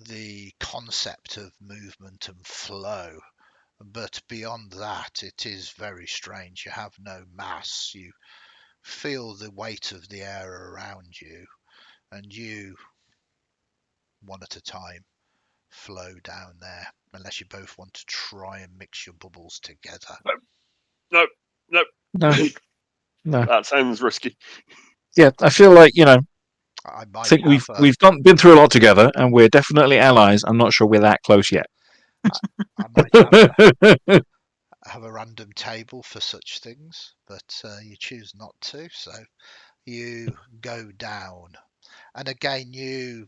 the concept of movement and flow. But beyond that, it is very strange. You have no mass. You feel the weight of the air around you, and you, one at a time, flow down there, unless you both want to try and mix your bubbles together. No. No. No. No. That sounds risky. Yeah, I feel like, I I might think have we've been through a lot together, and we're definitely allies. I'm not sure we're that close yet. I might have a random table for such things, but you choose not to. So you go down, and again you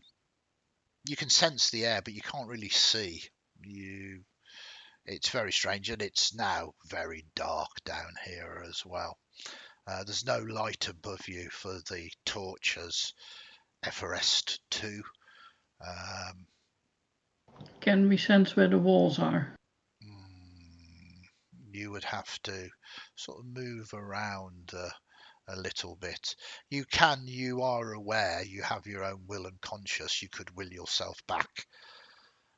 can sense the air, but you can't really see. It's very strange, and it's now very dark down here as well. There's no light above you, for the torch has effervesced too. Can we sense where the walls are? You would have to sort of move around a little bit. You are aware, you have your own will and conscience. You could will yourself back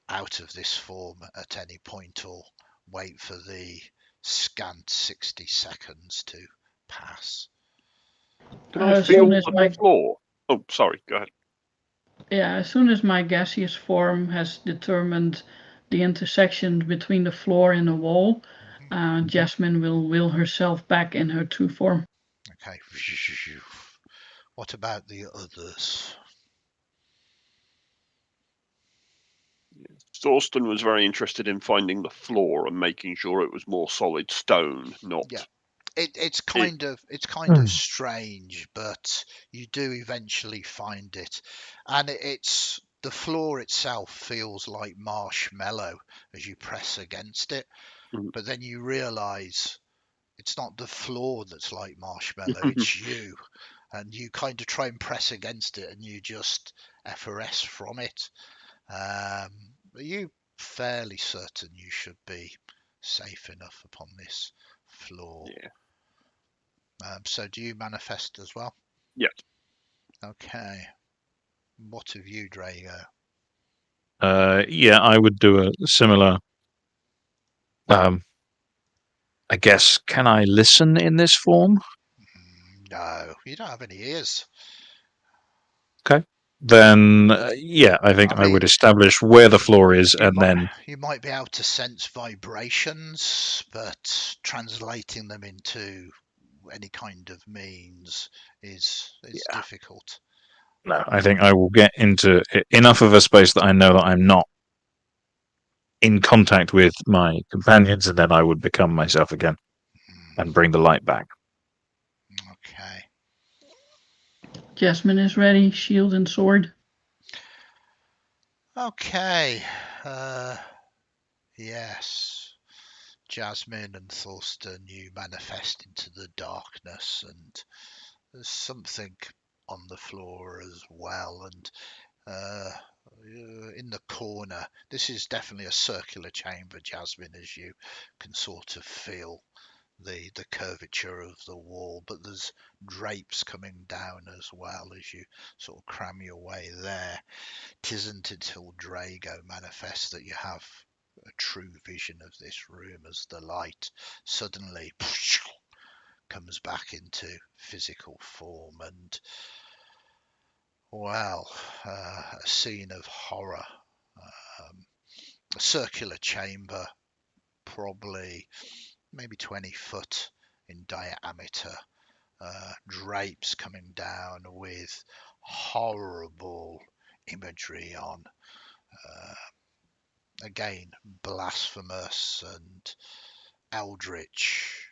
out of this form at any point, or wait for the scant 60 seconds to pass. Can I As soon feel as the my floor? Oh, sorry. Go ahead. as soon as my gaseous form has determined the intersection between the floor and the wall, Jasmine will will herself back in her true form. Okay. What about the others? Thorsten was very interested in finding the floor and making sure it was more solid stone, not. Yeah. It's It, kind of strange, but you do eventually find it, and it's the floor itself feels like marshmallow as you press against it, but then you realise it's not the floor that's like marshmallow, it's you, and you kind of try and press against it, and you just effervesce from it. Are you fairly certain you should be safe enough upon this floor? yeah. So do you manifest as well? Yeah. Okay. What have you, Drago? Yeah, I would do a similar. I guess, can I listen in this form? No, you don't have any ears. Okay. Then, yeah, I think I I would mean, establish where the floor is, and then you might be able to sense vibrations, but translating them into any kind of means is yeah, difficult. no, I think I will get into enough of a space that I know that I'm not in contact with my companions, and then I would become myself again and bring the light back. Okay. Jasmine is ready, shield and sword. Okay. Yes. Jasmine and Thorsten, you manifest into the darkness, and there's something on the floor as well, and in the corner, this is definitely a circular chamber, Jasmine, as you can sort of feel the curvature of the wall, but there's drapes coming down as well as you sort of cram your way there. Tisn't until Drago manifests that you have a true vision of this room, as the light suddenly comes back into physical form, and well, a scene of horror. A circular chamber, probably maybe 20 foot in diameter, drapes coming down with horrible imagery on. Again, blasphemous and eldritch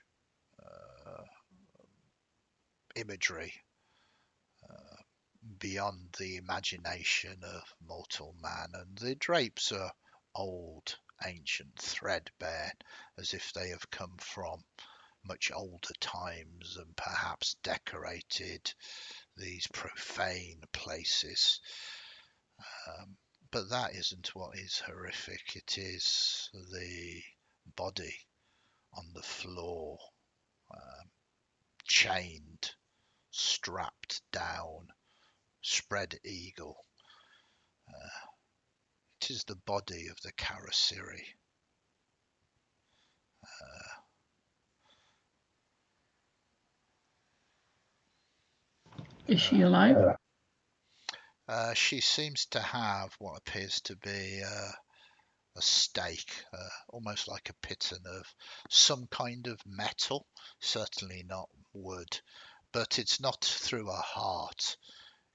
imagery beyond the imagination of mortal man. And the drapes are old, ancient, threadbare, as if they have come from much older times and perhaps decorated these profane places. But that isn't what is horrific. It is the body on the floor, chained, strapped down, spread eagle. It is the body of the Karasiri. Is she alive? She seems to have what appears to be a stake, almost like a piton of some kind of metal, certainly not wood, but it's not through her heart,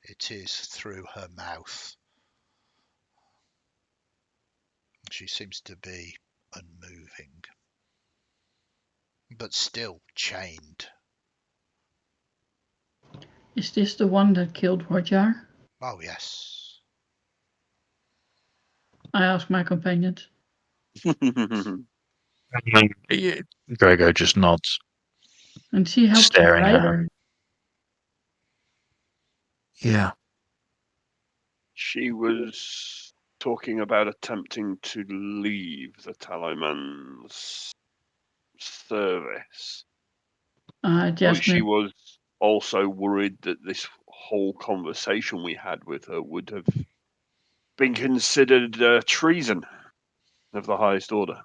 it is through her mouth. She seems to be unmoving, but still chained. Is this the one that killed Rojar? Oh, yes. I ask my companions. Drago just nods, And she helped you, staring right? at her. Yeah. She was talking about attempting to leave the Tallyman's service. But she Jasmine. was also worried that this whole conversation we had with her would have been considered treason of the highest order.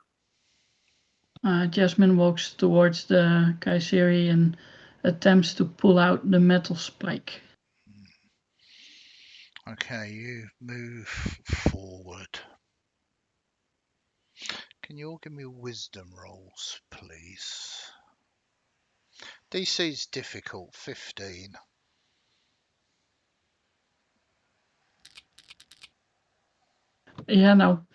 Jasmine walks towards the Kaiseri and attempts to pull out the metal spike. Okay, you move forward. Can you all give me wisdom rolls, please? DC's difficult, 15. Yeah, no.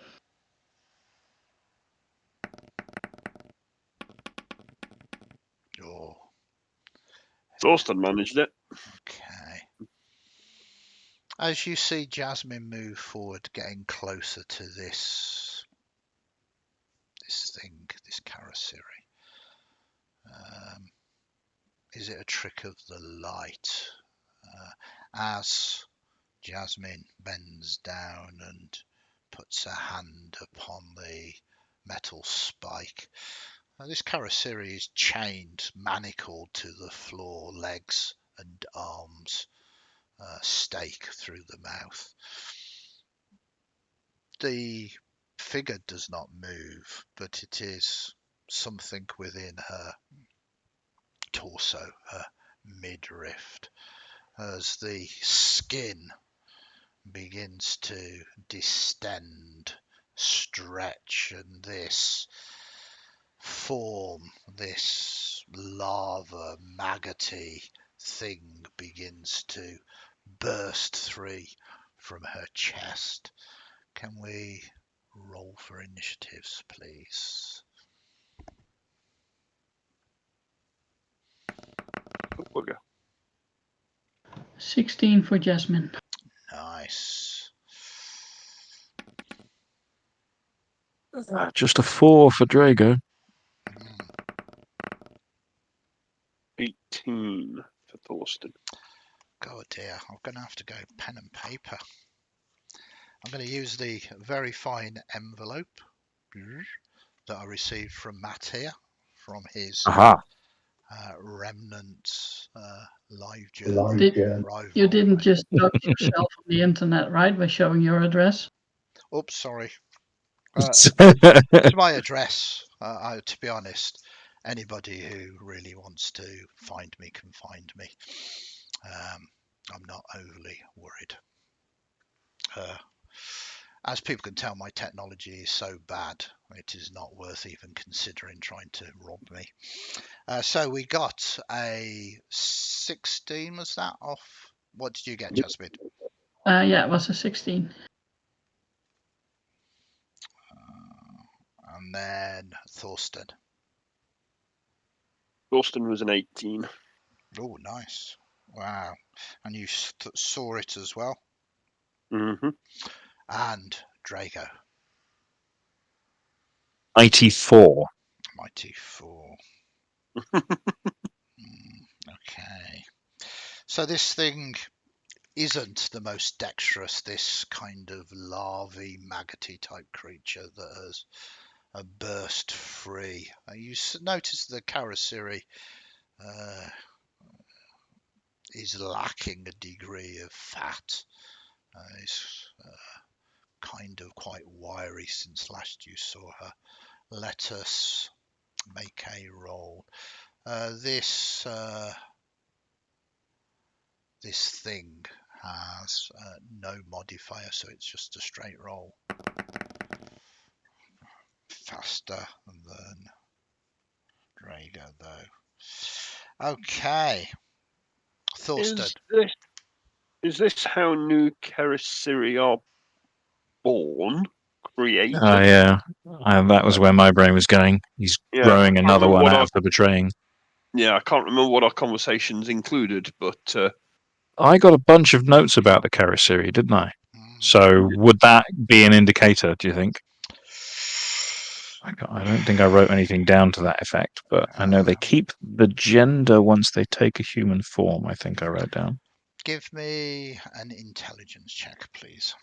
Oh, Thorsten managed it. okay. As you see Jasmine move forward, getting closer to this thing, this Karasiri, is it a trick of the light? As Jasmine bends down and puts her hand upon the metal spike, this Karasiri is chained, manacled to the floor, legs and arms, stake through the mouth. The figure does not move, but it is something within her torso, her midriff, as the skin begins to distend, stretch, and this form, this lava, maggoty thing begins to burst free from her chest. Can we roll for initiatives, please? Oh, bugger. 16 for Jasmine. Nice. Just a 4 for Drago. 18 for Thorsten. God dear, I'm going to have to go pen and paper. I'm going to use the very fine envelope that I received from Matt here, from his Aha. remnants live journal. You didn't just dox yourself on the internet, right, by showing your address? Oops, sorry. It's my address. To be honest, anybody who really wants to find me can find me. I'm not overly worried. As people can tell, my technology is so bad, it is not worth even considering trying to rob me. So we got a 16, was that off? What did you get, Jasmine? Yeah, it was a 16. And then Thorsten. Thorsten was an 18. Oh, nice. Wow. And you saw it as well. Mm-hmm. And Drago. 84. Mighty 4. Okay. So this thing isn't the most dexterous, this kind of larvae, maggoty type creature that has burst free. You notice the Karasiri is lacking a degree of fat. It's kind of quite wiry since last you saw her. Let us make a roll. This thing has no modifier, so it's just a straight roll. Faster than Drago, though. Okay. Thorsten. Is this how new Kerasiri are born? Created? Yeah. That was where my brain was going. He's growing another one out of the betraying. Yeah, I can't remember what our conversations included, but I got a bunch of notes about the Karasiri, didn't I? So would that be an indicator, do you think? I don't think I wrote anything down to that effect, but I know they keep the gender once they take a human form, I think I wrote down. Give me an intelligence check, please.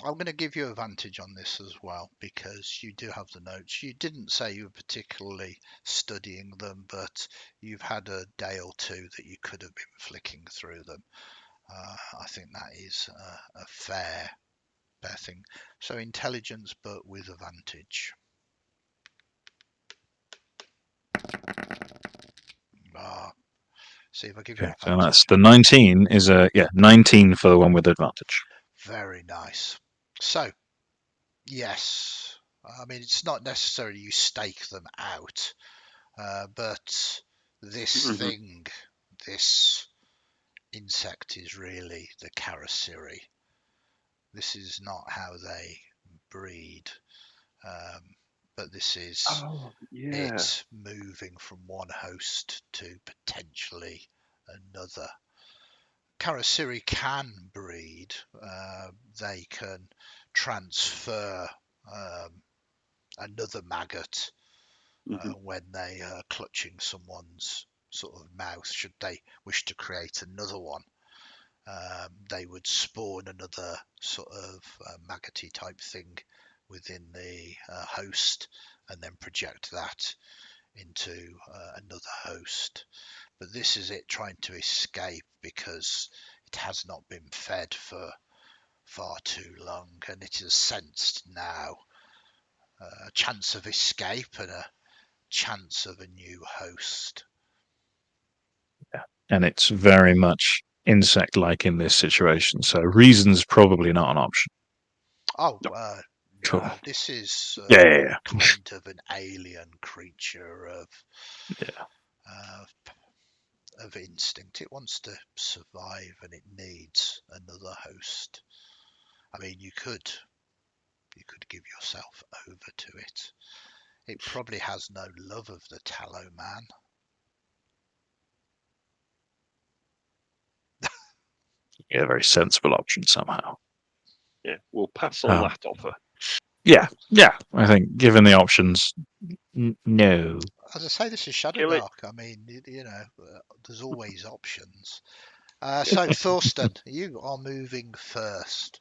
I'm going to give you advantage on this as well because you do have the notes. You didn't say you were particularly studying them, but you've had a day or two that you could have been flicking through them. I think that is a fair thing. So intelligence, but with advantage. See if I give you advantage. So that's the 19 is 19 for the one with advantage. Very nice. So, yes, I mean, it's not necessarily you stake them out, but this thing, this insect is really the Karasiri. This is not how they breed, but this is it moving from one host to potentially another. Karasiri can breed. They can transfer another maggot when they are clutching someone's sort of mouth. Should they wish to create another one, they would spawn another sort of maggoty type thing within the host and then project that into another host. But this is it trying to escape because it has not been fed for far too long, and it has sensed now a chance of escape and a chance of a new host. Yeah. And it's very much insect-like in this situation, so reason's probably not an option. Oh, cool. No, this is kind of an alien creature of instinct. It wants to survive and it needs another host. I mean, you could give yourself over to it. It probably has no love of the tallow man. Yeah, very sensible option somehow. Yeah, we'll pass on that offer. Yeah, I think given the options, no. As I say, this is Shadowdark. I mean, there's always options. So, Thorsten, you are moving first.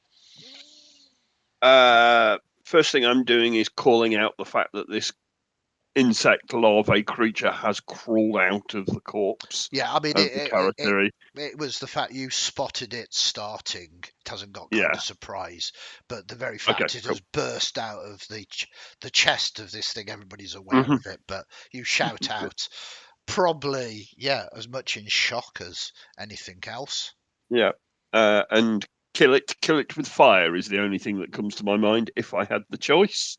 First thing I'm doing is calling out the fact that this insect larvae creature has crawled out of the corpse. Yeah, I mean, it was the fact you spotted it starting. It hasn't got kind of surprise, but the very fact it has burst out of the chest of this thing, everybody's aware of it. But you shout out, probably, as much in shock as anything else. Yeah, and kill it with fire is the only thing that comes to my mind if I had the choice.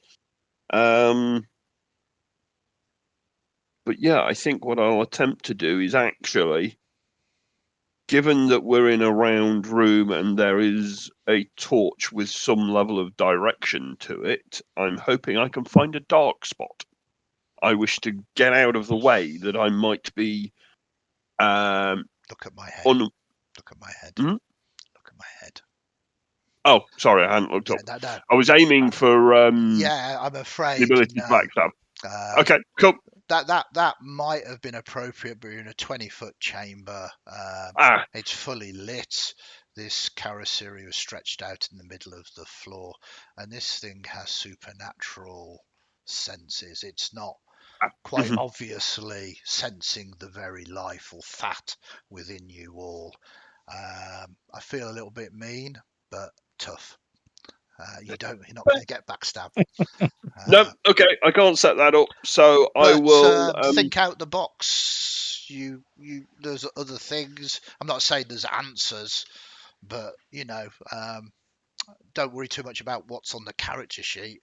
But yeah, I think what I'll attempt to do is actually, given that we're in a round room and there is a torch with some level of direction to it, I'm hoping I can find a dark spot. I wish to get out of the way that I might be Look at my head. on. Look at my head. Hmm? Look at my head. Oh, sorry, I hadn't looked up. No. I was aiming for Yeah, I'm the afraid ability to no. backstab. Okay, cool. That might have been appropriate, but you're in a 20-foot chamber. It's fully lit. This carossery was stretched out in the middle of the floor, and this thing has supernatural senses. It's not quite obviously sensing the very life or fat within you all. I feel a little bit mean, but tough. You're not going to get backstabbed. No, okay, I can't set that up, so I will think out the box. There's other things. I'm not saying there's answers, but don't worry too much about what's on the character sheet.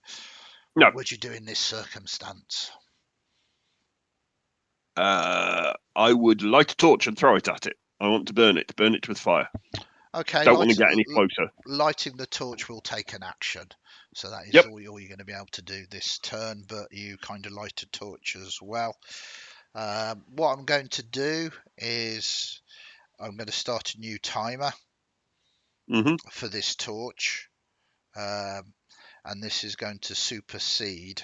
No. What would you do in this circumstance? I would light a torch and throw it at it. I want to burn it with fire. Okay, Don't want to get any closer. Lighting the torch will take an action, so that is Yep. all you're going to be able to do this turn. But you kind of light a torch as well. What I'm going to do is I'm going to start a new timer for this torch, and this is going to supersede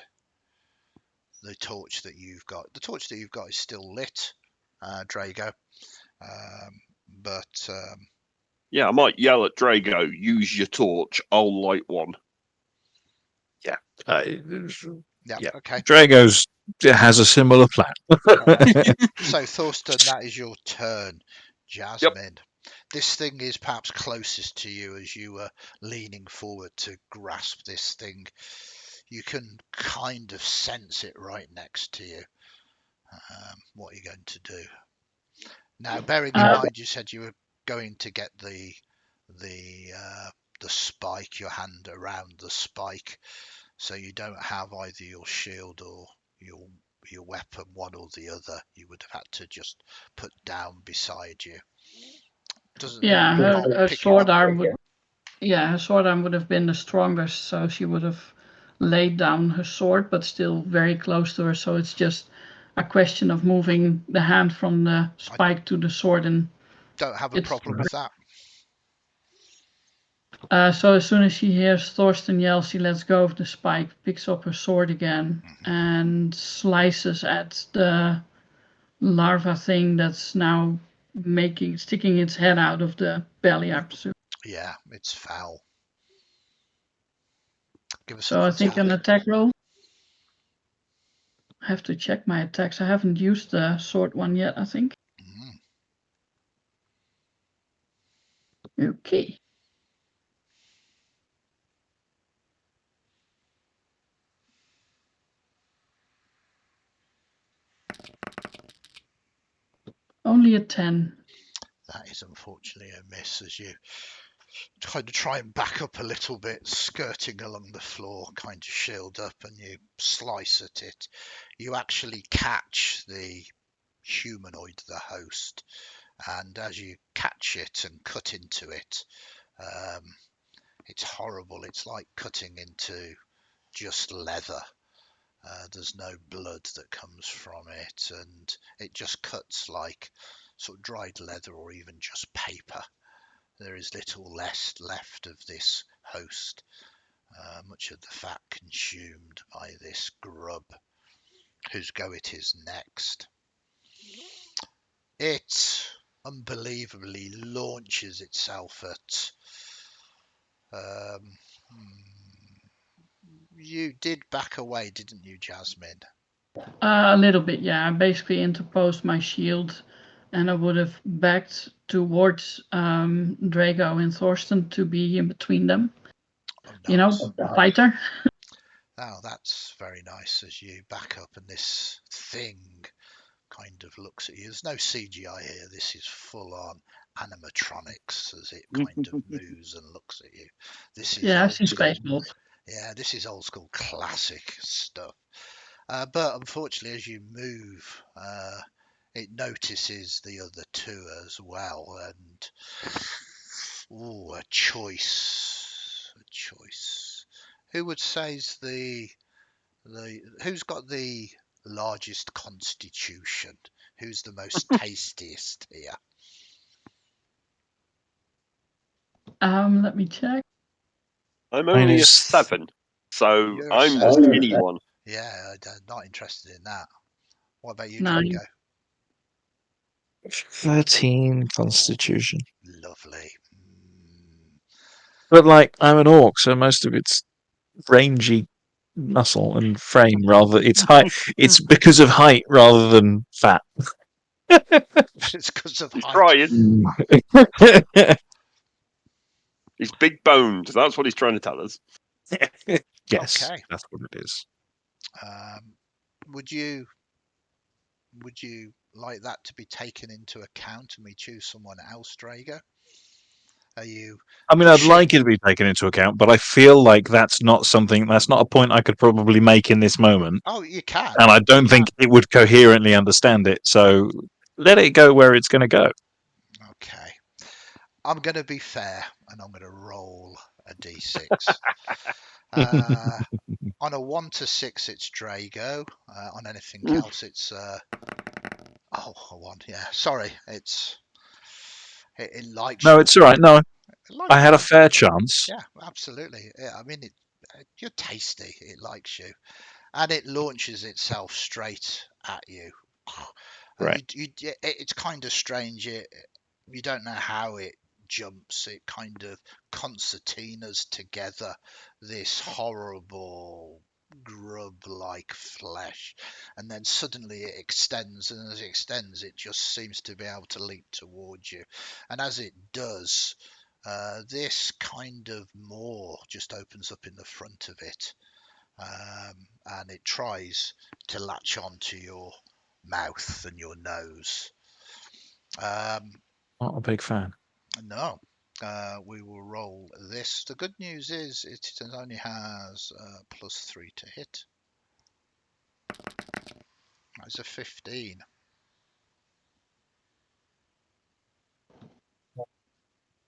the torch that you've got. The torch that you've got is still lit, Drago, but yeah, I might yell at Drago, use your torch, I'll light one. Yeah. yeah, okay. Drago's has a similar plan. So Thorsten, that is your turn. Jasmine, this thing is perhaps closest to you as you were leaning forward to grasp this thing. You can kind of sense it right next to you. What are you going to do? Now, bearing in mind, you said you were going to get the spike, your hand around the spike, so you don't have either your shield or your weapon, one or the other. You would have had to just put down beside you. Her sword arm would. Yeah, her sword arm would have been the strongest, so she would have laid down her sword, but still very close to her. So it's just a question of moving the hand from the spike to the sword, and don't have a problem with that. So as soon as she hears Thorsten yell, she lets go of the spike, picks up her sword again, and slices at the larva thing that's now sticking its head out of the belly, I presume. Yeah, it's foul. Give us so I think an attack roll. I have to check my attacks. I haven't used the sword one yet, I think. Okay. Only a 10. That is unfortunately a miss as you kind of try and back up a little bit, skirting along the floor, kind of shield up, and you slice at it. You actually catch the humanoid, the host, and as you catch it and cut into it, it's horrible. It's like cutting into just leather. There's no blood that comes from it, and it just cuts like sort of dried leather or even just paper. There is little less left of this host, much of the fat consumed by this grub, whose go it is next. It unbelievably launches itself at you did back away, didn't you, Jasmine? A little bit, yeah. I basically interposed my shield, and I would have backed towards Drago and Thorsten to be in between them. Oh, nice. You know, fighter. Oh, that's very nice as you back up and this thing kind of looks at you. There's no CGI here. This is full on animatronics as it kind of moves and looks at you. This is I've seen Spaceballs. Yeah, this is old school classic stuff. But unfortunately, as you move, it notices the other two as well, and a choice. Who would say's the who's got the largest constitution? Who's the most tastiest here? Let me check. I'm Mine only a is 7, so You're a I'm the 7. skinny one. Yeah, not interested in that. What about you, 9. Draco? 13 Constitution. Lovely. But like, I'm an orc, so most of it's rangy muscle and frame rather. It's height. It's because of height rather than fat. It's because of He's height. trying. He's big boned. That's what he's trying to tell us. Yes, Okay. that's what it is. Would you like that to be taken into account and we choose someone else, Drago? Are you I mean, I'd pushing? like it to be taken into account, but I feel like that's not a point I could probably make in this moment. Oh, you can. And I don't think it would coherently understand it. So let it go where it's going to go. Okay. I'm going to be fair and I'm going to roll a d6. On a 1 to 6, it's Drago. On anything else, it's a 1. Yeah, sorry, it likes No, you. it's all right. No, I had a Yeah, fair chance. yeah, absolutely. Yeah, I mean, you're tasty. It likes you, and it launches itself straight at you. Right. It's kind of strange. You don't know how it jumps. It kind of concertinas together this horrible grub-like flesh, and then suddenly it extends, and as it extends, it just seems to be able to leap towards you. And as it does, this kind of maw just opens up in the front of it, and it tries to latch onto your mouth and your nose. Not a big fan. No, we will roll this. The good news is it only has +3 to hit. That's a 15.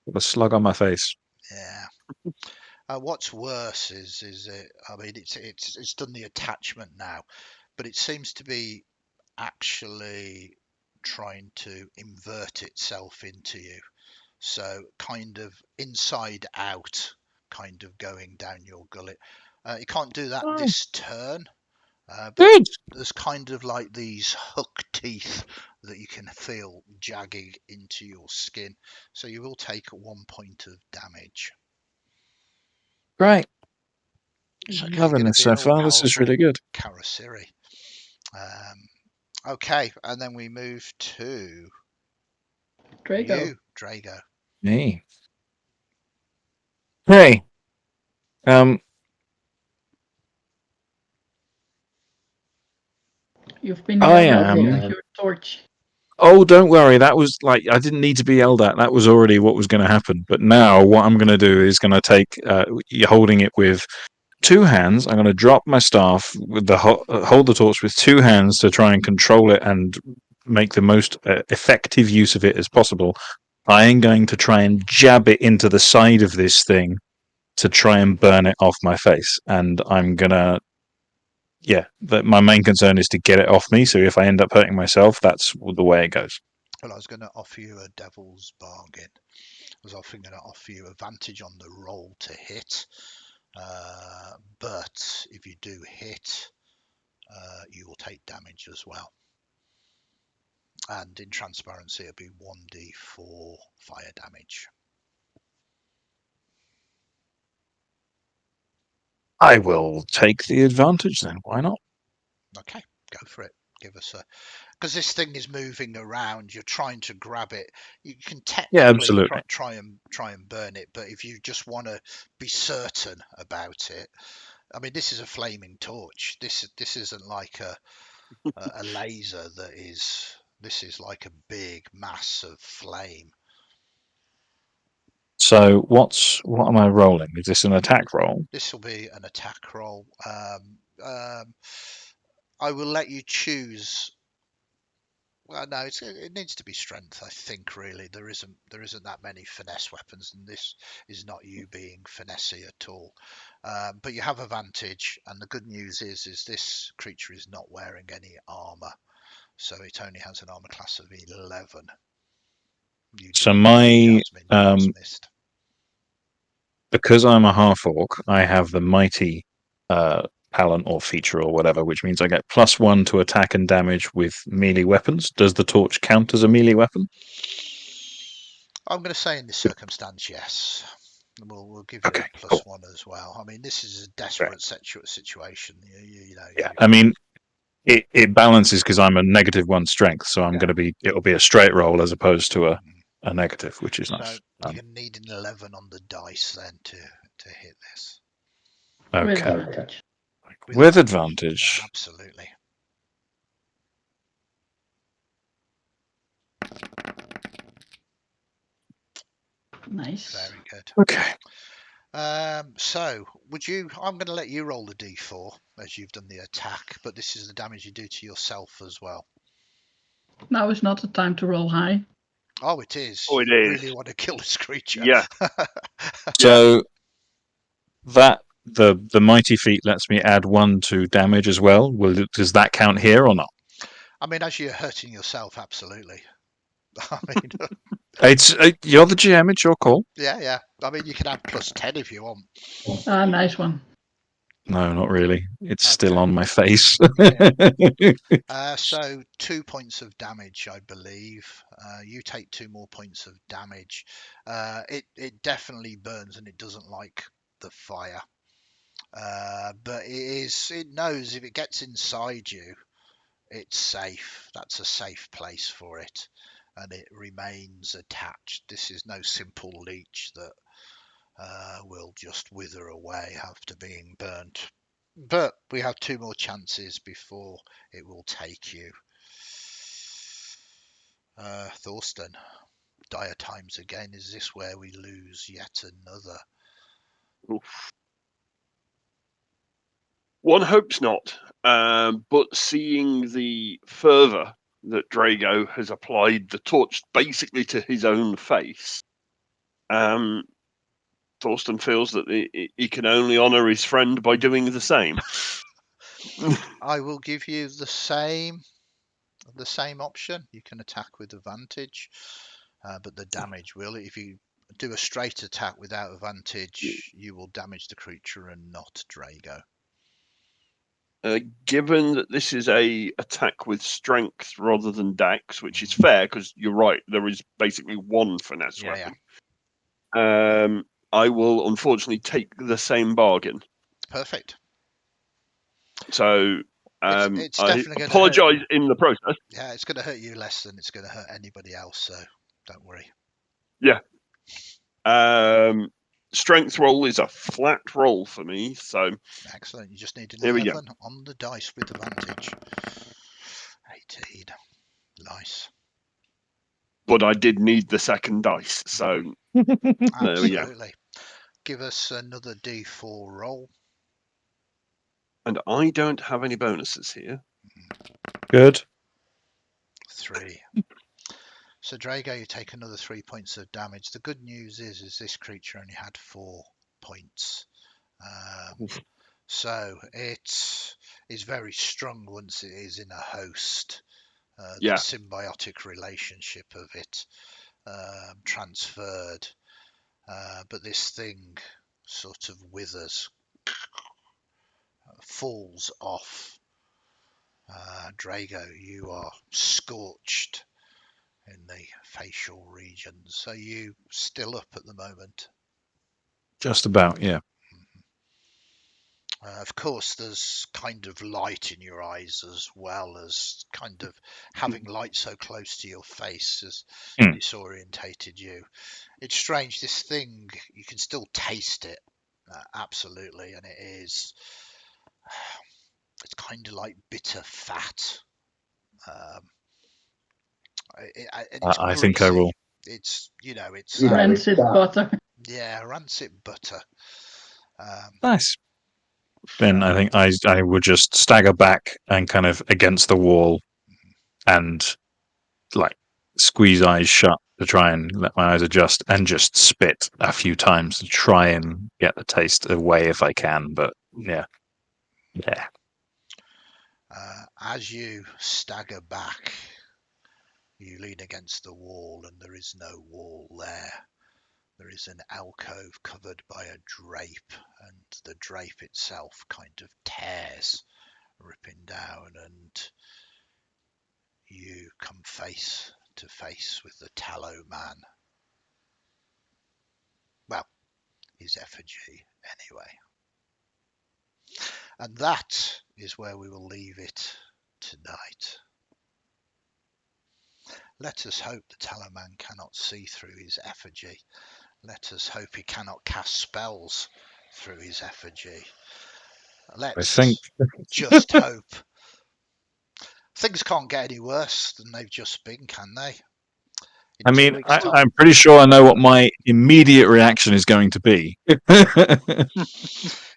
With a slug on my face. Yeah. What's worse is it? I mean, it's done the attachment now, but it seems to be actually trying to invert itself into you. So kind of inside out, kind of going down your gullet. It can't do that Oh, this turn, but good. there's kind of like these hook teeth that you can feel jagging into your skin. So you will take 1 point of damage. Great. So you're Loving going to this be so an far. This is all-powerful really good. Karasiri. Okay, and then we move to Draco. you, Drago. Me. Hey. You've been I yelled at am. with your torch. Oh, don't worry. That was like I didn't need to be yelled at. That was already what was going to happen. But now what I'm going to do is going to take. You're holding it with two hands. I'm going to drop my staff with the hold the torch with two hands to try and control it and make the most effective use of it as possible. I am going to try and jab it into the side of this thing to try and burn it off my face. And I'm gonna, yeah. My main concern is to get it off me. So if I end up hurting myself, that's the way it goes. Well, I was going to offer you a devil's bargain. I was often going to offer you advantage on the roll to hit, but if you do hit, you will take damage as well. And in transparency, it'll be 1d4 fire damage. I will take the advantage then. Why not? Okay, go for it. Give us a, because this thing is moving around. You're trying to grab it. You can Yeah, technically absolutely. try and burn it, but if you just want to be certain about it, I mean, this is a flaming torch. This isn't like a laser that is. This is like a big mass of flame. So what am I rolling? Is this an attack roll? This will be an attack roll. I will let you choose. Well, no, it needs to be strength. I think really there isn't that many finesse weapons, and this is not you being finessey at all. But you have advantage, and the good news is this creature is not wearing any armor, so it only has an armor class of 11. You So do, my Jasmine, you just missed. because I'm a half orc, I have the mighty talent or feature or whatever, which means I get +1 to attack and damage with melee weapons. Does the torch count as a melee weapon? I'm going to say in this circumstance, yes. We'll give you Okay, that cool. +1 as well. I mean, this is a desperate situation. You know. Yeah, I mean, it balances because I'm a -1 strength, so I'm going to be. It'll be a straight roll as opposed to a negative, which is So nice. you're going to need an 11 on the dice then to hit this. With Okay, advantage. with advantage. Yeah, absolutely. Nice. Very good. Okay. So I'm going to let you roll the d4 as you've done the attack, but this is the damage you do to yourself as well. Now is not the time to roll high. Oh, it is. Oh, it You is. really want to kill this creature. Yeah. So that the mighty feat lets me add 1 to damage as well. Does that count here or not? I mean, as you're hurting yourself, absolutely. I mean, It's you're the GM. It's your call. yeah. I mean, you can add +10 if you want. Nice one. No, not really. It's Okay. still on my face. So 2 points of damage, I believe. You take 2 more points of damage. It definitely burns and it doesn't like the fire. But it knows if it gets inside you, it's safe. That's a safe place for it, and it remains attached. This is no simple leech that will just wither away after being burnt. But we have 2 more chances before it will take you. Thorsten, dire times again. Is this where we lose yet another? Oof. One hopes not. But seeing the fervour that Drago has applied the torch basically to his own face, Thorsten feels that he can only honour his friend by doing the same. I will give you the same option. You can attack with advantage, but the damage will. If you do a straight attack without advantage, you will damage the creature and not Drago. Given that this is a attack with strength rather than dex, which is fair because you're right, there is basically one finesse weapon. I will unfortunately take the same bargain. Perfect. So it's I definitely apologise in the process. Yeah, it's going to hurt you less than it's going to hurt anybody else, so don't worry. Yeah. Strength roll is a flat roll for me, so excellent. You just need an here 11 on the dice with advantage. 18. Nice. But I did need the second dice, so there we go. Absolutely. Give us another D4 roll. And I don't have any bonuses here. Good. 3. So Drago, you take another 3 points of damage. The good news is this creature only had 4 points. So it is very strong once it is in a host. The symbiotic relationship of it transferred. But this thing sort of withers, falls off. Drago, you are scorched in the facial regions. So you still up at the moment? Just about, yeah. Of course, there's kind of light in your eyes as well as kind of having light so close to your face has disorientated you. It's strange. This thing, you can still taste it, absolutely, and it's kind of like bitter fat. It's I greasy. think I will. It's it's rancid butter. Yeah, rancid butter. Nice. then I think I would just stagger back and kind of against the wall and like squeeze eyes shut to try and let my eyes adjust and just spit a few times to try and get the taste away if I can. But yeah. As you stagger back, you lean against the wall, and there is no wall there. There is an alcove covered by a drape, and the drape itself kind of tears, ripping down, and you come face to face with the tallow man. Well, his effigy, anyway. And that is where we will leave it tonight. Let us hope the tallow man cannot see through his effigy. Let us hope he cannot cast spells through his effigy. I Let's think just hope. Things can't get any worse than they've just been, can they? In I 2 mean, weeks' time. I'm pretty sure I know what my immediate reaction is going to be.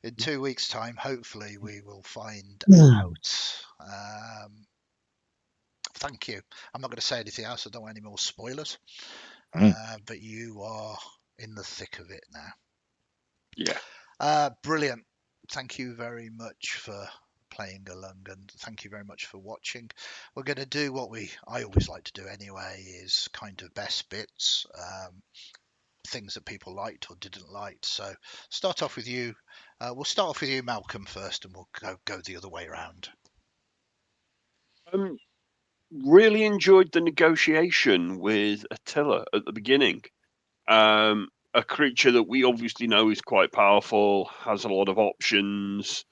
In 2 weeks' time, hopefully, we will find out. Thank you. I'm not going to say anything else. I don't want any more spoilers. But you are in the thick of it now. Yeah. Brilliant. Thank you very much for playing along, and thank you very much for watching. We're going to do what I always like to do anyway, is kind of best bits, things that people liked or didn't like. So start off with you. We'll start off with you, Malcolm, first, and we'll go the other way around. Really enjoyed the negotiation with Attila at the beginning. A creature that we obviously know is quite powerful, has a lot of options.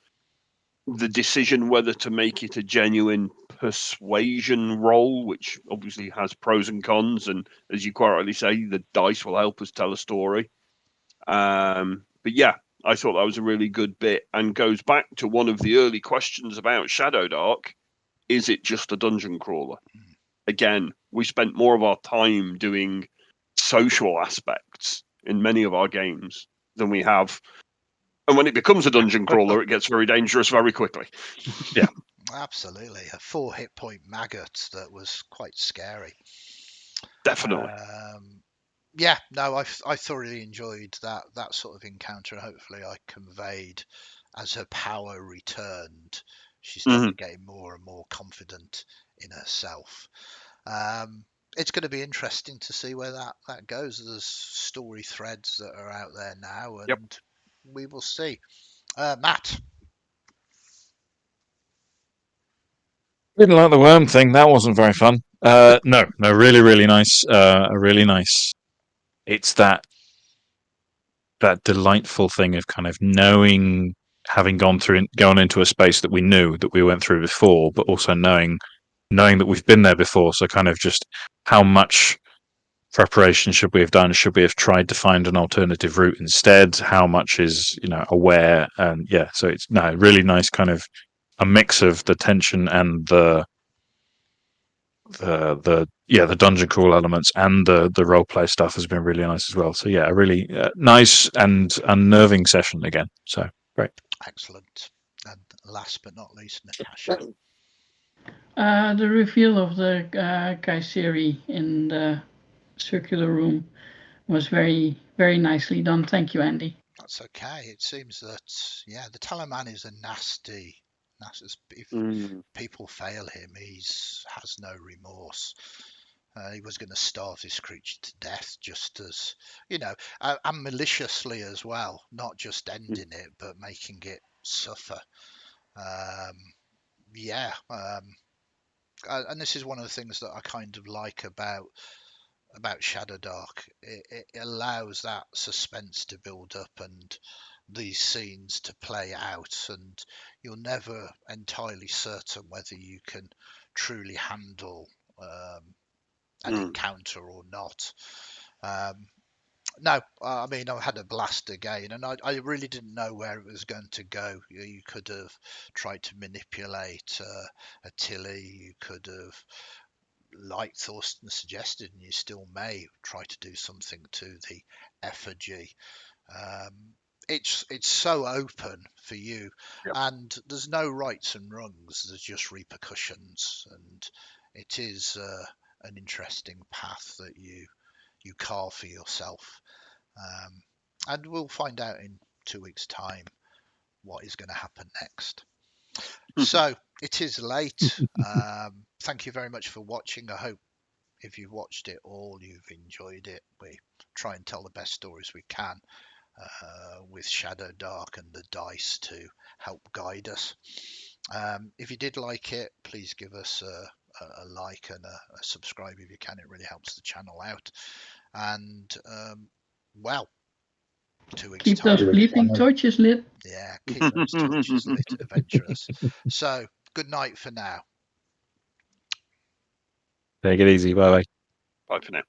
The decision whether to make it a genuine persuasion roll, which obviously has pros and cons, and as you quite rightly say, the dice will help us tell a story. But yeah, I thought that was a really good bit, and goes back to one of the early questions about Shadowdark. Is it just a dungeon crawler? Again, we spent more of our time doing social aspects in many of our games than we have. And when it becomes a dungeon crawler, it gets very dangerous very quickly. Yeah. Absolutely. A 4 hit point maggot that was quite scary. Definitely. Yeah, no, I thoroughly enjoyed that sort of encounter, and hopefully I conveyed, as her power returned, she's definitely getting more and more confident in herself. It's going to be interesting to see where that goes. There's story threads that are out there now, and we will see. Matt. Didn't like the worm thing. That wasn't very fun. No, really, really nice. Really nice. It's that delightful thing of kind of knowing, having gone into a space that we knew that we went through before, but also knowing that we've been there before. So kind of just how much preparation should we have done? Should we have tried to find an alternative route instead? How much is aware? And yeah, so it's really nice, kind of a mix of the tension and the dungeon crawl elements and the role play stuff has been really nice as well. So yeah, a really nice and unnerving session again. So great. Excellent. And last but not least, Natasha. The reveal of the Kaiseri in the circular room was very, very nicely done. Thank you, Andy. That's okay. It seems that the Talaman is a nasty. If people fail him, has no remorse. He was going to starve this creature to death, just as and maliciously as well, not just ending it, but making it suffer. And this is one of the things that I kind of like about Shadowdark. It allows that suspense to build up and these scenes to play out, and you're never entirely certain whether you can truly handle an encounter or not. No, I mean, I had a blast again, and I really didn't know where it was going to go. You could have tried to manipulate a Tilly. You could have, like Thorsten suggested, and you still may try to do something to the effigy. it's so open for you, Yep. and there's no rights and wrongs. There's just repercussions, and it is an interesting path that you carve for yourself. And we'll find out in 2 weeks' time what is going to happen next. So it is late. Thank you very much for watching. I hope if you've watched it all, you've enjoyed it. We try and tell the best stories we can with Shadowdark and the dice to help guide us. If you did like it, please give us a like and a subscribe if you can. It really helps the channel out. And well, 2 weeks Keep time. those fleeting torches lit. Yeah, keep those torches lit, adventurers. So good night for now. Take it easy. Bye bye. Bye for now.